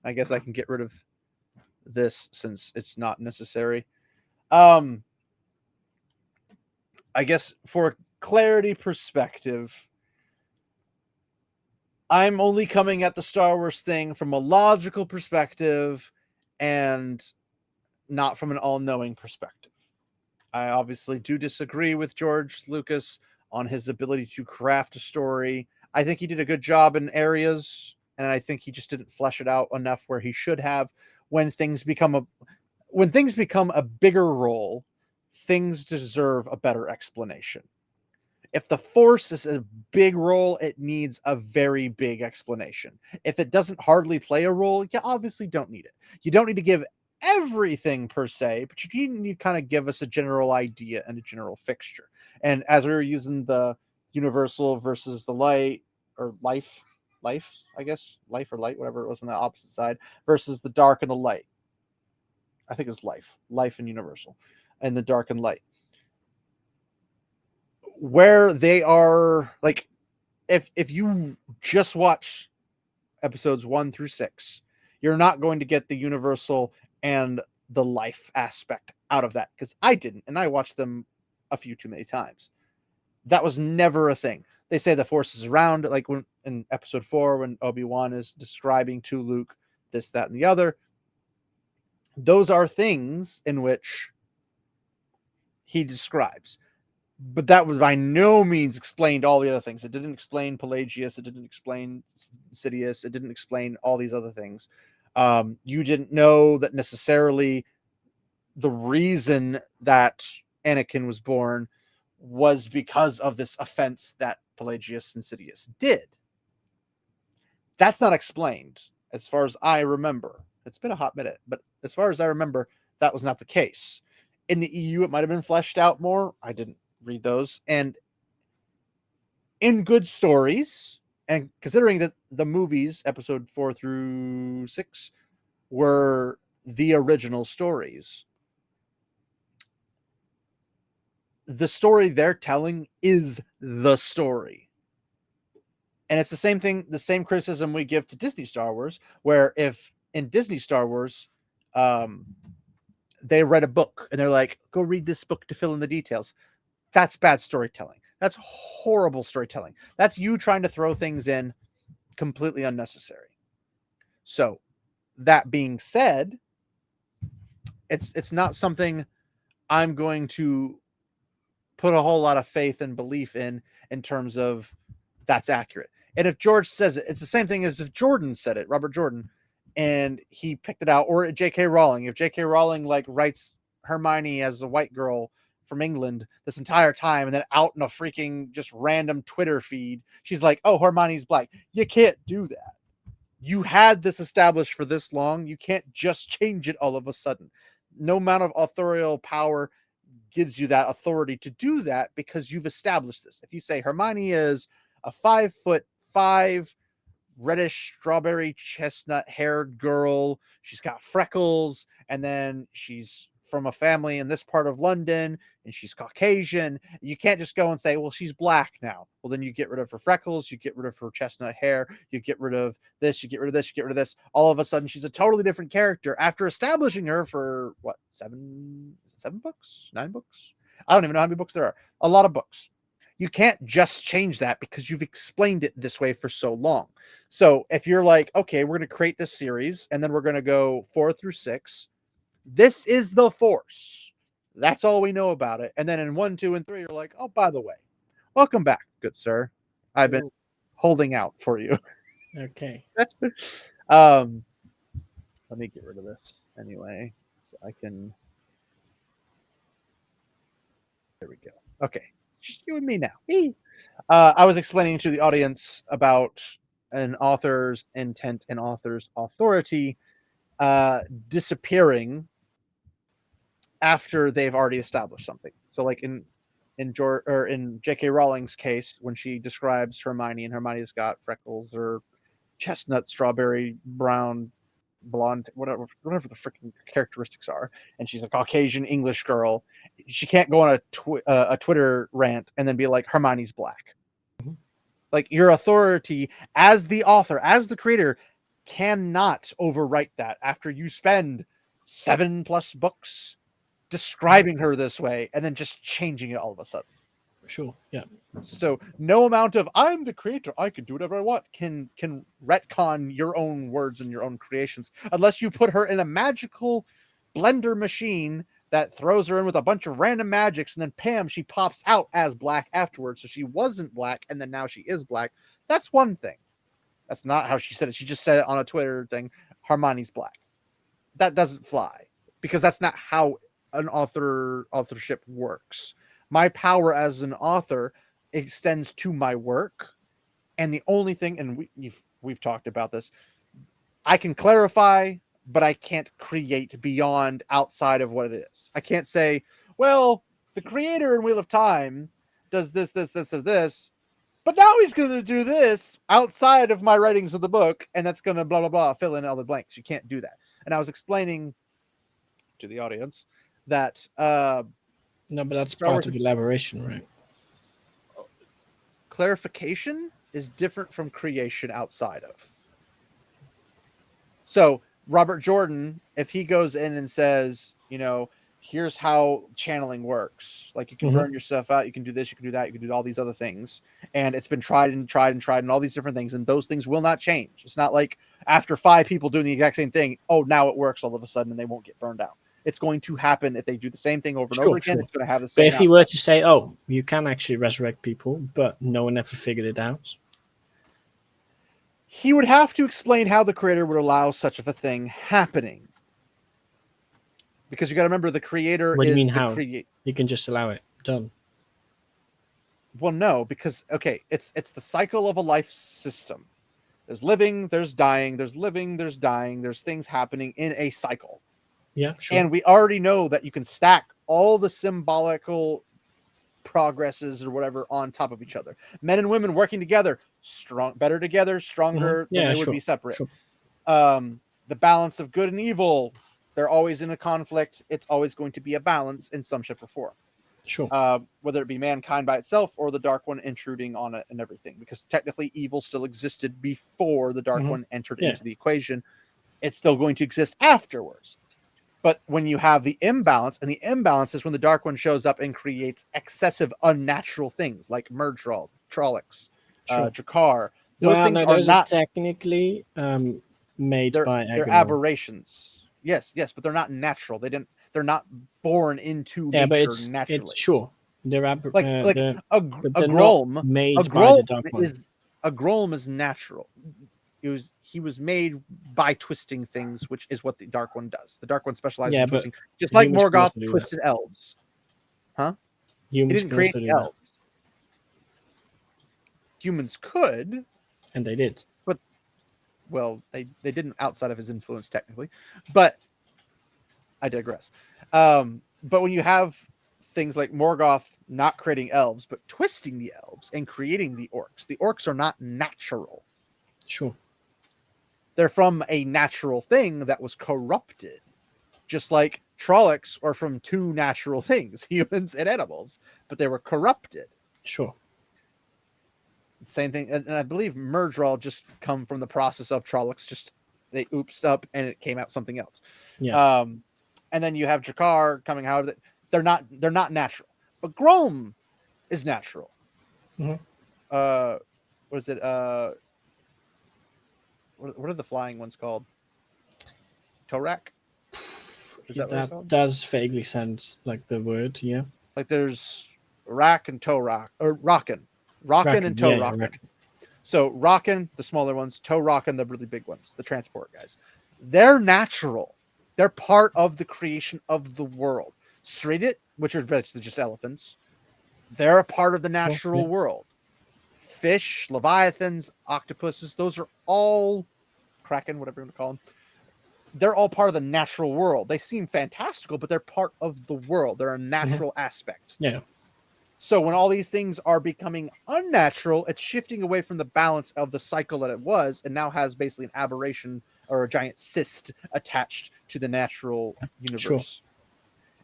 I guess I can get rid of this since it's not necessary. I guess for clarity perspective, I'm only coming at the Star Wars thing from a logical perspective and not from an all-knowing perspective. I obviously do disagree with George Lucas on his ability to craft a story. I think he did a good job in areas, and I think he just didn't flesh it out enough where he should have. When things become a bigger role, things deserve a better explanation. If the Force is a big role, it needs a very big explanation. If it doesn't hardly play a role, you obviously don't need it. You don't need to give everything per se, but you need to kind of give us a general idea and a general fixture. And as we were using the universal versus the light, or life, I guess, life or light, whatever it was on the opposite side, versus the dark and the light. I think it was life and universal, and the dark and light. Where they are, like, if you just watch episodes 1 through 6, you're not going to get the universal and the life aspect out of that, because I didn't, and I watched them a few too many times. That was never a thing. They say the Force is around, like when in episode 4, when Obi-Wan is describing to Luke this, that, and the other. Those are things in which he describes. But that was by no means explained all the other things. It didn't explain Pelagius. It didn't explain Sidious. It didn't explain all these other things. You didn't know that necessarily the reason that Anakin was born was because of this offense that Pelagius and Sidious did. That's not explained, as far as I remember. It's been a hot minute, but as far as I remember, that was not the case. In the EU, it might have been fleshed out more. I didn't read those. And in good stories, and considering that the movies, episode 4 through 6, were the original stories, the story they're telling is the story. And it's the same thing, the same criticism we give to Disney Star Wars, where if in Disney Star Wars, they read a book and they're like, go read this book to fill in the details. That's bad storytelling. That's horrible storytelling. That's you trying to throw things in completely unnecessary. So that being said, it's not something I'm going to put a whole lot of faith and belief in terms of that's accurate. And if George says it, it's the same thing as if Jordan said it, Robert Jordan, and he picked it out, or J.K. Rowling. If J.K. Rowling like writes Hermione as a white girl from England this entire time, and then out in a freaking just random Twitter feed, she's like, oh, Hermione's black. You can't do that. You had this established for this long. You can't just change it all of a sudden. No amount of authorial power gives you that authority to do that, because you've established this. If you say Hermione is a 5'5", reddish strawberry chestnut haired girl, she's got freckles, and then she's from a family in this part of London, and she's Caucasian, you can't just go and say, well, she's black now. Well, then you get rid of her freckles, you get rid of her chestnut hair, you get rid of this, you get rid of this, you get rid of this. All of a sudden, she's a totally different character after establishing her for what, 7 books, 9 books? I don't even know how many books there are. A lot of books. You can't just change that because you've explained it this way for so long. So if you're like, okay, we're going to create this series, and then we're going to go 4 through 6. This is the Force. That's all we know about it. And then in 1, 2, and 3, you're like, oh, by the way, welcome back, good sir. I've been holding out for you. Okay. Let me get rid of this anyway. So I can. There we go. Okay, just you and me now. I was explaining to the audience about an author's intent and author's authority disappearing after they've already established something. So, like in J.K. Rowling's case, when she describes Hermione, and Hermione's got freckles or chestnut, strawberry, brown, blonde, whatever the freaking characteristics are, and she's a Caucasian English girl, she can't go on a Twitter rant and then be like, Hermione's black. Mhm. Like, your authority as the author, as the creator, cannot overwrite that after you spend 7+ books describing her this way and then just changing it all of a sudden. Sure. Yeah. So no amount of I'm the creator, I can do whatever I want can retcon your own words and your own creations, unless you put her in a magical blender machine that throws her in with a bunch of random magics, and then Pam, she pops out as black afterwards. So she wasn't black, and then now she is black. That's one thing. That's not how she said it. She just said it on a Twitter thing, Hermione's black. That doesn't fly, because that's not how an authorship works. My power as an author extends to my work, and the only thing, and we've talked about this, I can clarify, but I can't create beyond outside of what it is. I can't say, well, the creator in Wheel of Time does this, or this, but now he's going to do this outside of my writings of the book, and that's going to blah, blah, blah, fill in all the blanks. You can't do that. And I was explaining to the audience that no, but that's part of elaboration, right? Clarification is different from creation outside of. So Robert Jordan, if he goes in and says, here's how channeling works, like you can burn yourself out, you can do this, you can do that, you can do all these other things, and it's been tried and all these different things, and those things will not change. It's not like after 5 people doing the exact same thing, oh, now it works all of a sudden and they won't get burned out. It's going to happen if they do the same thing over and over again. It's going to have the same. But if he were to say, oh, you can actually resurrect people, but no one ever figured it out, he would have to explain how the creator would allow such of a thing happening. Because you got to remember, the creator what do you is mean the how? You can just allow it. Done. Well, no, because, okay, it's the cycle of a life system. There's living, there's dying, there's living, there's dying, there's things happening in a cycle. Yeah, sure. And we already know that you can stack all the symbolical progresses or whatever on top of each other. Men and women working together, better together, stronger than they would be separate. Sure. The balance of good and evil, they're always in a conflict. It's always going to be a balance in some shape or form. Sure. Whether it be mankind by itself or the Dark One intruding on it and everything, because technically evil still existed before the Dark One entered into the equation. It's still going to exist afterwards. But when you have the imbalance, and the imbalance is when the Dark One shows up and creates excessive unnatural things like Murdral, Trollocs, Drakkar. Those are technically made by they're aberrations. Yes, but they're not natural. They're not born into nature naturally. It's sure. They're a Grolm made by the Dark One. A Grolm is natural. He was made by twisting things, which is what the Dark One does. The Dark One specializes in twisting, just like Morgoth twisted elves. Huh? Humans he didn't create elves. Humans could, and they did. But they didn't outside of his influence technically. But I digress. But when you have things like Morgoth not creating elves, but twisting the elves and creating the orcs are not natural. Sure. They're from a natural thing that was corrupted. Just like Trollocs are from 2 natural things, humans and animals, but they were corrupted. Sure. Same thing. And I believe Murdral just come from the process of Trollocs. Just they oopsed up and it came out something else. Yeah. And then you have Drakkar coming out of it. They're not natural. But Grolm is natural. Mm-hmm. What is it? What are the flying ones called? Torak? That does vaguely sound like the word, yeah. Like there's Rak and Torak, or Rakan. Rakan and Torakan. Yeah, so Rakan, the smaller ones, Torakan, the really big ones, the transport guys. They're natural. They're part of the creation of the world. Sridit, which are basically just elephants, they're a part of the natural world. Fish, leviathans, octopuses, those are all kraken, whatever you want to call them. They're all part of the natural world. They seem fantastical, but they're part of the world. They're a natural aspect. Yeah. So when all these things are becoming unnatural, it's shifting away from the balance of the cycle that it was, and now has basically an aberration or a giant cyst attached to the natural universe. Sure.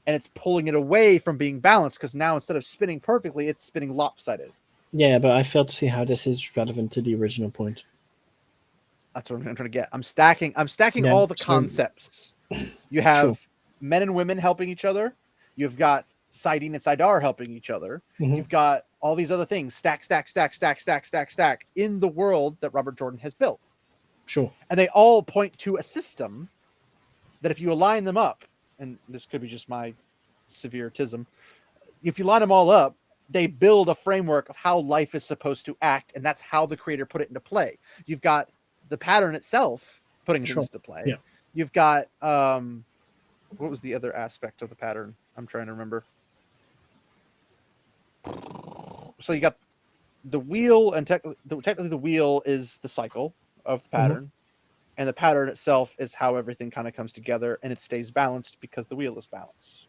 And it's pulling it away from being balanced, because now instead of spinning perfectly, it's spinning lopsided. Yeah, but I fail to see how this is relevant to the original point. That's what I'm trying to get. I'm stacking all the concepts. You have men and women helping each other. You've got Siding and Sidar helping each other. You've got all these other things stack in the world that Robert Jordan has built. Sure. And they all point to a system that if you align them up, and this could be just my severitism, if you line them all up, they build a framework of how life is supposed to act, and that's how the creator put it into play. You've got the pattern itself putting things into play. Yeah. You've got what was the other aspect of the pattern? I'm trying to remember. So you got the wheel, and technically the wheel is the cycle of the pattern, and the pattern itself is how everything kind of comes together, and it stays balanced because the wheel is balanced.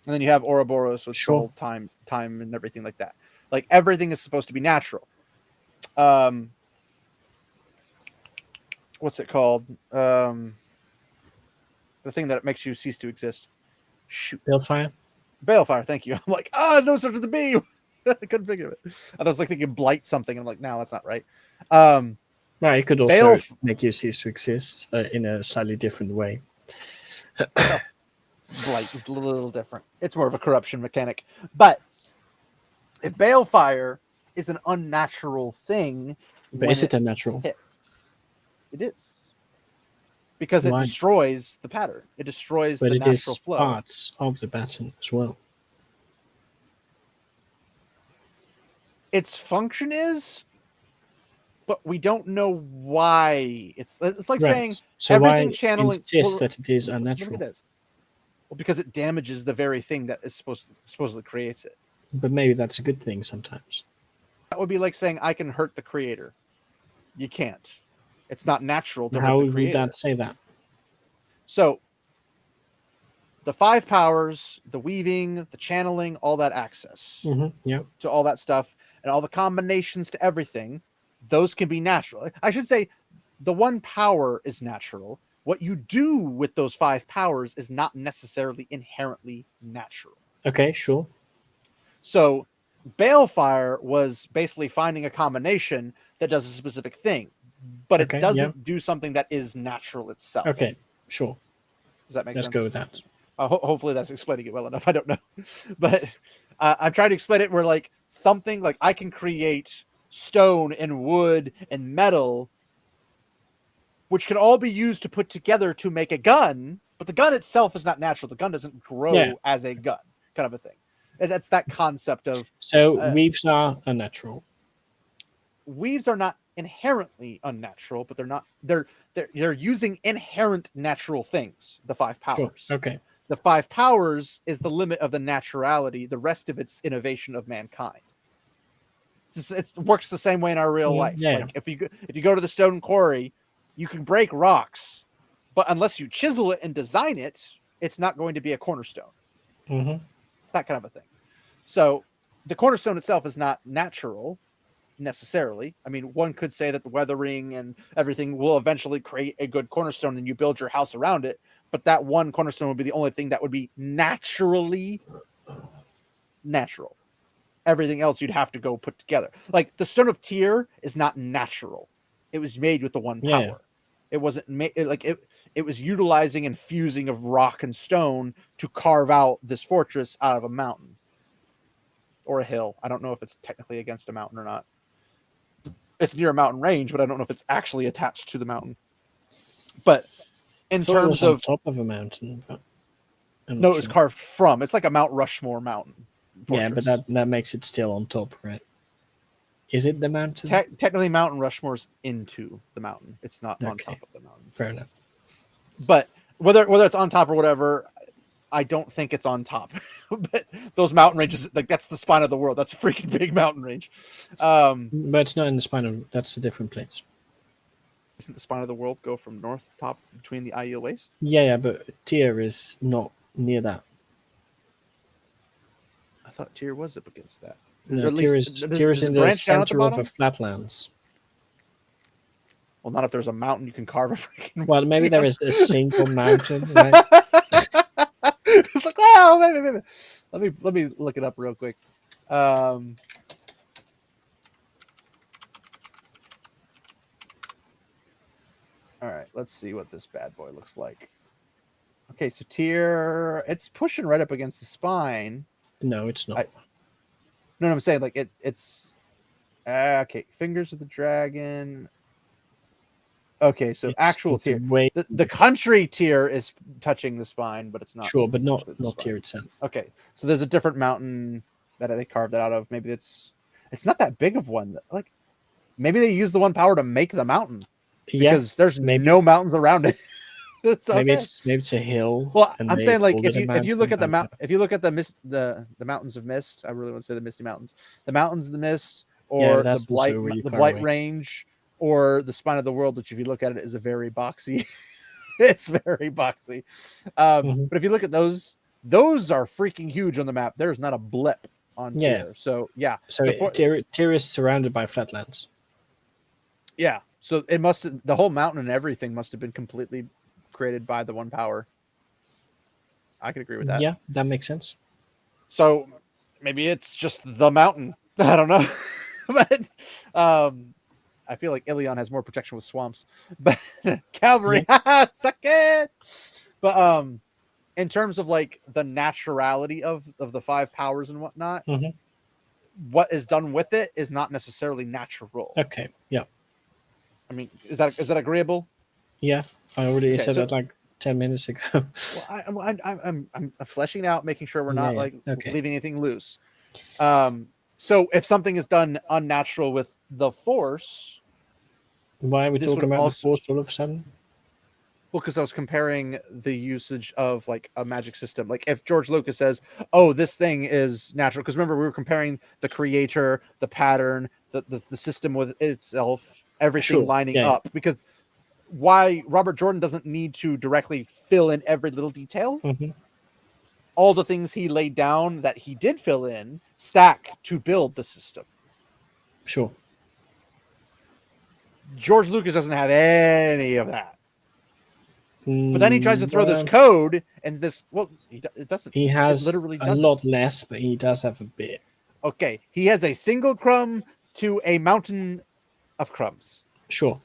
And then you have Ouroboros with soul, time, and everything like that. Like everything is supposed to be natural. What's it called? The thing that makes you cease to exist. Shoot. Balefire? Balefire, thank you. I'm like, no, starts with the B. I couldn't think of it. I was like thinking blight something. And I'm like, no, that's not right. Well, it could also make you cease to exist in a slightly different way. Blight is a little different. It's more of a corruption mechanic. But if Balefire is an unnatural thing, but is it unnatural? It is. Because it destroys the pattern. It destroys the natural flow. But it is parts of the pattern as well. Its function is, but we don't know why. It's like saying so everything why channeling insist that it is unnatural. Well, because it damages the very thing that is supposedly creates it. But maybe that's a good thing sometimes. That would be like saying I can hurt the creator. You can't. It's not natural to hurt the How creator. would that say that? So the 5 powers, the weaving, the channeling, all that access to all that stuff, and all the combinations to everything, those can be natural. I should say the 1 power is natural. What you do with those 5 powers is not necessarily inherently natural. Okay, sure. So Balefire was basically finding a combination that does a specific thing, but it doesn't do something that is natural itself. Okay, sure. Does that make sense? Let's go with that. Hopefully that's explaining it well enough. I don't know. But I'm trying to explain it where like something like I can create stone and wood and metal, which can all be used to put together to make a gun, but the gun itself is not natural. The gun doesn't grow as a gun, kind of a thing. And that's that concept of... So weaves are unnatural. Weaves are not inherently unnatural, but they're using inherent natural things, the 5 powers. Sure. Okay. The 5 powers is the limit of the naturality. The rest of it's innovation of mankind. It works the same way in our real life. Yeah. Like if you go to the stone quarry, you can break rocks, but unless you chisel it and design it, it's not going to be a cornerstone. That kind of a thing. So the cornerstone itself is not natural necessarily. I mean, one could say that the weathering and everything will eventually create a good cornerstone and you build your house around it, but that one cornerstone would be the only thing that would be naturally natural. Everything else you'd have to go put together. Like the Stone of Tyr is not natural. It was made with the 1 power. Yeah. It wasn't made like it was utilizing and fusing of rock and stone to carve out this fortress out of a mountain or a hill. I don't know if it's technically against a mountain or not. It's near a mountain range, but I don't know if it's actually attached to the mountain. But in terms of top of a mountain, but no, it was carved from. It's like a Mount Rushmore mountain. Fortress. Yeah, but that makes it still on top, right? Is it the mountain? Technically, Mountain Rushmore's into the mountain. It's not on top of the mountain. Fair enough. But whether it's on top or whatever, I don't think it's on top. But those mountain ranges, like that's the spine of the world. That's a freaking big mountain range. But it's not in the spine of. That's a different place. Isn't the spine of the world go from north to top between the Aiel waste? Yeah, but Tyr is not near that. I thought Tyr was up against that. No, Tyr is in the center of the flatlands. Well, not if there's a mountain you can carve a freaking. Well, maybe there is a single mountain, right? It's like, well, maybe. Let me look it up real quick. All right, let's see what this bad boy looks like. Okay, so Tyr, it's pushing right up against the spine. No, it's not. No, I'm saying like it's okay. Fingers of the Dragon. Okay, so actual Tyr. The country Tyr is touching the spine, but it's not. Sure, but not Tyr itself. Okay, so there's a different mountain that they carved it out of. Maybe it's not that big of one. Like maybe they use the one power to make the mountain. Because there's no mountains around it. Maybe it's a hill. Well, I'm saying like if you look at the mountains of mist, I really want to say the Misty Mountains, the mountains of the mist, or the Blight Range, or the Spine of the World, which if you look at it is a very boxy. It's very boxy. But if you look at those are freaking huge on the map. There's not a blip on Tyr. So yeah. So Tyr is surrounded by flatlands. Yeah. So the whole mountain and everything must have been completely created by the one power. I could agree with that. Yeah, that makes sense. So maybe it's just the mountain. I don't know. But I feel like Ilion has more protection with swamps. But Cavalry, suck it. But in terms of like the naturality of the five powers and whatnot, what is done with it is not necessarily natural. Okay. Yeah. I mean, is that agreeable? Yeah, I already said that like 10 minutes ago. Well, I'm fleshing out, making sure we're not leaving anything loose. So if something is done unnatural with the Force, why are we talking about the Force all of a sudden? Well, because I was comparing the usage of like a magic system. Like if George Lucas says, "Oh, this thing is natural," because remember we were comparing the creator, the pattern, the system with itself. Everything lining up, because why Robert Jordan doesn't need to directly fill in every little detail. All the things he laid down that he did fill in stack to build the system. Sure. George Lucas doesn't have any of that. But then he tries to throw this code and this. Well, it doesn't. He has literally a lot less, but he does have a bit. Okay, he has a single crumb to a mountain of crumbs. Sure.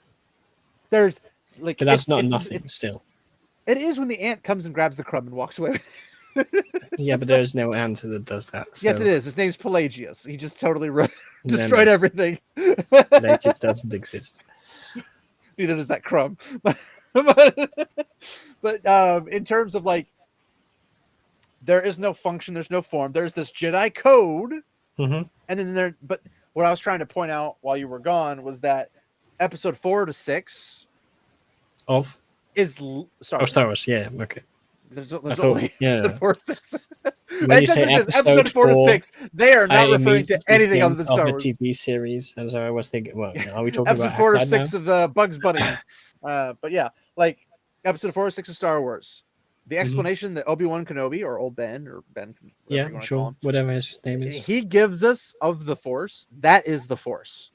There's like, but that's not nothing. Still, it is when the ant comes and grabs the crumb and walks away. Yeah, but there's no ant that does that. So. Yes, it is. His name's Pelagius. He just totally destroyed everything. Pelagius doesn't exist. Neither does that crumb. But in terms of like, there is no function. There's no form. There's this Jedi Code, and then But what I was trying to point out while you were gone was that episode 4 to 6 is Star Wars. Yeah, okay. There's only episode 4 to 6. When you say episode 4 to 6, they are not referring to anything other than Star Wars. The TV series, and so I was thinking, well, are we talking episode about 4 to 6 of Bugs Bunny? But yeah, like episode 4 to 6 of Star Wars. The explanation that Obi-Wan Kenobi or Old Ben or Ben, whatever his name is, he gives us of the Force. That is the Force.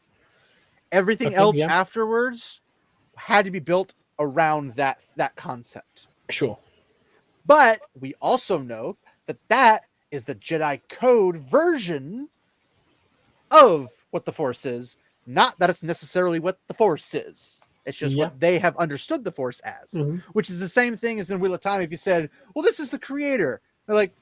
Everything else afterwards had to be built around that concept. Sure. But we also know that is the Jedi Code version of what the Force is, not that it's necessarily what the Force is. It's just what they have understood the Force as, which is the same thing as in Wheel of Time. If you said, well, this is the creator, they're like,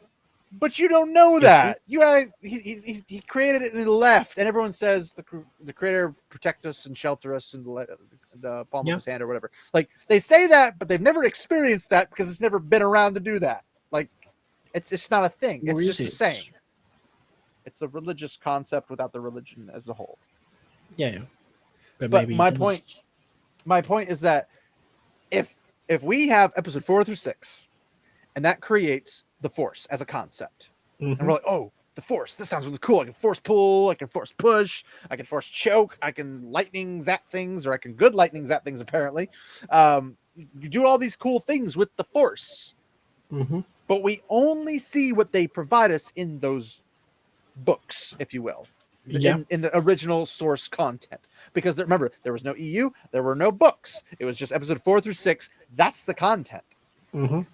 but you don't know that. He created it and he left. And everyone says the creator protect us and shelter us in the palm of his hand or whatever. Like they say that, but they've never experienced that because it's never been around to do that. Like it's just not a thing. It's just a saying. It's a religious concept without the religion as a whole. Yeah. But my point is that if if we have episode 4 through 6, and that creates the Force as a concept, and we're like, oh, the Force, this sounds really cool. I can force pull, I can force push, I can force choke, I can lightning zap things, or I can good lightning zap things, apparently. You do all these cool things with the Force, but we only see what they provide us in those books, if you will, in the original source content. Because remember, there was no EU, there were no books. It was just episode 4 through 6. That's the content.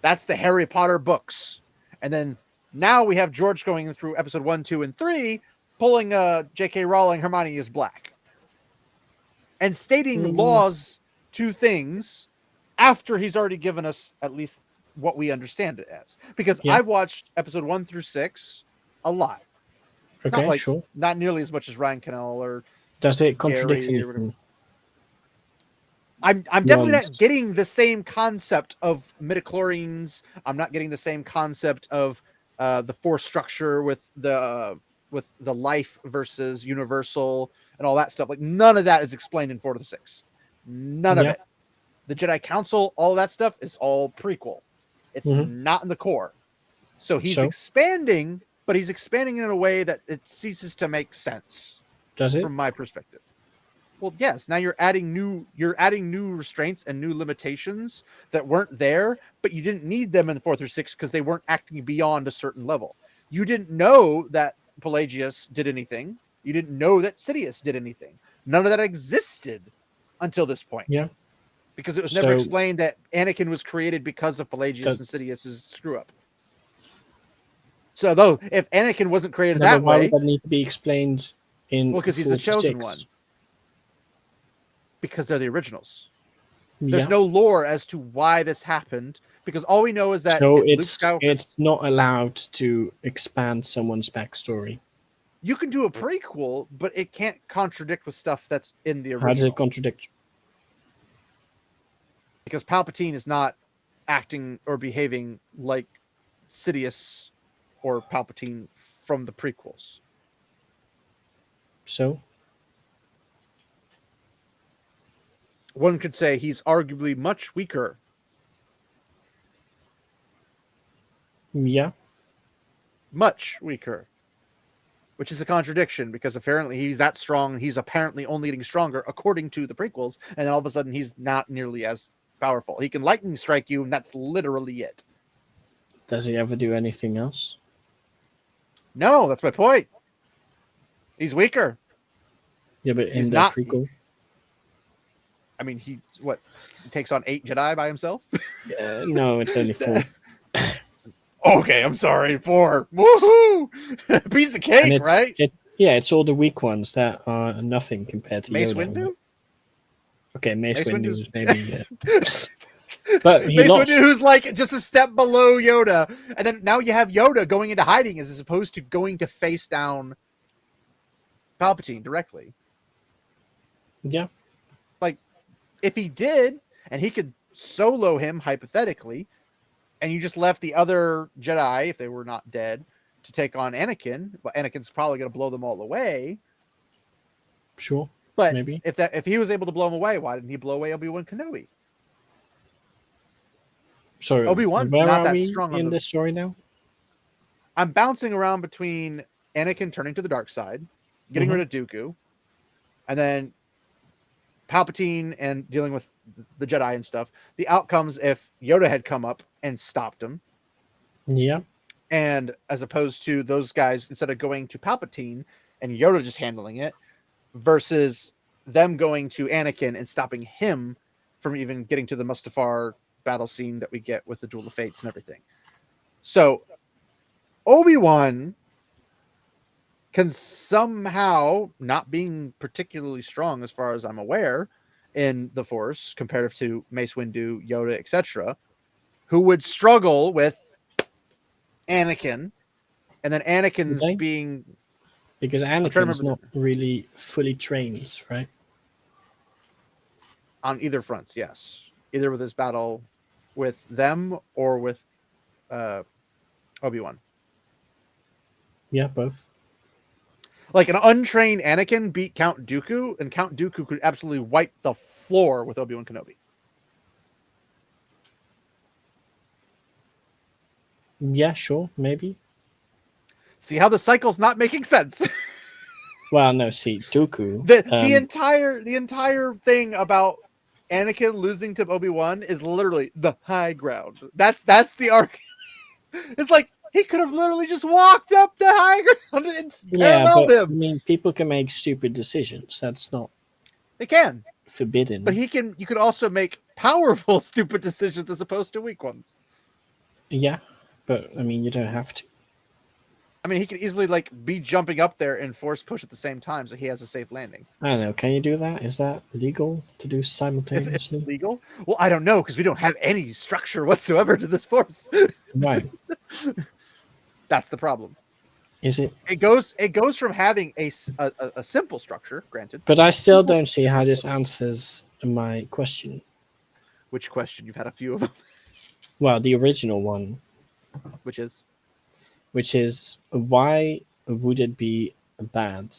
That's the Harry Potter books. And then now we have George going through episode 1, 2, and 3, pulling J.K. Rowling, Hermione is black, and stating laws to things after he's already given us at least what we understand it as. Because I've watched episode 1 through 6 a lot. Okay, not nearly as much as Ryan Cannell or does it contradict Gary anything? I'm definitely not getting the same concept of midichlorians. I'm not getting the same concept of the Force structure with the life versus universal and all that stuff. Like, none of that is explained in 4 to 6. None of it. The Jedi Council, all that stuff is all prequel. It's not in the core. So he's expanding, but he's expanding in a way that it ceases to make sense. Does it? From my perspective. Well, yes. Now you're adding new restraints and new limitations that weren't there, but you didn't need them in the 4 through 6 because they weren't acting beyond a certain level. You didn't know that Pelagius did anything. You didn't know that Sidious did anything. None of that existed until this point. Yeah. Because it was never explained that Anakin was created because of Pelagius and Sidious's screw up. So though, if Anakin wasn't created that why way, would that need to be explained in? Well, because he's the chosen one. Because they're the originals. There's no lore as to why this happened, because all we know is that it's not allowed to expand someone's backstory. You can do a prequel, but it can't contradict with stuff that's in the original. How does it contradict? Because Palpatine is not acting or behaving like Sidious or Palpatine from the prequels. So? One could say he's arguably much weaker. Yeah. Much weaker. Which is a contradiction, because apparently he's that strong. He's apparently only getting stronger according to the prequels. And then all of a sudden he's not nearly as powerful. He can lightning strike you, and that's literally it. Does he ever do anything else? No, that's my point. He's weaker. Yeah, but in the prequel? I mean, he takes on 8 Jedi by himself? No, it's only 4. Okay, I'm sorry, 4. Woohoo! Piece of cake, right? It's all the weak ones that are nothing compared to Mace Yoda. Windu? Okay, Mace Windu is maybe... But he Mace lost. Windu, who's like just a step below Yoda. And then now you have Yoda going into hiding as opposed to going to face down Palpatine directly. Yeah. Like, if he did, and he could solo him, hypothetically, and you just left the other Jedi, if they were not dead, to take on Anakin, well, Anakin's probably going to blow them all away. Sure. But maybe if he was able to blow them away, why didn't he blow away Obi-Wan Kenobi? Sorry, Obi-Wan's where not are that we strong in this story now? I'm bouncing around between Anakin turning to the dark side, getting rid of Dooku, and then Palpatine and dealing with the Jedi and stuff. The outcomes if Yoda had come up and stopped him. Yeah. And as opposed to those guys, instead of going to Palpatine and Yoda just handling it, versus them going to Anakin and stopping him from even getting to the Mustafar battle scene that we get with the Duel of Fates and everything. So Obi-Wan can somehow, not being particularly strong as far as I'm aware in the Force, comparative to Mace Windu, Yoda, etc., who would struggle with Anakin, and then Anakin's being... Because Anakin's not really fully trained, right? On either fronts, yes. Either with his battle with them or with Obi-Wan. Yeah, both. Like, an untrained Anakin beat Count Dooku, and Count Dooku could absolutely wipe the floor with Obi-Wan Kenobi. Yeah, sure, maybe. See how the cycle's not making sense. Well, no, see, Dooku. The entire thing about Anakin losing to Obi-Wan is literally the high ground. That's the arc. It's like he could have literally just walked up the high ground and Yeah, paralleled but I him. mean, people can make stupid decisions. That's not They can, forbidden. but you could also make powerful stupid decisions as opposed to weak ones. Yeah, but I mean, you don't have to. I mean, he could easily like be jumping up there and force push at the same time, so he has a safe landing. I don't know. Can you do that? Is that legal to do Is it simultaneously? legal? Well, I don't know because we don't have any structure whatsoever to this force. Right. That's the problem. Is it? It goes from having a simple structure, granted. But I still don't see how this answers my question. Which question? You've had a few of them. Well, the original one, Which is why would it be bad?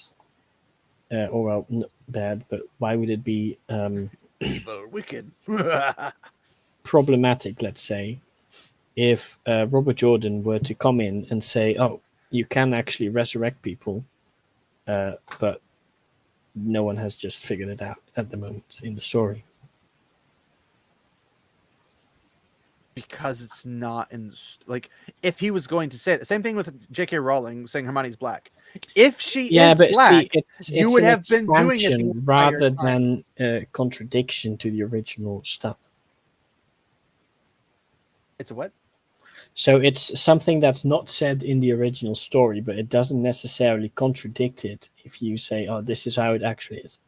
Or well, not bad, but why would it be evil, wicked. problematic, let's say, if Robert Jordan were to come in and say, oh, you can actually resurrect people, but no one has just figured it out at the moment in the story. Because it's not in like if he was going to say it, the same thing with J.K. Rowling saying Hermione's black. If she is black, see, it's would an have been doing it the expansion entire rather time. than a contradiction to the original stuff. It's a what? So it's something that's not said in the original story, but it doesn't necessarily contradict it if you say, oh, this is how it actually is.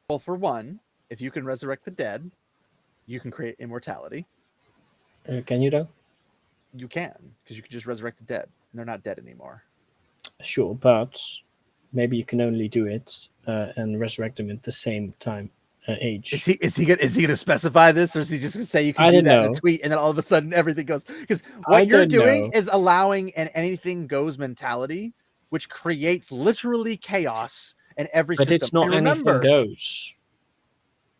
Well, for one, if you can resurrect the dead, you can create immortality. Can you, though? You can, because you can just resurrect the dead, and they're not dead anymore. Sure, but maybe you can only do it and resurrect them at the same time age. Is he gonna specify this, or is he just gonna say you can I do don't that know. in a tweet, and then all of a sudden everything goes? Because what you're doing is allowing an anything goes mentality, which creates literally chaos in every But system. it's not and remember, anything goes.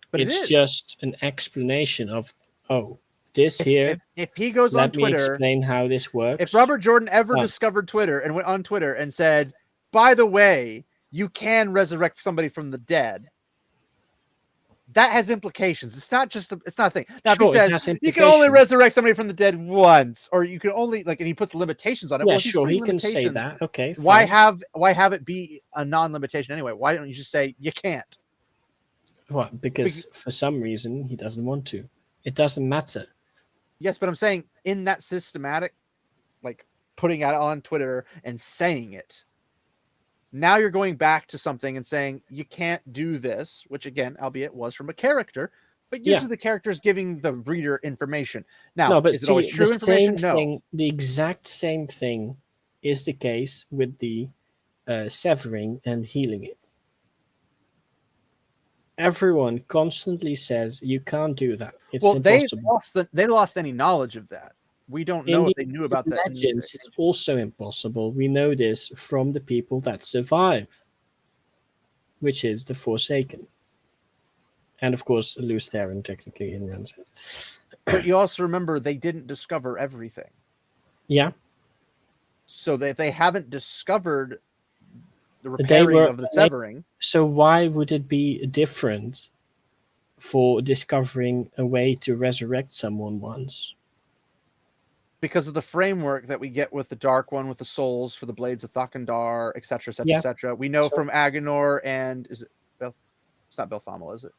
But it's it is just an explanation of, oh, this here. If he goes let on Twitter, me explain how this works. If Robert Jordan ever discovered Twitter and went on Twitter and said, by the way, you can resurrect somebody from the dead, that has implications. It's not just it's not a thing. Now, sure, if he says you can only resurrect somebody from the dead once, or you can only and he puts limitations on it. Yeah, well, sure, he can say that. Okay. Fine. Why have it be a non-limitation anyway? Why don't you just say you can't? What? Because for some reason he doesn't want to. It doesn't matter. Yes, but I'm saying in that systematic, like putting it on Twitter and saying it, now you're going back to something and saying you can't do this, which again, albeit was from a character, but usually the character is giving the reader information. Now, no, but is it always true information? No. The exact same thing is the case with the severing and healing it. Everyone constantly says you can't do that. It's impossible. They lost any knowledge of that. We don't know if they knew about that. Legends, it's also impossible. We know this from the people that survive, which is the Forsaken. And of course, Lews Therin technically in Rancid. But you also remember they didn't discover everything. Yeah. So they haven't discovered the repairing of the severing. So why would it be different for discovering a way to resurrect someone once? Because of the framework that we get with the Dark One, with the souls for the blades of Thakandar, etc., etc., etc. We know from Agenor and is it Bel? It's not Belthamel, is it?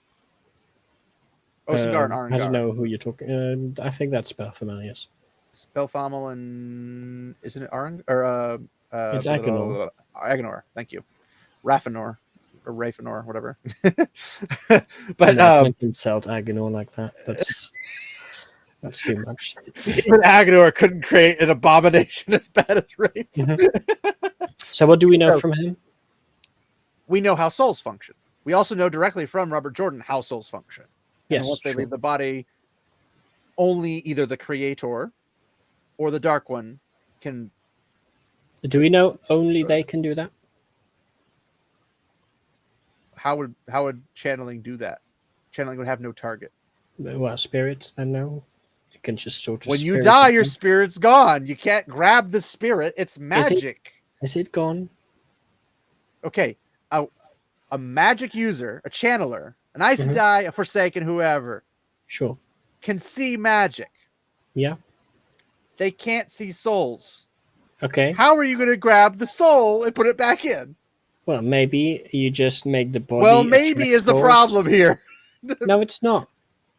Osengar and Arengar. I don't know who you're talking. I think that's Belthamel, yes. It's Belthamel and isn't it Arengar or it's Agenor. Agenor, thank you. Raffinor or Rafinor, whatever. But Selt Agenor like that. That's too much. Even Agenor couldn't create an abomination as bad as Rafe. Mm-hmm. So what do we know from him? We know how souls function. We also know directly from Robert Jordan how souls function. Yes, and once they leave the body, only either the Creator or the Dark One can. Do we know only they can do that? How would channeling do that? Channeling would have no target. Well, spirits, I know. can just sort of. When you spirit die, it your in. spirit's gone. You can't grab the spirit. It's magic. Is it gone? Okay, a magic user, a channeler, an Aes Mhm. Sedai, a Forsaken, whoever, Sure. can see magic. Yeah. They can't see souls. Okay. How are you going to grab the soul and put it back in? Well, maybe you just make the body. Well, maybe attract is the souls. problem here. No, it's not.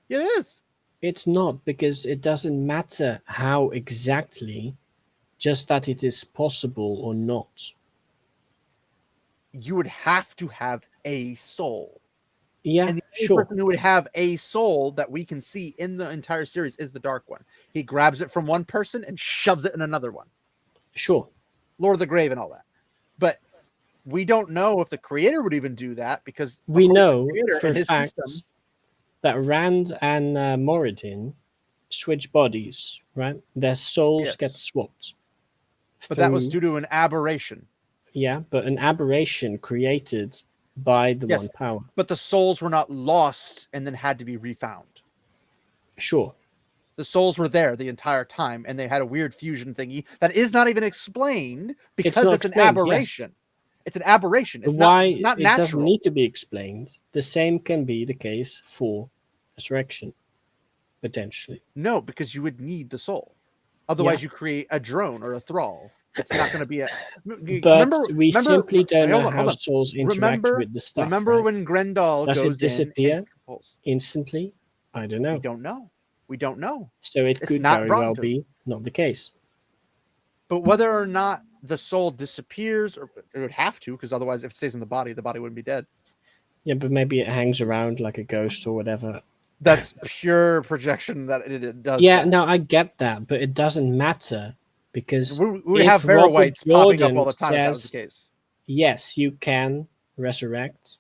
It is. It's not, because it doesn't matter how exactly, just that it is possible or not. You would have to have a soul. Yeah, And the only sure. person who would have a soul that we can see in the entire series is the Dark One. He grabs it from one person and shoves it in another one. Sure. Lord of the Grave and all that. But we don't know if the creator would even do that, because We according to the know creator for and his fact system, that Rand and Moradin switch bodies, right? Their souls Yes. get swapped. but that was through- due to an aberration. Yeah, but an aberration created by the Yes. One Power. But the souls were not lost and then had to be refound. Sure. The souls were there the entire time, and they had a weird fusion thingy that is not even explained because not it's an explained, yes. aberration. It's an aberration. But It's why not it doesn't natural. need to be explained. The same can be the case for resurrection, potentially. No, because you would need the soul. Otherwise, you create a drone or a thrall. It's not going to be a. But we simply don't know hold how on. souls interact Remember, with the stuff. remember right? when Grendel Does goes it disappear in and pulls? instantly? I don't know. We don't know. We don't know. So it It's could not very brought well to us. be not the case. But whether or not the soul disappears, or it would have to, because otherwise, if it stays in the body wouldn't be dead. Yeah, but maybe it hangs around like a ghost or whatever. That's pure projection that it does. Yeah, that. no, I get that, but it doesn't matter because We would if have Verowites Robert popping up all the Jordan time if that was the says- case. yes, you can resurrect,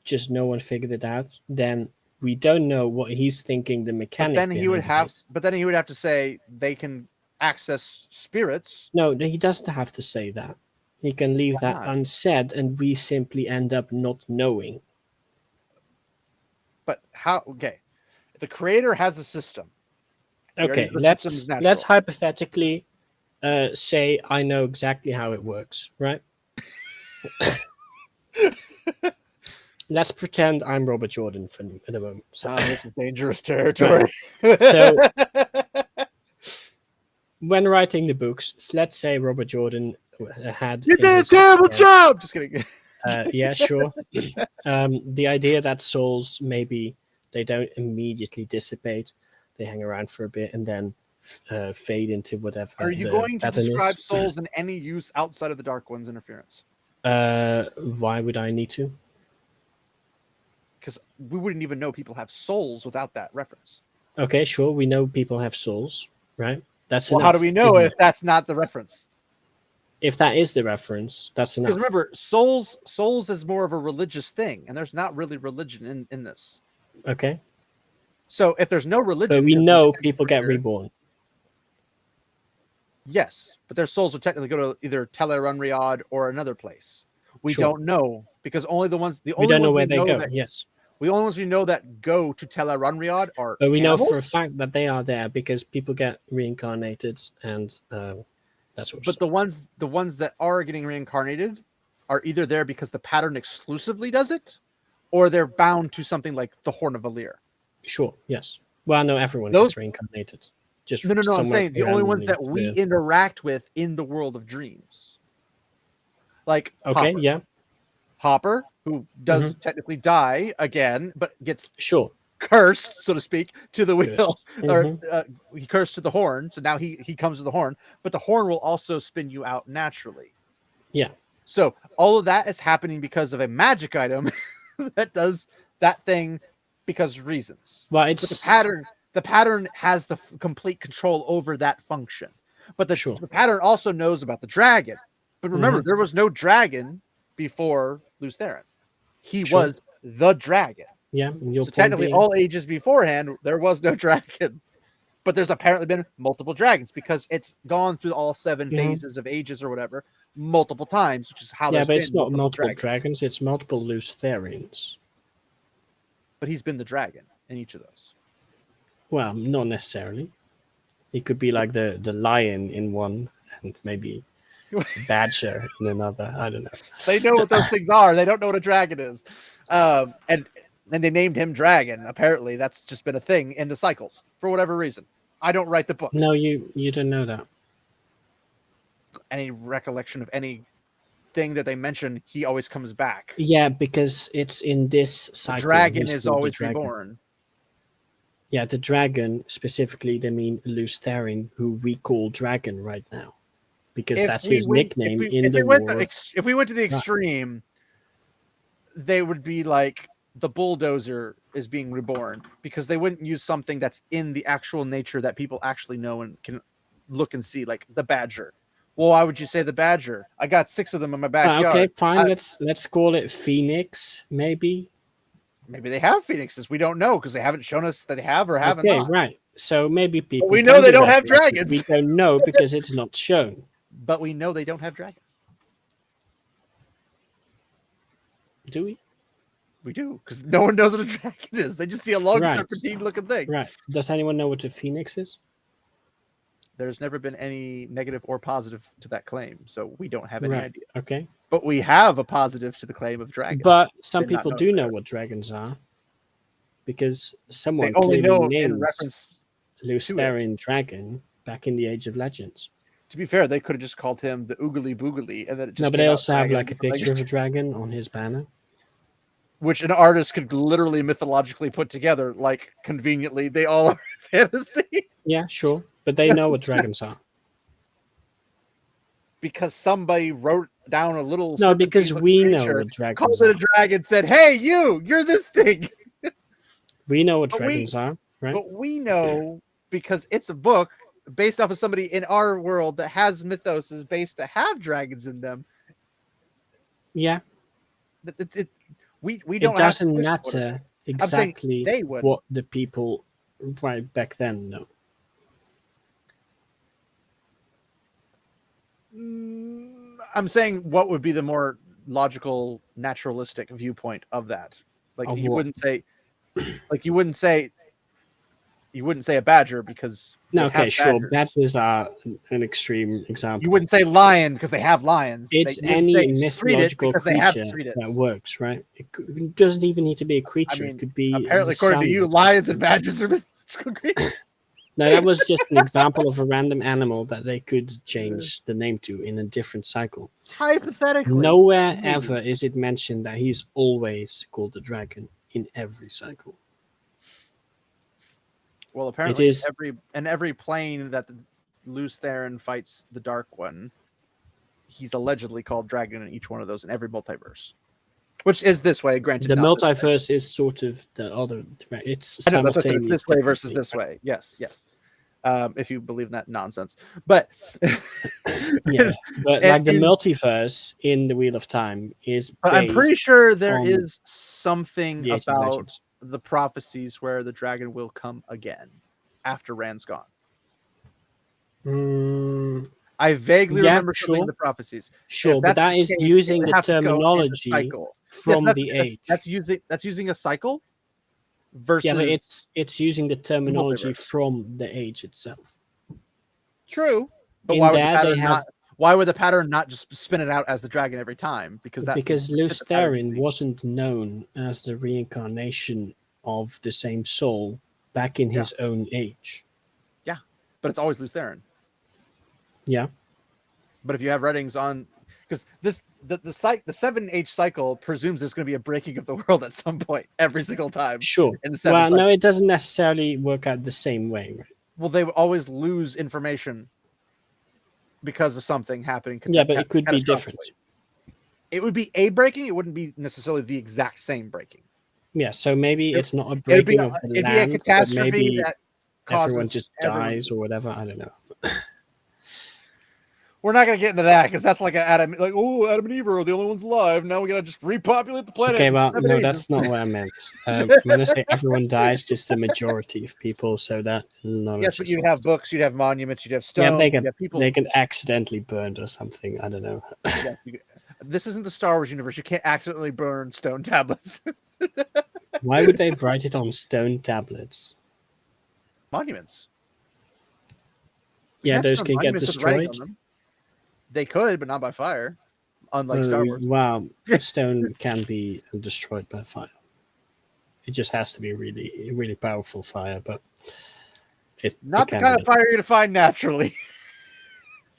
just no one figured it out, then we don't know what he's thinking the But mechanic then he would behind have. is. But then he would have to say they can access spirits. No, he doesn't have to say that. He can leave Why that not? unsaid, and we simply end up not knowing. But how? Okay, if the creator has a system. we already Okay, know the system is let's natural. hypothetically say I know exactly how it works, right? Let's pretend I'm Robert Jordan for in a moment. So, This is dangerous territory. So- when writing the books, let's say Robert Jordan had. You in did a his terrible head- job. Just kidding. Yeah, sure. The idea that souls maybe they don't immediately dissipate, they hang around for a bit and then fade into whatever. Are you the going to pattern describe is. souls in any use outside of the Dark One's interference? Why would I need to? Because we wouldn't even know people have souls without that reference. Okay, sure. We know people have souls, right? That's Well, enough. how do we know isn't if it? that's not the reference? If that is the reference, that's enough. Because remember, souls is more of a religious thing, and there's not really religion in this. Okay, So if there's no religion, but we there's know no people get creator. reborn. Yes, but their souls would technically go to either Tel Riyadh or another place. We Sure. don't know because only the We ones don't know where they go. that, Yes, the only ones we know that go to Tel Riyadh are but we know for a animals. fact that they are there because people get reincarnated and that sort of But stuff. the ones that are getting reincarnated are either there because the pattern exclusively does it, or they're bound to something like the Horn of Valir. Sure. Yes. Well, no, everyone Those- gets reincarnated. Just No. I'm somewhere saying the only ones that randomly we for- interact with in the world of dreams, like Okay. Hopper, Yeah. Hopper, who does technically die again, but gets Sure. cursed, so to speak, to the wheel, Yes. or he cursed to the horn. So now he comes to the horn, but the horn will also spin you out naturally. Yeah. So all of that is happening because of a magic item that does that thing because of reasons. Well, But it's the pattern has the complete control over that function. But the Sure. pattern also knows about the dragon. But remember, Mhm. there was no dragon before Lews Therin. He Sure. was the dragon. Yeah. Your So point technically, being- all ages beforehand, there was no dragon. But there's apparently been multiple dragons because it's gone through all 7 Mhm. phases of ages or whatever multiple times, which is how yeah, there's but it's been not multiple dragons. dragons. It's multiple Lews Therins. But he's been the dragon in each of those. Well, not necessarily. It could be like the lion in one, and maybe the badger in another. I don't know. They know what those things are. They don't know what a dragon is. And they named him Dragon. Apparently, that's just been a thing in the cycles for whatever reason. I don't write the books. No, you don't know that. Any recollection of any thing that they mention, he always comes back. Yeah, because it's in this cycle. The dragon he's is called the always dragon. reborn. Yeah, the dragon, specifically, they mean Lews Therin, who we call Dragon right now. Because that's his nickname in the war. If we went to the extreme, they would be like the bulldozer is being reborn, because they wouldn't use something that's in the actual nature that people actually know and can look and see, like the badger. Well, why would you say the badger? I got 6 of them in my backyard. Okay, fine. Let's call it Phoenix, maybe. Maybe they have phoenixes. We don't know because they haven't shown us that they have or haven't. Okay, right. So maybe people. But we know they don't have dragons. We don't know because it's not shown. But we know they don't have dragons. Do we? We do, because no one knows what a dragon is. They just see a long Right. serpentine-looking thing. Right. Does anyone know what a phoenix is? There's never been any negative or positive to that claim, so we don't have any Right. idea. Okay. But we have a positive to the claim of dragon. But some Did not people know do that. know what dragons are, because They someone only clearly know in names reference. Lews to it. Therin Dragon back in the Age of Legends. To be fair, they could have just called him the Oogly Boogly, and then it just No, but came they out also have dragon like a in different picture of a languages, dragon on his banner. which an artist could literally mythologically put together, like conveniently. They all are fantasy. Yeah, sure. But they know what dragons are. Because somebody wrote down a little. No, because serpentine we know creature, what dragons called it are. a dragon, said, "Hey, you're this thing." We know what But dragons are, right? But we know because it's a book based off of somebody in our world that has mythos based to have dragons in them. Yeah. We don't. It have to doesn't push matter saying exactly they would. what the people right back then know. I'm saying what would be the more logical, naturalistic viewpoint of that. Like Of you what? wouldn't say, you wouldn't say a badger because No, they have okay, sure. badgers. Badgers are an extreme example. You wouldn't say lion because they have lions. It's You wouldn't any say streeted mythological because they have creature streeted. that works, right? It doesn't even need to be a creature. I mean, it could be apparently, the according to sun. you, lions and badgers are mythological creatures. No, that was just an example of a random animal that they could change the name to in a different cycle. Hypothetically, Nowhere maybe. ever is it mentioned that he's always called the dragon in every cycle. Well, apparently, is- in every plane that the Lews Therin fights the Dark One, he's allegedly called Dragon in each one of those in every multiverse, which is this way. Granted, The not this way. multiverse is sort of the other. It's I know, that's what I said, simultaneous. it's this way versus technically. this way. Yes, yes. If you believe in that nonsense, but Yeah, but And like the in- multiverse in the Wheel of Time is. But I'm pretty based sure there on is something the Age of about Legends. the prophecies where the dragon will come again after Rand's gone. I vaguely Yeah, remember something in sure. the prophecies. Sure, If but that's that the is case, it using would the have to go in the terminology cycle. from Yes, the age. That's using a cycle versus Yeah, but it's using the terminology multiverse. from the age itself. true. But In why would there, the they pattern have- not? Why would the pattern not just spin it out as the dragon every time? Because Lews the pattern Therin thing. wasn't known as the reincarnation of the same soul back in his own age. But it's always Lews Therin. Yeah. But if you have writings on, because the 7H cycle presumes there's going to be a breaking of the world at some point every single time. Sure. In the 7 Well, cycle. no, it doesn't necessarily work out the same way. Right? Well, they would always lose information because of something happening. Yeah, but it could be catastrophically. different. It would be a breaking. It wouldn't be necessarily the exact same breaking. Yeah, so maybe it's not a It'd be breaking of the a land, but catastrophe maybe that causes everyone just dies or whatever. I don't know. We're not going to get into that because that's like Adam and Eve are the only ones alive. Now we got to just repopulate the planet. Okay, well, Adam and no, Eve. that's not what I meant. When I say everyone dies, just the majority of people, so that none Yes, of but us you'd have books, you'd have monuments, you'd have Yeah, stones, they you'd can have people. they can accidentally burned or something. I don't know. Yeah, this isn't the Star Wars universe. You can't accidentally burn stone tablets. Why would they write it on stone tablets? monuments. Yeah, have those stone can get monuments with writing destroyed. on them. They could, but not by fire. Unlike Star Wars. Wow, stone can be destroyed by fire. It just has to be really, really powerful fire, but Not the can kind be of fire you're gonna find naturally.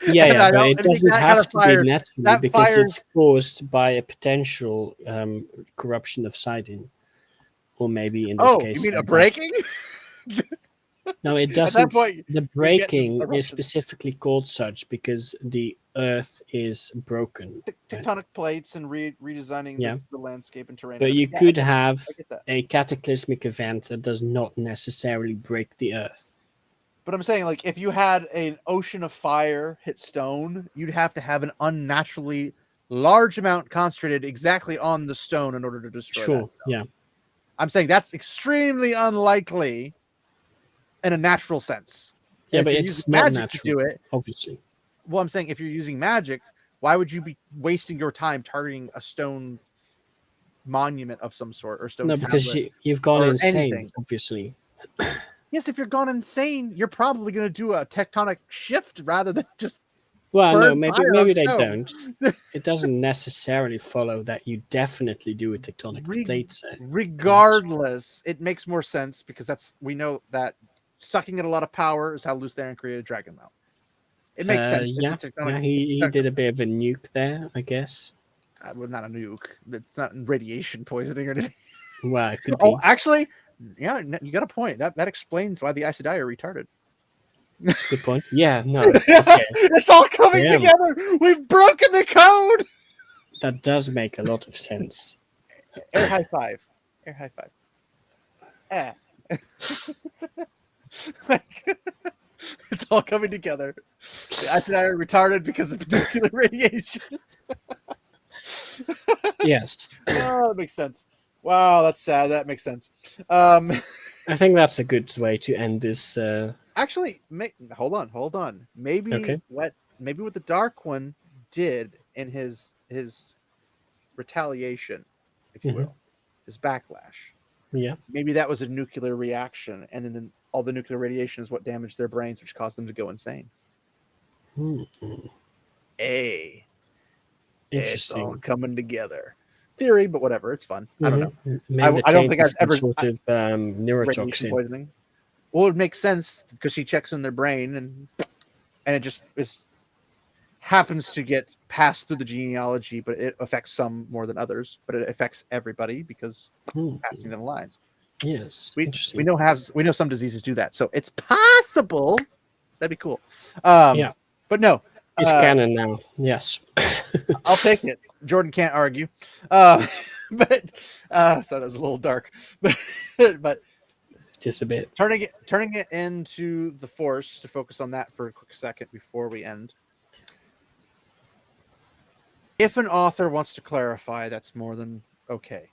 Yeah, And yeah, I but don't it think doesn't that kind have of to fire. be naturally That because fire. it's caused by a potential corruption of siding, or maybe in this Oh, you case, mean a death. breaking? No, it At that doesn't. point, The you get breaking is eruptions. specifically called such because the earth is broken. Tectonic plates and redesigning Yeah. the landscape and terrain. But and you everything. could I have get that. a cataclysmic event that does not necessarily break the earth. But I'm saying, like, if you had an ocean of fire hit stone, you'd have to have an unnaturally large amount concentrated exactly on the stone in order to destroy that Sure, stone. yeah. I'm saying that's extremely unlikely in a natural sense. Yeah, And but if you're it's using not magic natural, to do it, obviously. well, I'm saying if you're using magic, why would you be wasting your time targeting a stone monument of some sort or stone No, because tablet you've gone or insane, anything? obviously. Yes, if you're gone insane, you're probably going to do a tectonic shift rather than just Well, no, burn maybe fire on they stone. don't. It doesn't necessarily follow that you definitely do a tectonic plate. Regardless, it makes more sense because we know that sucking in a lot of power is how Lutharen created Dragon Mount. It makes sense. Yeah, he did a bit of a nuke there, I guess. Well, not a nuke. It's not radiation poisoning or anything. Well, it could be. Oh, actually, yeah, you got a point. That explains why the Aes Sedai are retarded. Good point. Yeah, no. Okay. It's all coming together. We've broken the code. That does make a lot of sense. Air high five. Air high five. It's all coming together. The Aes Sedai are retarded because of nuclear radiation. Yes. Oh, that makes sense. Wow, that's sad. That makes sense. I think that's a good way to end this. Actually, hold on. Maybe what the Dark One did in his retaliation, if you will, his backlash. Yeah. Maybe that was a nuclear reaction, and then all the nuclear radiation is what damaged their brains, which caused them to go insane. Interesting. It's all coming together. Theory, but whatever. It's fun. I don't know. Maybe I don't think I've ever sort of radiation neurotoxin. poisoning. Well, it makes sense because she checks in their brain, and it just happens to get passed through the genealogy, but it affects some more than others. But it affects everybody because passing down the lines. Yes, we interesting. we know some diseases do that, so it's possible. That'd be cool. Yeah, but no, it's canon now. Yes, I'll take it. Jordan can't argue. But so that was a little dark, but just a bit. Turning it into the Force to focus on that for a quick second before we end. If an author wants to clarify, that's more than okay.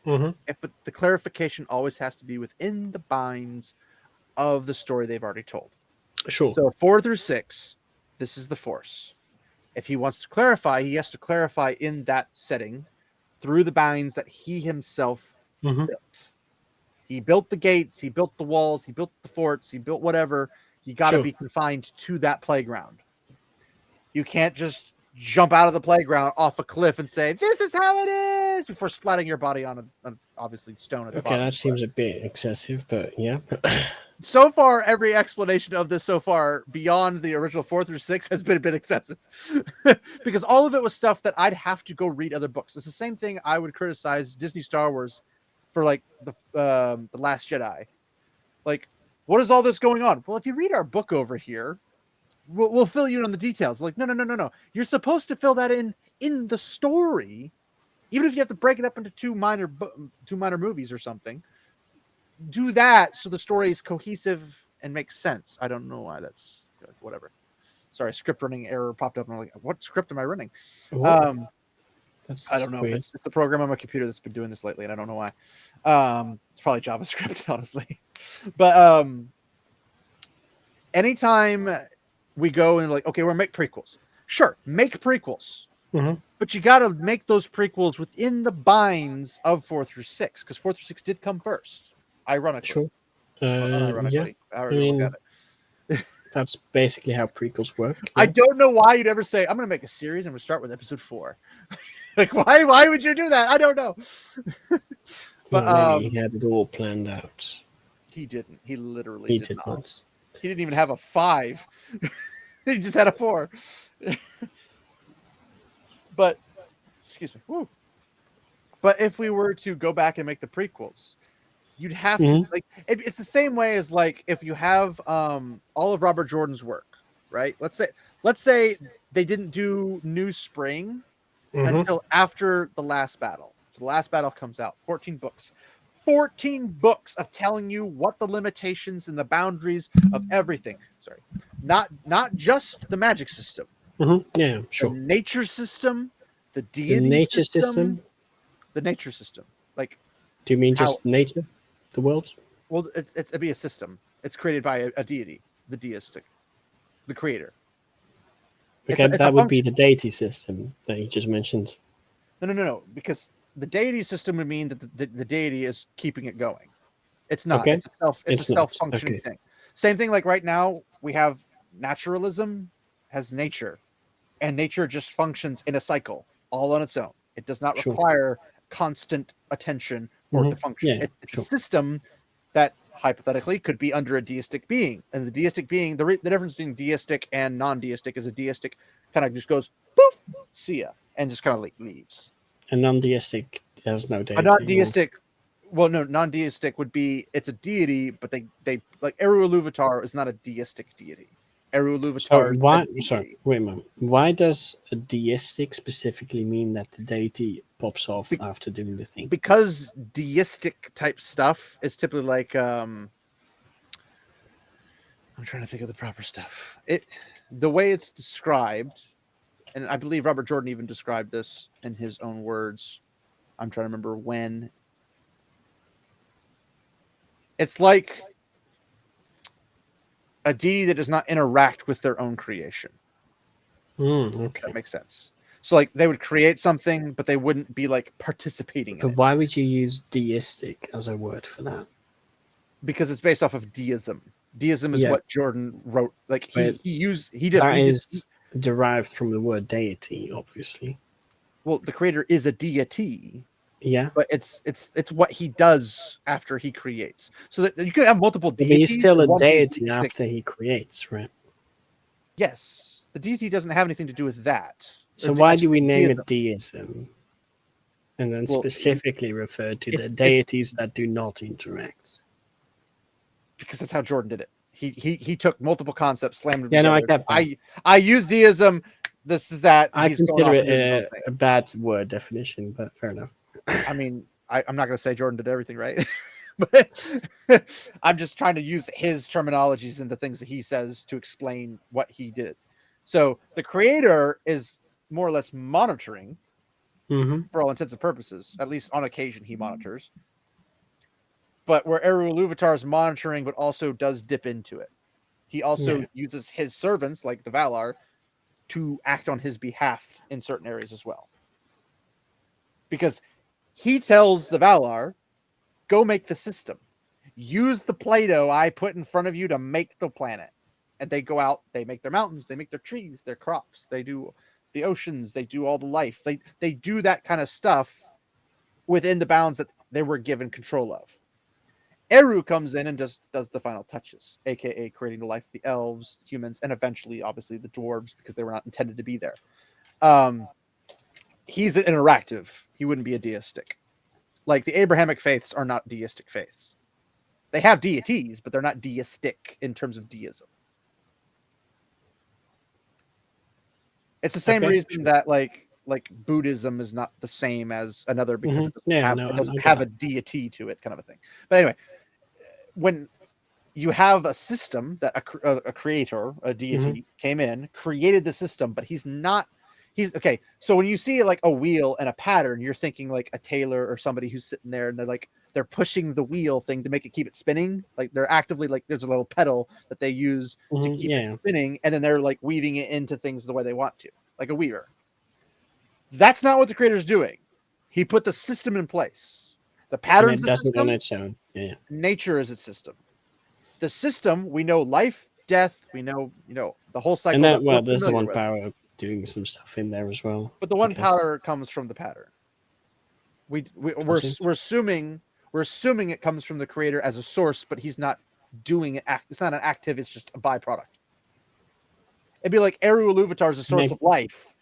But the clarification always has to be within the binds of the story they've already told. Sure. So 4 through 6, this is the Force. If he wants to clarify, he has to clarify in that setting through the binds that he himself built. He built the gates, he built the walls, he built the forts, he built whatever. You got to be confined to that playground. You can't just jump out of the playground off a cliff and say, "This is how it is," before splatting your body on obviously stone at the bottom. Okay, that seems a bit excessive, but yeah. So far, every explanation of this so far, beyond the original 4 through 6, has been a bit excessive. Because all of it was stuff that I'd have to go read other books. It's the same thing I would criticize Disney Star Wars for, like the Last Jedi. Like, what is all this going on? Well, if you read our book over here, we'll fill you in on the details. Like, no. You're supposed to fill that in the story, even if you have to break it up into two minor movies or something. Do that so the story is cohesive and makes sense. I don't know why that's whatever. Sorry, script running error popped up, and I'm like, what script am I running? That's I don't know. weird. It's the program on my computer that's been doing this lately, and I don't know why. It's probably JavaScript, honestly. But anytime we go and like, okay, we're make prequels. Sure, make prequels. But you got to make those prequels within the binds of 4 through 6, because 4 through 6 did come first, ironically. Sure. Well, not ironically. however you look at it. That's basically how prequels work. I don't know why you'd ever say, I'm going to make a series and we'll start with episode 4. Like, why would you do that? I don't know. But maybe he had it all planned out. he didn't. He literally He did did not. not. He didn't even have a 5. He just had a 4. But, excuse me. Woo. But if we were to go back and make the prequels, you'd have to, like, it's the same way as, like, if you have all of Robert Jordan's work, right? Let's say they didn't do New Spring until after the last battle. So the last battle comes out, 14 books. 14 books of telling you what the limitations and the boundaries of everything. Sorry. Not just the magic system. Yeah, sure. The nature system, the deity The nature system. The nature system. Like, do you mean just nature? The world? Well, it'd be a system. It's created by a deity, the deistic, the creator. Okay, that would be the deity system that you just mentioned. No. Because the deity system would mean that the deity is keeping it going. It's not. Okay. It's a self-functioning thing. Same thing. Like right now, we have naturalism has nature, and nature just functions in a cycle all on its own. It does not require constant attention for it to function. Yeah, it's a system that hypothetically could be under a deistic being, and the deistic being, the difference between deistic and non-deistic is a deistic kind of just goes poof, see ya, and just kind of like leaves. A non-deistic has no deity. A non-deistic, well, no, non-deistic would be it's a deity, but they like Eru Iluvatar is not a deistic deity. Eru Iluvatar. Wait a moment. Why does a deistic specifically mean that the deity pops off after doing the thing? Because deistic type stuff is typically like I'm trying to think of the proper stuff. The way it's described, and I believe Robert Jordan even described this in his own words. I'm trying to remember when. It's like a deity that does not interact with their own creation. Okay. That makes sense. So like they would create something, but they wouldn't be like participating in it. Why would you use deistic as a word for that? Because it's based off of deism. Deism is what Jordan wrote. Like he derived from the word deity, obviously. Well, the creator is a deity. Yeah, but it's what he does after he creates. So that you could have multiple deities. But he's still a deity after he creates, right? Yes, the deity doesn't have anything to do with that. So why do we name it deism, and then specifically refer to the deities that do not interact? Because that's how Jordan did it. He took multiple concepts, slammed them together. No, I get that. I use deism. This is that. I consider it a bad word definition, but fair enough. I mean, I'm not going to say Jordan did everything right, but I'm just trying to use his terminologies and the things that he says to explain what he did. So the creator is more or less monitoring for all intents and purposes. At least on occasion, he monitors. But where Eru Iluvatar is monitoring, but also does dip into it. He also uses his servants, like the Valar, to act on his behalf in certain areas as well. Because he tells the Valar, go make the system. Use the Play-Doh I put in front of you to make the planet. And they go out, they make their mountains, they make their trees, their crops, they do the oceans, they do all the life. They do that kind of stuff within the bounds that they were given control of. Eru comes in and does the final touches, aka creating the life of the elves, humans, and eventually, obviously, the dwarves, because they were not intended to be there. He's an interactive. He wouldn't be a deistic. Like the Abrahamic faiths are not deistic faiths. They have deities, but they're not deistic in terms of deism. It's the same reason that like Buddhism is not the same as another because it doesn't have a deity to it, kind of a thing. But anyway, when you have a system that a creator, a deity came in, created the system, but he's okay. So when you see like a wheel and a pattern, you're thinking like a tailor or somebody who's sitting there and they're pushing the wheel thing to make it keep it spinning. Like they're actively like there's a little pedal that they use to keep it spinning, and then they're like weaving it into things the way they want to, like a weaver. That's not what the creator's doing. He put the system in place. The pattern does it on its own. Yeah. Nature is its system. the system, we know life, death, we know, the whole cycle. And that then, we're there's the familiar one with. power doing some stuff in there as well. But the I one guess. power comes from the pattern. We're assuming it comes from the creator as a source, but he's not doing it. It's not an active. It's just a byproduct. It'd be like Eru Iluvatar is a source of life,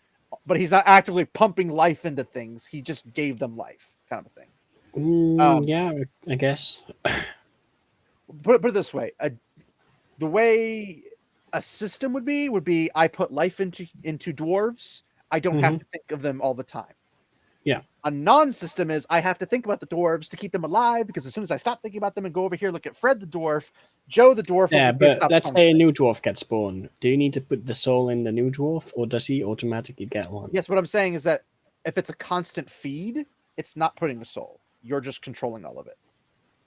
but he's not actively pumping life into things. He just gave them life, kind of a thing. Yeah, I guess. Put it this way: the way a system would be I put life into dwarves. I don't have to think of them all the time. Yeah. A non-system is I have to think about the dwarves to keep them alive, because as soon as I stop thinking about them and go over here, look at Fred the dwarf, Joe the dwarf. Yeah, but let's say a new dwarf gets born. Do you need to put the soul in the new dwarf, or does he automatically get one? Yes, what I'm saying is that if it's a constant feed, it's not putting a soul. You're just controlling all of it.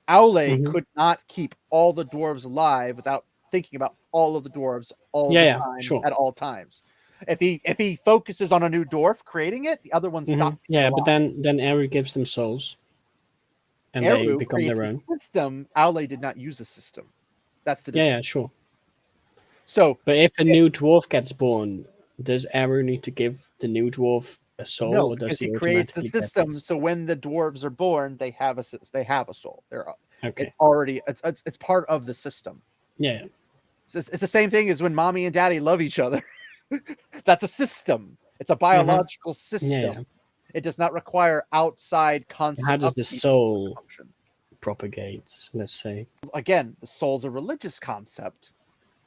Aule could not keep all the dwarves alive without thinking about all of the dwarves all the time at all times. If he focuses on a new dwarf creating it, the other ones stop. Yeah, but then Eru gives them souls, and they become their own system. Aule did not use a system. That's the difference. Yeah, sure. So, but if a new dwarf gets born, does Eru need to give the new dwarf a soul, no, or does he creates the system? So when the dwarves are born, they have a soul. They're okay. It's already it's part of the system. Yeah. So it's the same thing as when mommy and daddy love each other. That's a system. It's a biological system. Yeah. It does not require outside constant. How does the soul propagate? Let's say again, the soul's a religious concept,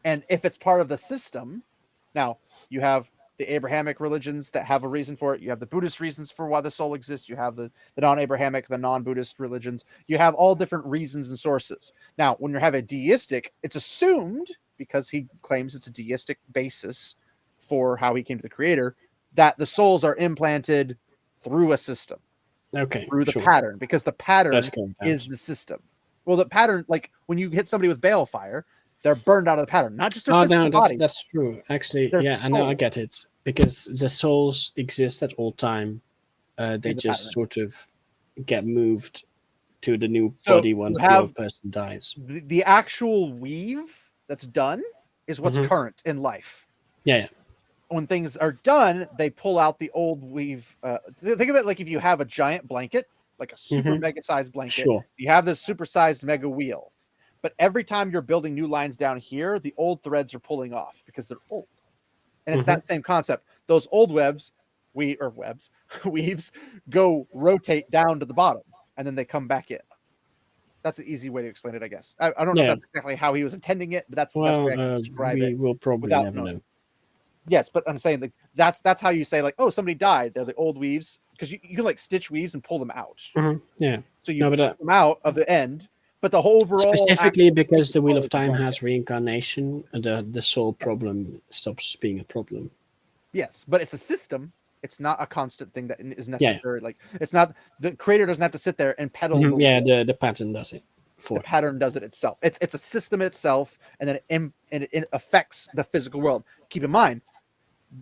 and if it's part of the system, now you have the Abrahamic religions that have a reason for it. You have the Buddhist reasons for why the soul exists. You have the non-Abrahamic, the non-Buddhist religions. You have all different reasons and sources. Now, when you have a deistic, it's assumed, because he claims it's a deistic basis for how he came to the creator, that the souls are implanted through a system. Okay. Through the pattern, because the pattern is the system. Well, the pattern, like when you hit somebody with balefire, they're burned out of the pattern, not just their physical bodies. That's true. Actually, I know, I get it. Because the souls exist at all time. They just sort of get moved to the new body once the old person dies. The actual weave that's done is what's current in life. Yeah. When things are done, they pull out the old weave. Think of it like if you have a giant blanket, like a super mega sized blanket. Sure. You have this super sized mega wheel. But every time you're building new lines down here, the old threads are pulling off because they're old. And it's that same concept. Those old weaves go rotate down to the bottom, and then they come back in. That's an easy way to explain it, I guess. I don't know if that's exactly how he was intending it, but that's the best way I can describe it. We will probably never know. Yes, but I'm saying like that's how you say like, oh, somebody died. They're the old weaves, because you can like stitch weaves and pull them out. Yeah. So you pull them out of the end, but the whole overall specifically because the Wheel of Time has reincarnation, the soul problem stops being a problem. Yes, but it's a system. It's not a constant thing that is necessary. Yeah. Like it's not, the creator doesn't have to sit there and pedal. The pattern does it. The pattern does it itself. It's a system itself, and then it affects the physical world. Keep in mind,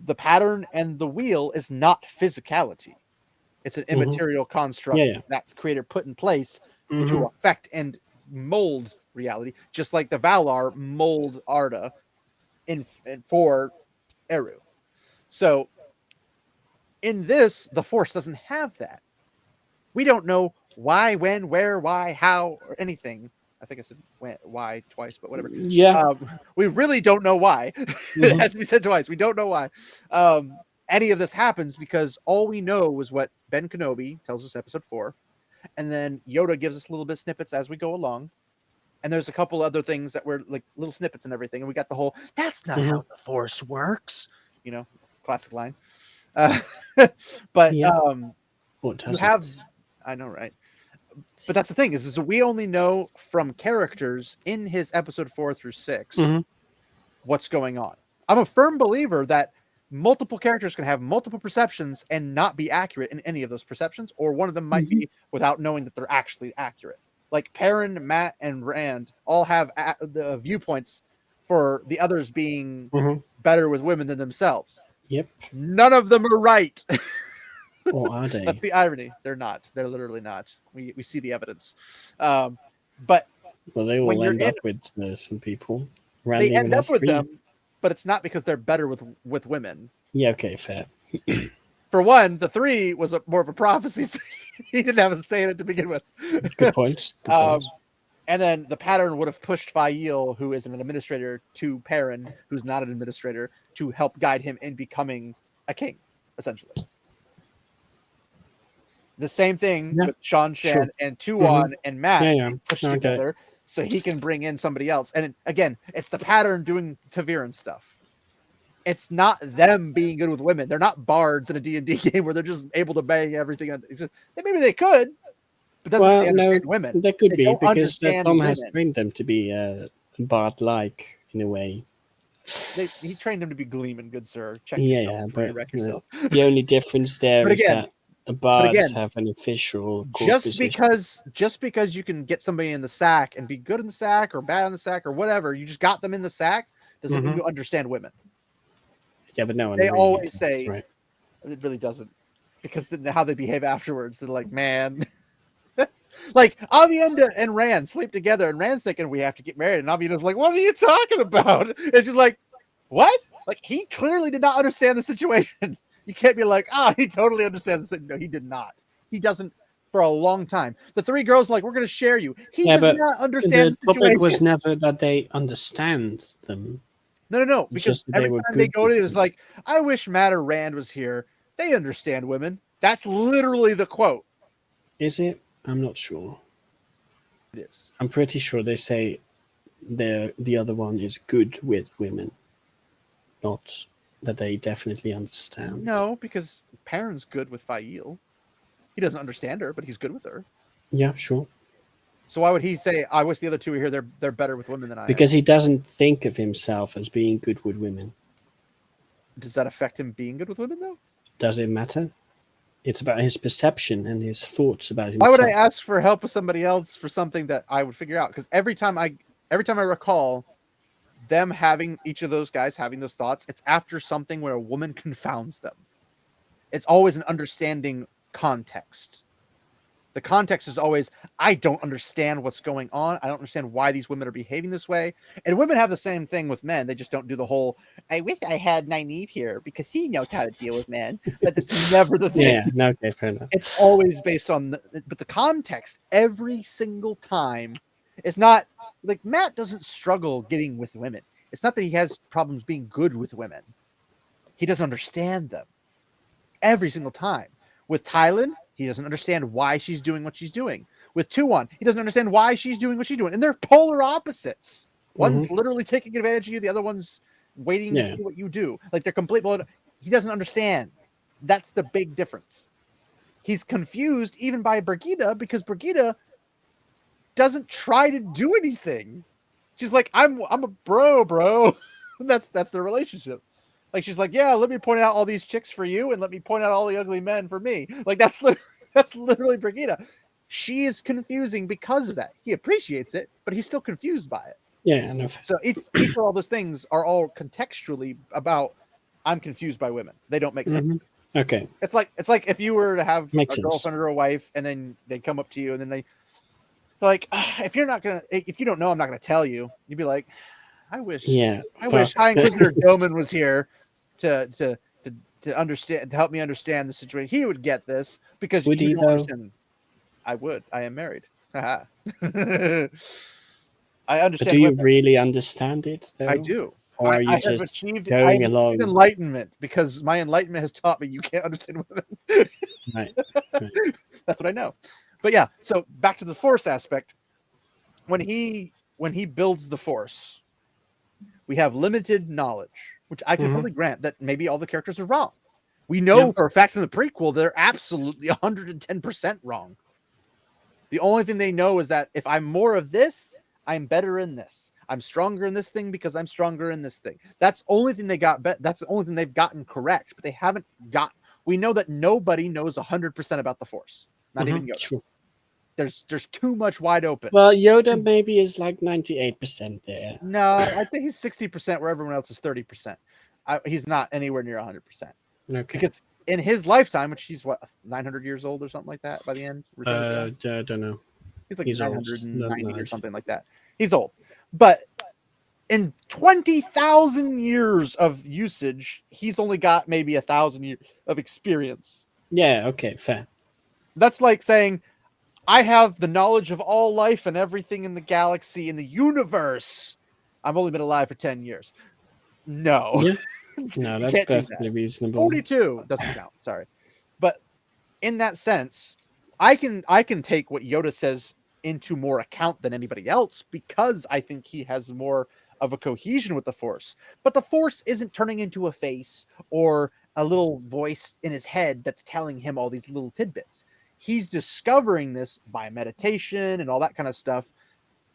the pattern and the wheel is not physicality. It's an immaterial construct that the creator put in place to affect and mold reality, just like the Valar mold Arda for Eru. So in this, the Force doesn't have that. We don't know why, when, where, why, how, or anything. I think I said why twice, but whatever. Yeah. We really don't know why. It has to be said twice. We don't know why any of this happens, because all we know is what Ben Kenobi tells us, episode 4. And then Yoda gives us little bit snippets as we go along. And there's a couple other things that were like little snippets and everything. And we got the whole, that's not how the Force works. You know, classic line. But I know, right? But that's the thing is we only know from characters in his episode 4 through 6 what's going on. I'm a firm believer that multiple characters can have multiple perceptions and not be accurate in any of those perceptions, or one of them might be without knowing that they're actually accurate. Like Perrin, Matt, and Rand all have the viewpoints for the others being better with women than themselves. Yep. None of them are right. Or are they? That's the irony. They're not. They're literally not. We see the evidence. But Well, they When will you're end in- up with some people. They Randy end up with Street. them, but it's not because they're better with women. Yeah, okay, fair. For one, the 3 was more of a prophecy. So he didn't have a say in it to begin with. Good point. Good point. And then the pattern would have pushed Fail, who is an administrator, to Perrin, who's not an administrator, to help guide him in becoming a king, essentially. The same thing with Sean Shan and Tuon and Matt pushed together so he can bring in somebody else. And again, it's the pattern doing Taviran stuff. It's not them being good with women. They're not bards in a D&D game where they're just able to bang everything. Maybe they could, but doesn't mean they understand women. That could be because Tom women. has trained them to be bard-like in a way. He trained them to be gleaming, good sir. Check yourself. The only difference there is that bards have an official just because you can get somebody in the sack and be good in the sack or bad in the sack or whatever, you just got them in the sack, doesn't mean you understand women. Yeah, but no one. They really always say it really doesn't, because then how they behave afterwards, they're like, man. Like Avienda and Rand sleep together, and Rand's thinking we have to get married, and Avienda's like, "What are you talking about?" It's just like, "What?" Like he clearly did not understand the situation. You can't be like, he totally understands the situation. No, he did not. He doesn't for a long time. The 3 girls like, we're going to share you. He does not understand the situation. The topic was never that they understand them. No. Because every time they go to it, it's like, I wish Matt or Rand was here. They understand women. That's literally the quote. Is it? I'm not sure. It is. I'm pretty sure they say the other one is good with women. Not that they definitely understand. No, because Perrin's good with Fail. He doesn't understand her, but he's good with her. Yeah, sure. So why would he say, I wish the other 2 were here, they're better with women than I am? Because he doesn't think of himself as being good with women. Does that affect him being good with women, though? Does it matter? It's about his perception and his thoughts about himself. Why would I ask for help with somebody else for something that I would figure out? Because every time I recall them having, each of those guys having those thoughts, it's after something where a woman confounds them. It's always an understanding context. The context is always, I don't understand what's going on. I don't understand why these women are behaving this way. And women have the same thing with men. They just don't do the whole, I wish I had Nynaeve here because he knows how to deal with men. But it's never the thing. Yeah, no, okay, fair enough. It's always based on, but the context every single time. It's not, like Matt doesn't struggle getting with women. It's not that he has problems being good with women. He doesn't understand them. Every single time. With Tylan, he doesn't understand why she's doing what she's doing. With Tuon, he doesn't understand why she's doing what she's doing. And they're polar opposites. One's literally taking advantage of you. The other one's waiting to see what you do. Like they're complete. He doesn't understand. That's the big difference. He's confused even by Brigida because Brigida doesn't try to do anything. She's like, I'm a bro. that's their relationship. Like she's like, yeah, let me point out all these chicks for you, and let me point out all the ugly men for me. Like that's literally Brigida. She is confusing because of that. He appreciates it, but he's still confused by it. Yeah, I know. So each of all those things are all contextually about. I'm confused by women. They don't make sense. Okay. It's like if you were to have a girlfriend or a wife, and then they come up to you, and then they like, if you don't know, I'm not gonna tell you. You'd be like, I wish High Inquisitor Doman was here to understand, to help me understand the situation. He would get this because would you he, don't understand. I would. I am married. I understand. But do you really understand it, though? I do. Or are you just going along? Enlightenment, because my enlightenment has taught me you can't understand women. Right. That's what I know. But yeah, so back to the Force aspect. When he builds the Force, we have limited knowledge, which I can fully grant that maybe all the characters are wrong. We know for a fact in the prequel they're absolutely 110% wrong. The only thing they know is that if I'm more of this, I'm better in this. I'm stronger in this thing because I'm stronger in this thing. That's the only thing they got. That's the only thing they've gotten correct. But they haven't got. We know that nobody knows 100% about the Force. Not even Yoda. True. There's too much wide open. Well, Yoda maybe is like 98% there. No, I think he's 60% where everyone else is 30%. He's not anywhere near 100%. Okay. Because in his lifetime, which he's 900 years old or something like that by the end. I don't know. He's like 990 or something like that. He's old. But in 20,000 years of usage, he's only got maybe 1,000 years of experience. Yeah, okay, fair. That's like saying, I have the knowledge of all life and everything in the galaxy, in the universe. I've only been alive for 10 years. No. Yeah. No, that's can't do perfectly that. reasonable. 42 doesn't count. Sorry. But in that sense, I can take what Yoda says into more account than anybody else because I think he has more of a cohesion with the Force. But the Force isn't turning into a face or a little voice in his head that's telling him all these little tidbits. He's discovering this by meditation and all that kind of stuff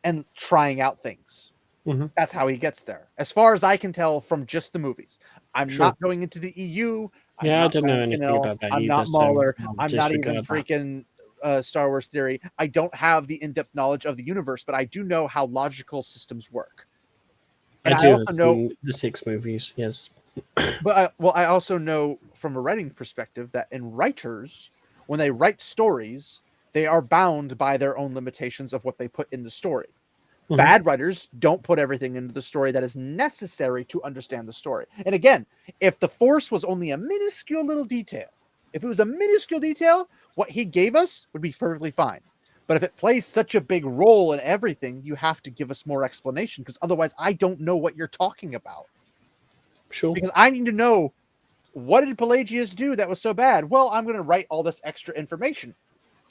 and trying out things. Mhm. That's how he gets there. As far as I can tell from just the movies. I'm Sure. not going into the EU. I'm Yeah, I not don't know Ryan anything Kinnell, about that I'm either, not so Mahler. I'll I'm not even disregard that. freaking Star Wars theory. I don't have the in-depth knowledge of the universe, but I do know how logical systems work. And I do also have know seen the 6 movies, yes. But I also know from a writing perspective that in writers, when they write stories, they are bound by their own limitations of what they put in the story. Mhm. Bad writers don't put everything into the story that is necessary to understand the story. And again, if the Force was only a minuscule little detail, if it was a minuscule detail, what he gave us would be perfectly fine. But if it plays such a big role in everything, you have to give us more explanation because otherwise I don't know what you're talking about. Sure. Because I need to know, what did Pelagius do that was so bad? Well, I'm going to write all this extra information.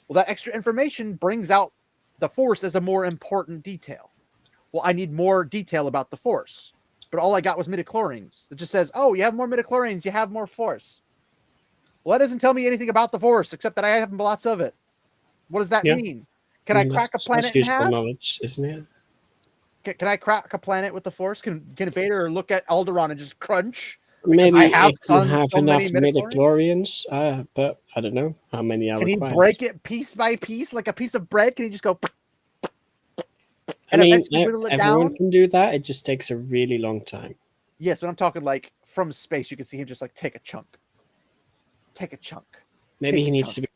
Well, that extra information brings out the Force as a more important detail. Well, I need more detail about the Force. But all I got was midichlorians. It just says, oh, you have more midichlorians, you have more Force. Well, that doesn't tell me anything about the Force, except that I have lots of it. What does that Yeah. mean? Can I crack a That's planet in useful half? knowledge, isn't it? Can I crack a planet with the Force? Can Vader look at Alderaan and just crunch? Maybe I have if you so have enough many midichlorians. midichlorians, but I don't know how many are Can he required. break it piece by piece like a piece of bread? Can he just go I mean, eventually whittle it everyone down? can do that. It just takes a really long time. Yes, but I'm talking like from space. You can see him just like take a chunk. Take a chunk. Maybe Take he a needs chunk. to be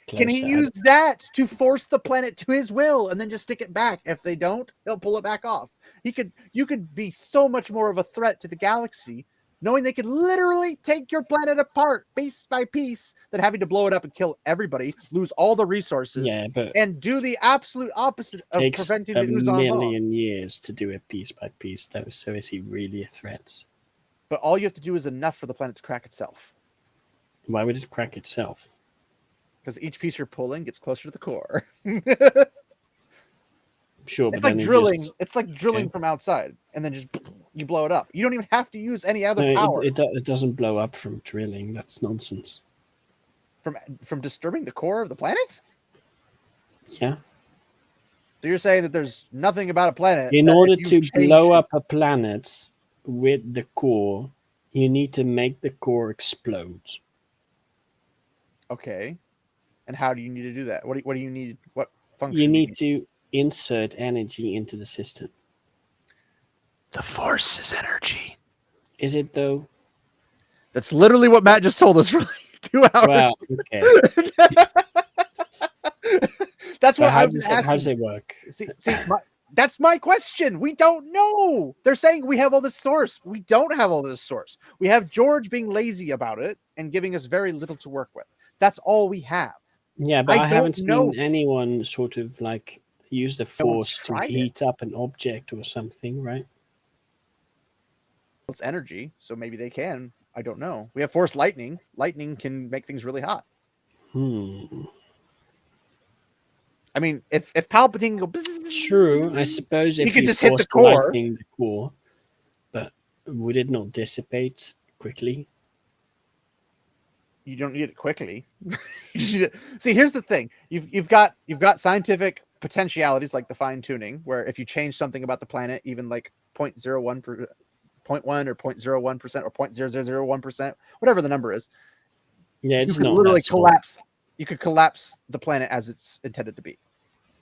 closer. Can he use that to force the planet to his will and then just stick it back? If they don't, he'll pull it back off. You could be so much more of a threat to the galaxy knowing they could literally take your planet apart piece by piece than having to blow it up and kill everybody, lose all the resources, Yeah, but and do the absolute opposite of takes preventing a the Uzan bomb. million years to do it piece by piece, though. So is he really a threat? But all you have to do is enough for the planet to crack itself. Why would it crack itself? Because each piece you're pulling gets closer to the core. Sure, but It's like then drilling. Just, It's like drilling from outside, and then just you blow it up. You don't even have to use any other no, power it doesn't blow up from drilling. That's nonsense. from disturbing the core of the planet. Yeah. So you're saying that there's nothing about a planet. In that order if you to change blow it- up a planet with the core, you need to make the core explode. Okay, and how do you need to do that? What do you need? What function? You do need to insert energy into the system. The Force is energy. Is it though? That's literally what Matt just told us for like 2 hours. Well, okay. That's what But how I'm asking. does it work? See, that's my question. We don't know. They're saying we have all this source. We don't have all this source. We have George being lazy about it and giving us very little to work with. That's all we have. Yeah, but I haven't don't know. seen anyone sort of like use the force to tried it. heat up an object or something, right? It's energy, so maybe they can. I don't know. We have force lightning. Lightning can make things really hot. I mean, if Palpatine can go, True, I suppose if could you just hit the forced core. lightning the core, but would it not dissipate quickly? You don't need it quickly. See, here's the thing: you've got scientific potentialities like the fine tuning, where if you change something about the planet, even like 0.01 or 0.01% or 0.0001%, whatever the number is, Yeah, you it's could not literally that small. collapse. You could collapse the planet as it's intended to be.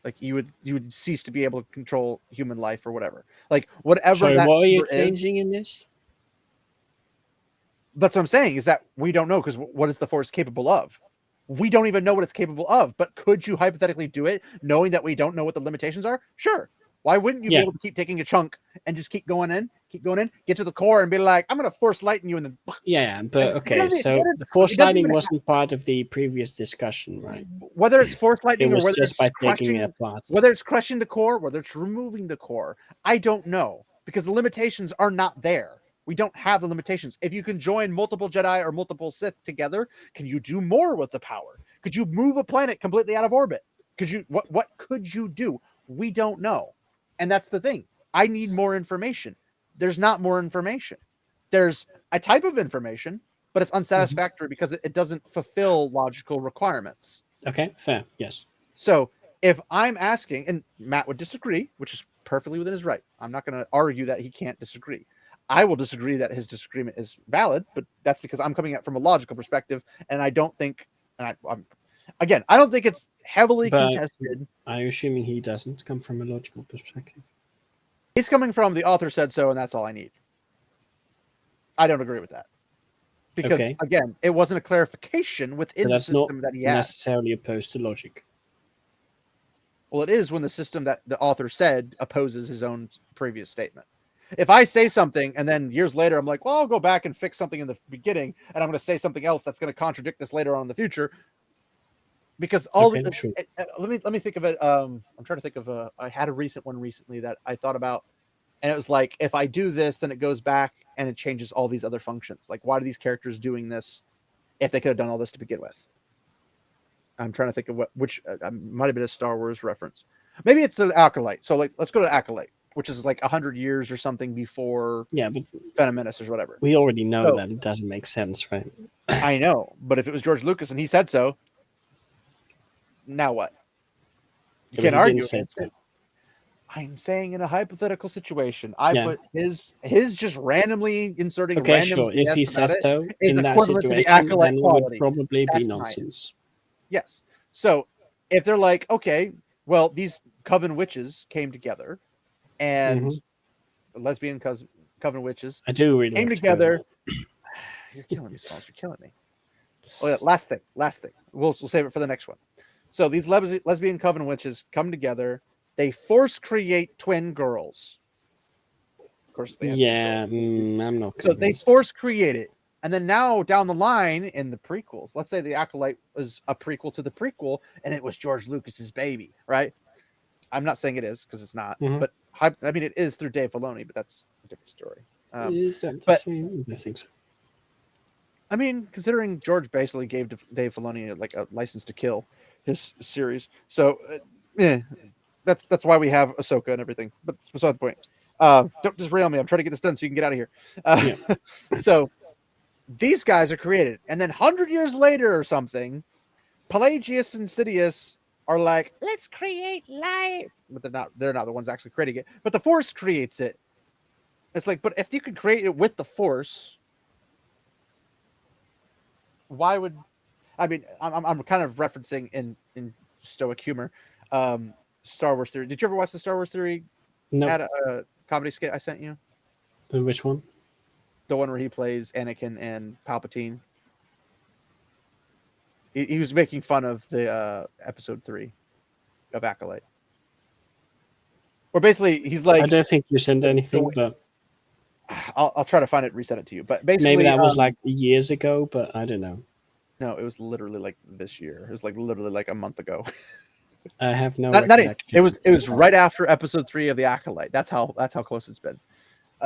Like you would cease to be able to control human life or whatever. Like whatever. Sorry, that what are you number is, changing in this? that's what I'm saying, is that we don't know, because what is the Force capable of? We don't even know what it's capable of, but could you hypothetically do it knowing that we don't know what the limitations are? Sure. Why wouldn't you be able to keep taking a chunk and just keep going in, get to the core and be like, I'm going to force lighten you, and then but okay, so the force lightning wasn't part of the previous discussion, right? Whether it's force lightning or whether just it's by crushing, taking apart, whether it's crushing the core, whether it's removing the core, I don't know, because the limitations are not there. We don't have the limitations. If you can join multiple Jedi or multiple Sith together, can you do more with the power? Could you move a planet completely out of orbit? Could you? What could you do? We don't know. And that's the thing. I need more information. There's not more information. There's a type of information, but it's unsatisfactory because it doesn't fulfill logical requirements. Okay, fair. Yes. So if I'm asking, and Matt would disagree, which is perfectly within his right. I'm not going to argue that he can't disagree. I will disagree that his disagreement is valid, but that's because I'm coming at it from a logical perspective, and I don't think, I don't think it's heavily contested. I'm assuming he doesn't come from a logical perspective. He's coming from the author said so, and that's all I need. I don't agree with that. Because, again, it wasn't a clarification within the system that he had. That's not necessarily opposed to logic. Well, it is when the system that the author said opposes his own previous statement. If I say something and then years later I'm like, well, I'll go back and fix something in the beginning, and I'm going to say something else that's going to contradict this later on in the future, because let me think of it. I'm trying to think of I had a recent one recently that I thought about, and it was like, if I do this, then it goes back and it changes all these other functions. Like, why are these characters doing this if they could have done all this to begin with? I'm trying to think of which might have been a Star Wars reference. Maybe it's the Acolyte. So let's go to Acolyte, which is like 100 years or something before but Phantom Menace or whatever. We already know that it doesn't make sense, right? I know, but if it was George Lucas and he said so, now what? You can't argue against it. I'm saying in a hypothetical situation, I put his just randomly inserting. Okay, sure. If he says so in that situation, then it would probably be nonsense. Yes. So if they're like, okay, well, these coven witches came together, and lesbian coven witches came together. You're killing me, Spons. You're killing me. Oh, yeah, last thing. We'll save it for the next one. So these lesbian coven witches come together. They force create twin girls. Of course, they I'm not. So they force create it, and then now down the line in the prequels, let's say the Acolyte was a prequel to the prequel, and it was George Lucas's baby, right? I'm not saying it is, because it's not, but I mean it is through Dave Filoni, but that's a different story. Is that the same? I think so. I mean, considering George basically gave Dave Filoni like a license to kill his series, so that's why we have Ahsoka and everything. But that's beside the point. Don't just rail me. I'm trying to get this done so you can get out of here. So these guys are created, and then 100 years later or something, Pelagius and Sidious are like, let's create life, but they're not the ones actually creating it, but the Force creates it. It's like, but if you could create it with the Force, why would I mean I'm kind of referencing in stoic humor Star Wars Theory. Did you ever watch the Star Wars Theory? No. Had a comedy skit I sent you? Which one? The one where he plays Anakin and Palpatine. He was making fun of the episode 3 of Acolyte. Or basically, he's like, I don't think you sent anything, but I'll try to find it and resend it to you. But basically, maybe that was like years ago, but I don't know. No, it was literally like this year. It was like literally like a month ago. I have no. It was right after episode 3 of the Acolyte. That's how close it's been.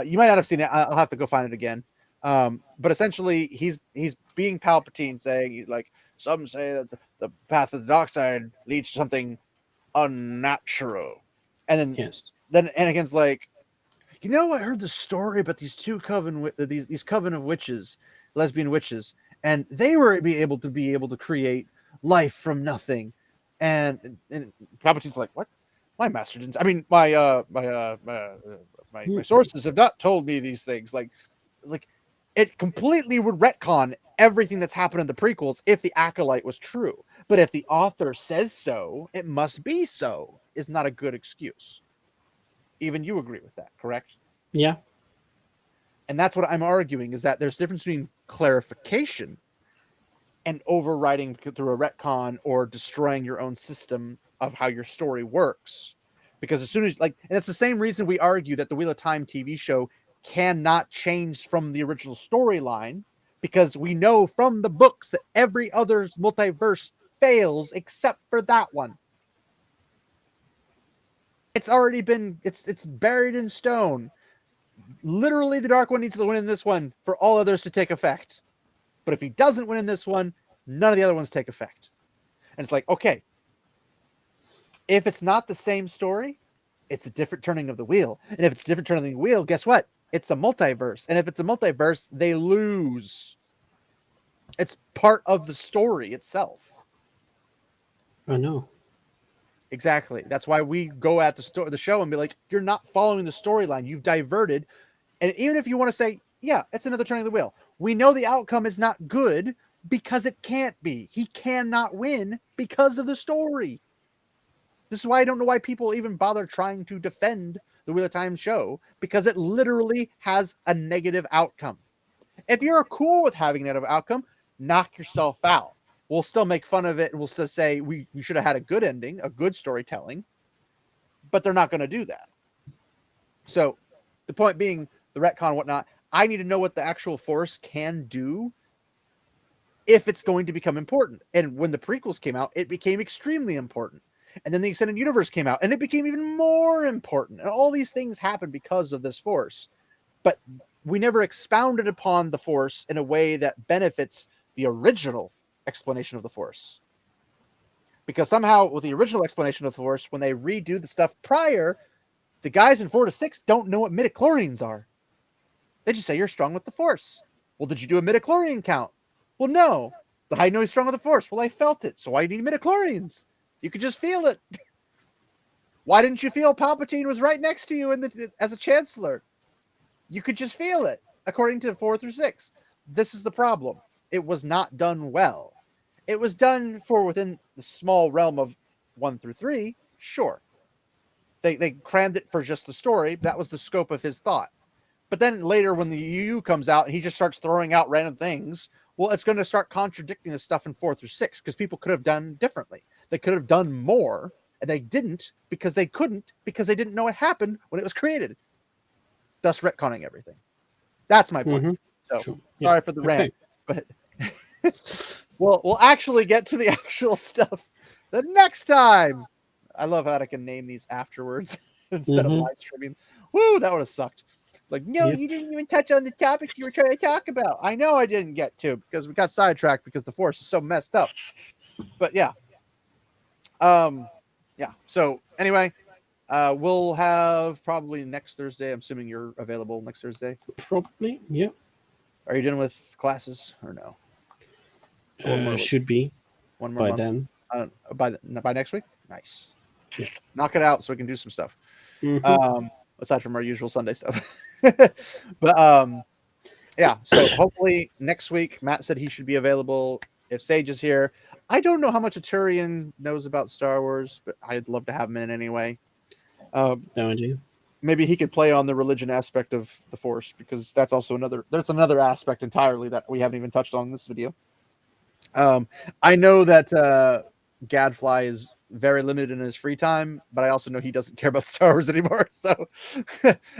You might not have seen it. I'll have to go find it again. But essentially, he's being Palpatine, saying like, some say that the path of the dark side leads to something unnatural, and then Anakin's like, you know, I heard the story about these two these coven of witches, lesbian witches, and they were be able to create life from nothing, and Palpatine's like, what? My master didn't. I mean, my sources have not told me these things. Like it completely would retcon everything that's happened in the prequels if the Acolyte was true. But if the author says so, it must be so. Is not a good excuse. Even you agree with that, correct? Yeah. And that's what I'm arguing, is that there's a difference between clarification and overriding through a retcon or destroying your own system of how your story works. Because as soon as and it's the same reason we argue that the Wheel of Time TV show cannot change from the original storyline, because we know from the books that every other multiverse fails except for that one. It's already been it's buried in stone. Literally, the Dark One needs to win in this one for all others to take effect. But if he doesn't win in this one, none of the other ones take effect. And it's like, okay, if it's not the same story, it's a different turning of the wheel. And if it's a different turning of the wheel, guess what? It's a multiverse. And if it's a multiverse, they lose. It's part of the story itself. I know. Exactly. That's why we go at the show and be like, you're not following the storyline. You've diverted. And even if you want to say, yeah, it's another turning of the wheel, we know the outcome is not good because it can't be. He cannot win because of the story. This is why I don't know why people even bother trying to defend the Wheel of Time show, because it literally has a negative outcome. If you're cool with having a negative outcome, knock yourself out. We'll still make fun of it. We'll still say we should have had a good ending, a good storytelling, but they're not going to do that. So the point being, the retcon and whatnot, I need to know what the actual Force can do if it's going to become important. And when the prequels came out, it became extremely important. And then the Extended Universe came out, and it became even more important. And all these things happened because of this Force. But we never expounded upon the Force in a way that benefits the original explanation of the Force. Because somehow, with the original explanation of the Force, when they redo the stuff prior, the guys in 4 to 6 don't know what midichlorians are. They just say you're strong with the Force. Well, did you do a midichlorian count? Well, no. How do you know he's strong with the Force? Well, I felt it. So why do you need midichlorians? You could just feel it. Why didn't you feel Palpatine was right next to you as a Chancellor? You could just feel it, according to 4 through 6. This is the problem. It was not done well. It was done for within the small realm of 1 through 3, sure. They crammed it for just the story. That was the scope of his thought. But then later when the UU comes out and he just starts throwing out random things, well, it's going to start contradicting the stuff in 4 through 6, because people could have done differently. They could have done more, and they didn't because they couldn't, because they didn't know what happened when it was created. Thus retconning everything. That's my point. Mm-hmm. So Sure. sorry for the rant, but we'll actually get to the actual stuff the next time. I love how I can name these afterwards instead of live streaming. Woo, that would have sucked. Like, no, you didn't even touch on the topic you were trying to talk about. I know I didn't get to, because we got sidetracked because the Force is so messed up. But yeah. Yeah. So anyway, we'll have probably next Thursday. I'm assuming you're available next Thursday. Probably, yeah. Are you done with classes or no? Should be. One more by month? then. By next week? Nice. Yeah. Knock it out so we can do some stuff. Aside from our usual Sunday stuff. But yeah, so hopefully next week, Matt said he should be available if Sage is here. I don't know how much Aturian knows about Star Wars, but I'd love to have him in anyway. No idea. Maybe he could play on the religion aspect of the Force, because that's also that's another aspect entirely that we haven't even touched on in this video. I know that Gadfly is very limited in his free time, but I also know he doesn't care about Star Wars anymore. So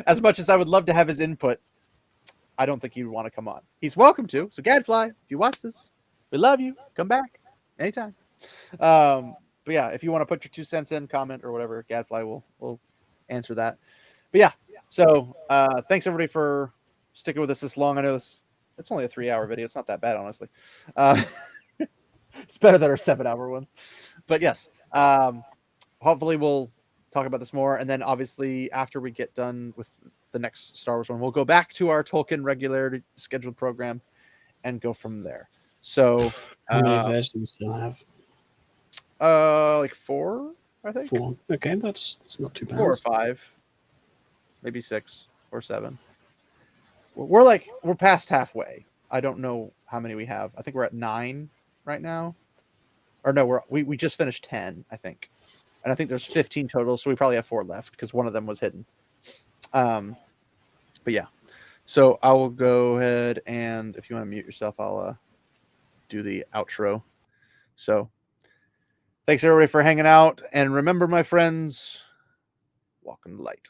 as much as I would love to have his input, I don't think he'd want to come on. He's welcome to. So Gadfly, if you watch this, we love you. Come back anytime. But yeah, if you want to put your 2 cents in, comment or whatever, Gadfly will answer that. But yeah, so thanks everybody for sticking with us this long. I know it's only a 3-hour video. It's not that bad, honestly. It's better than our 7-hour ones. But yes, hopefully we'll talk about this more. And then obviously after we get done with the next Star Wars one, we'll go back to our Tolkien regularly scheduled program and go from there. So how many versions do we still have? Like 4, I think. 4. Okay, that's not too bad. 4 or 5, maybe 6 or 7. We're past halfway. I don't know how many we have. I think we're at 9 right now. Or no, we just finished 10, I think. And I think there's 15 total, so we probably have 4 left because one of them was hidden. But yeah. So I will go ahead, and if you want to mute yourself, I'll do the outro. So thanks everybody for hanging out, and remember, my friends, walk in the light.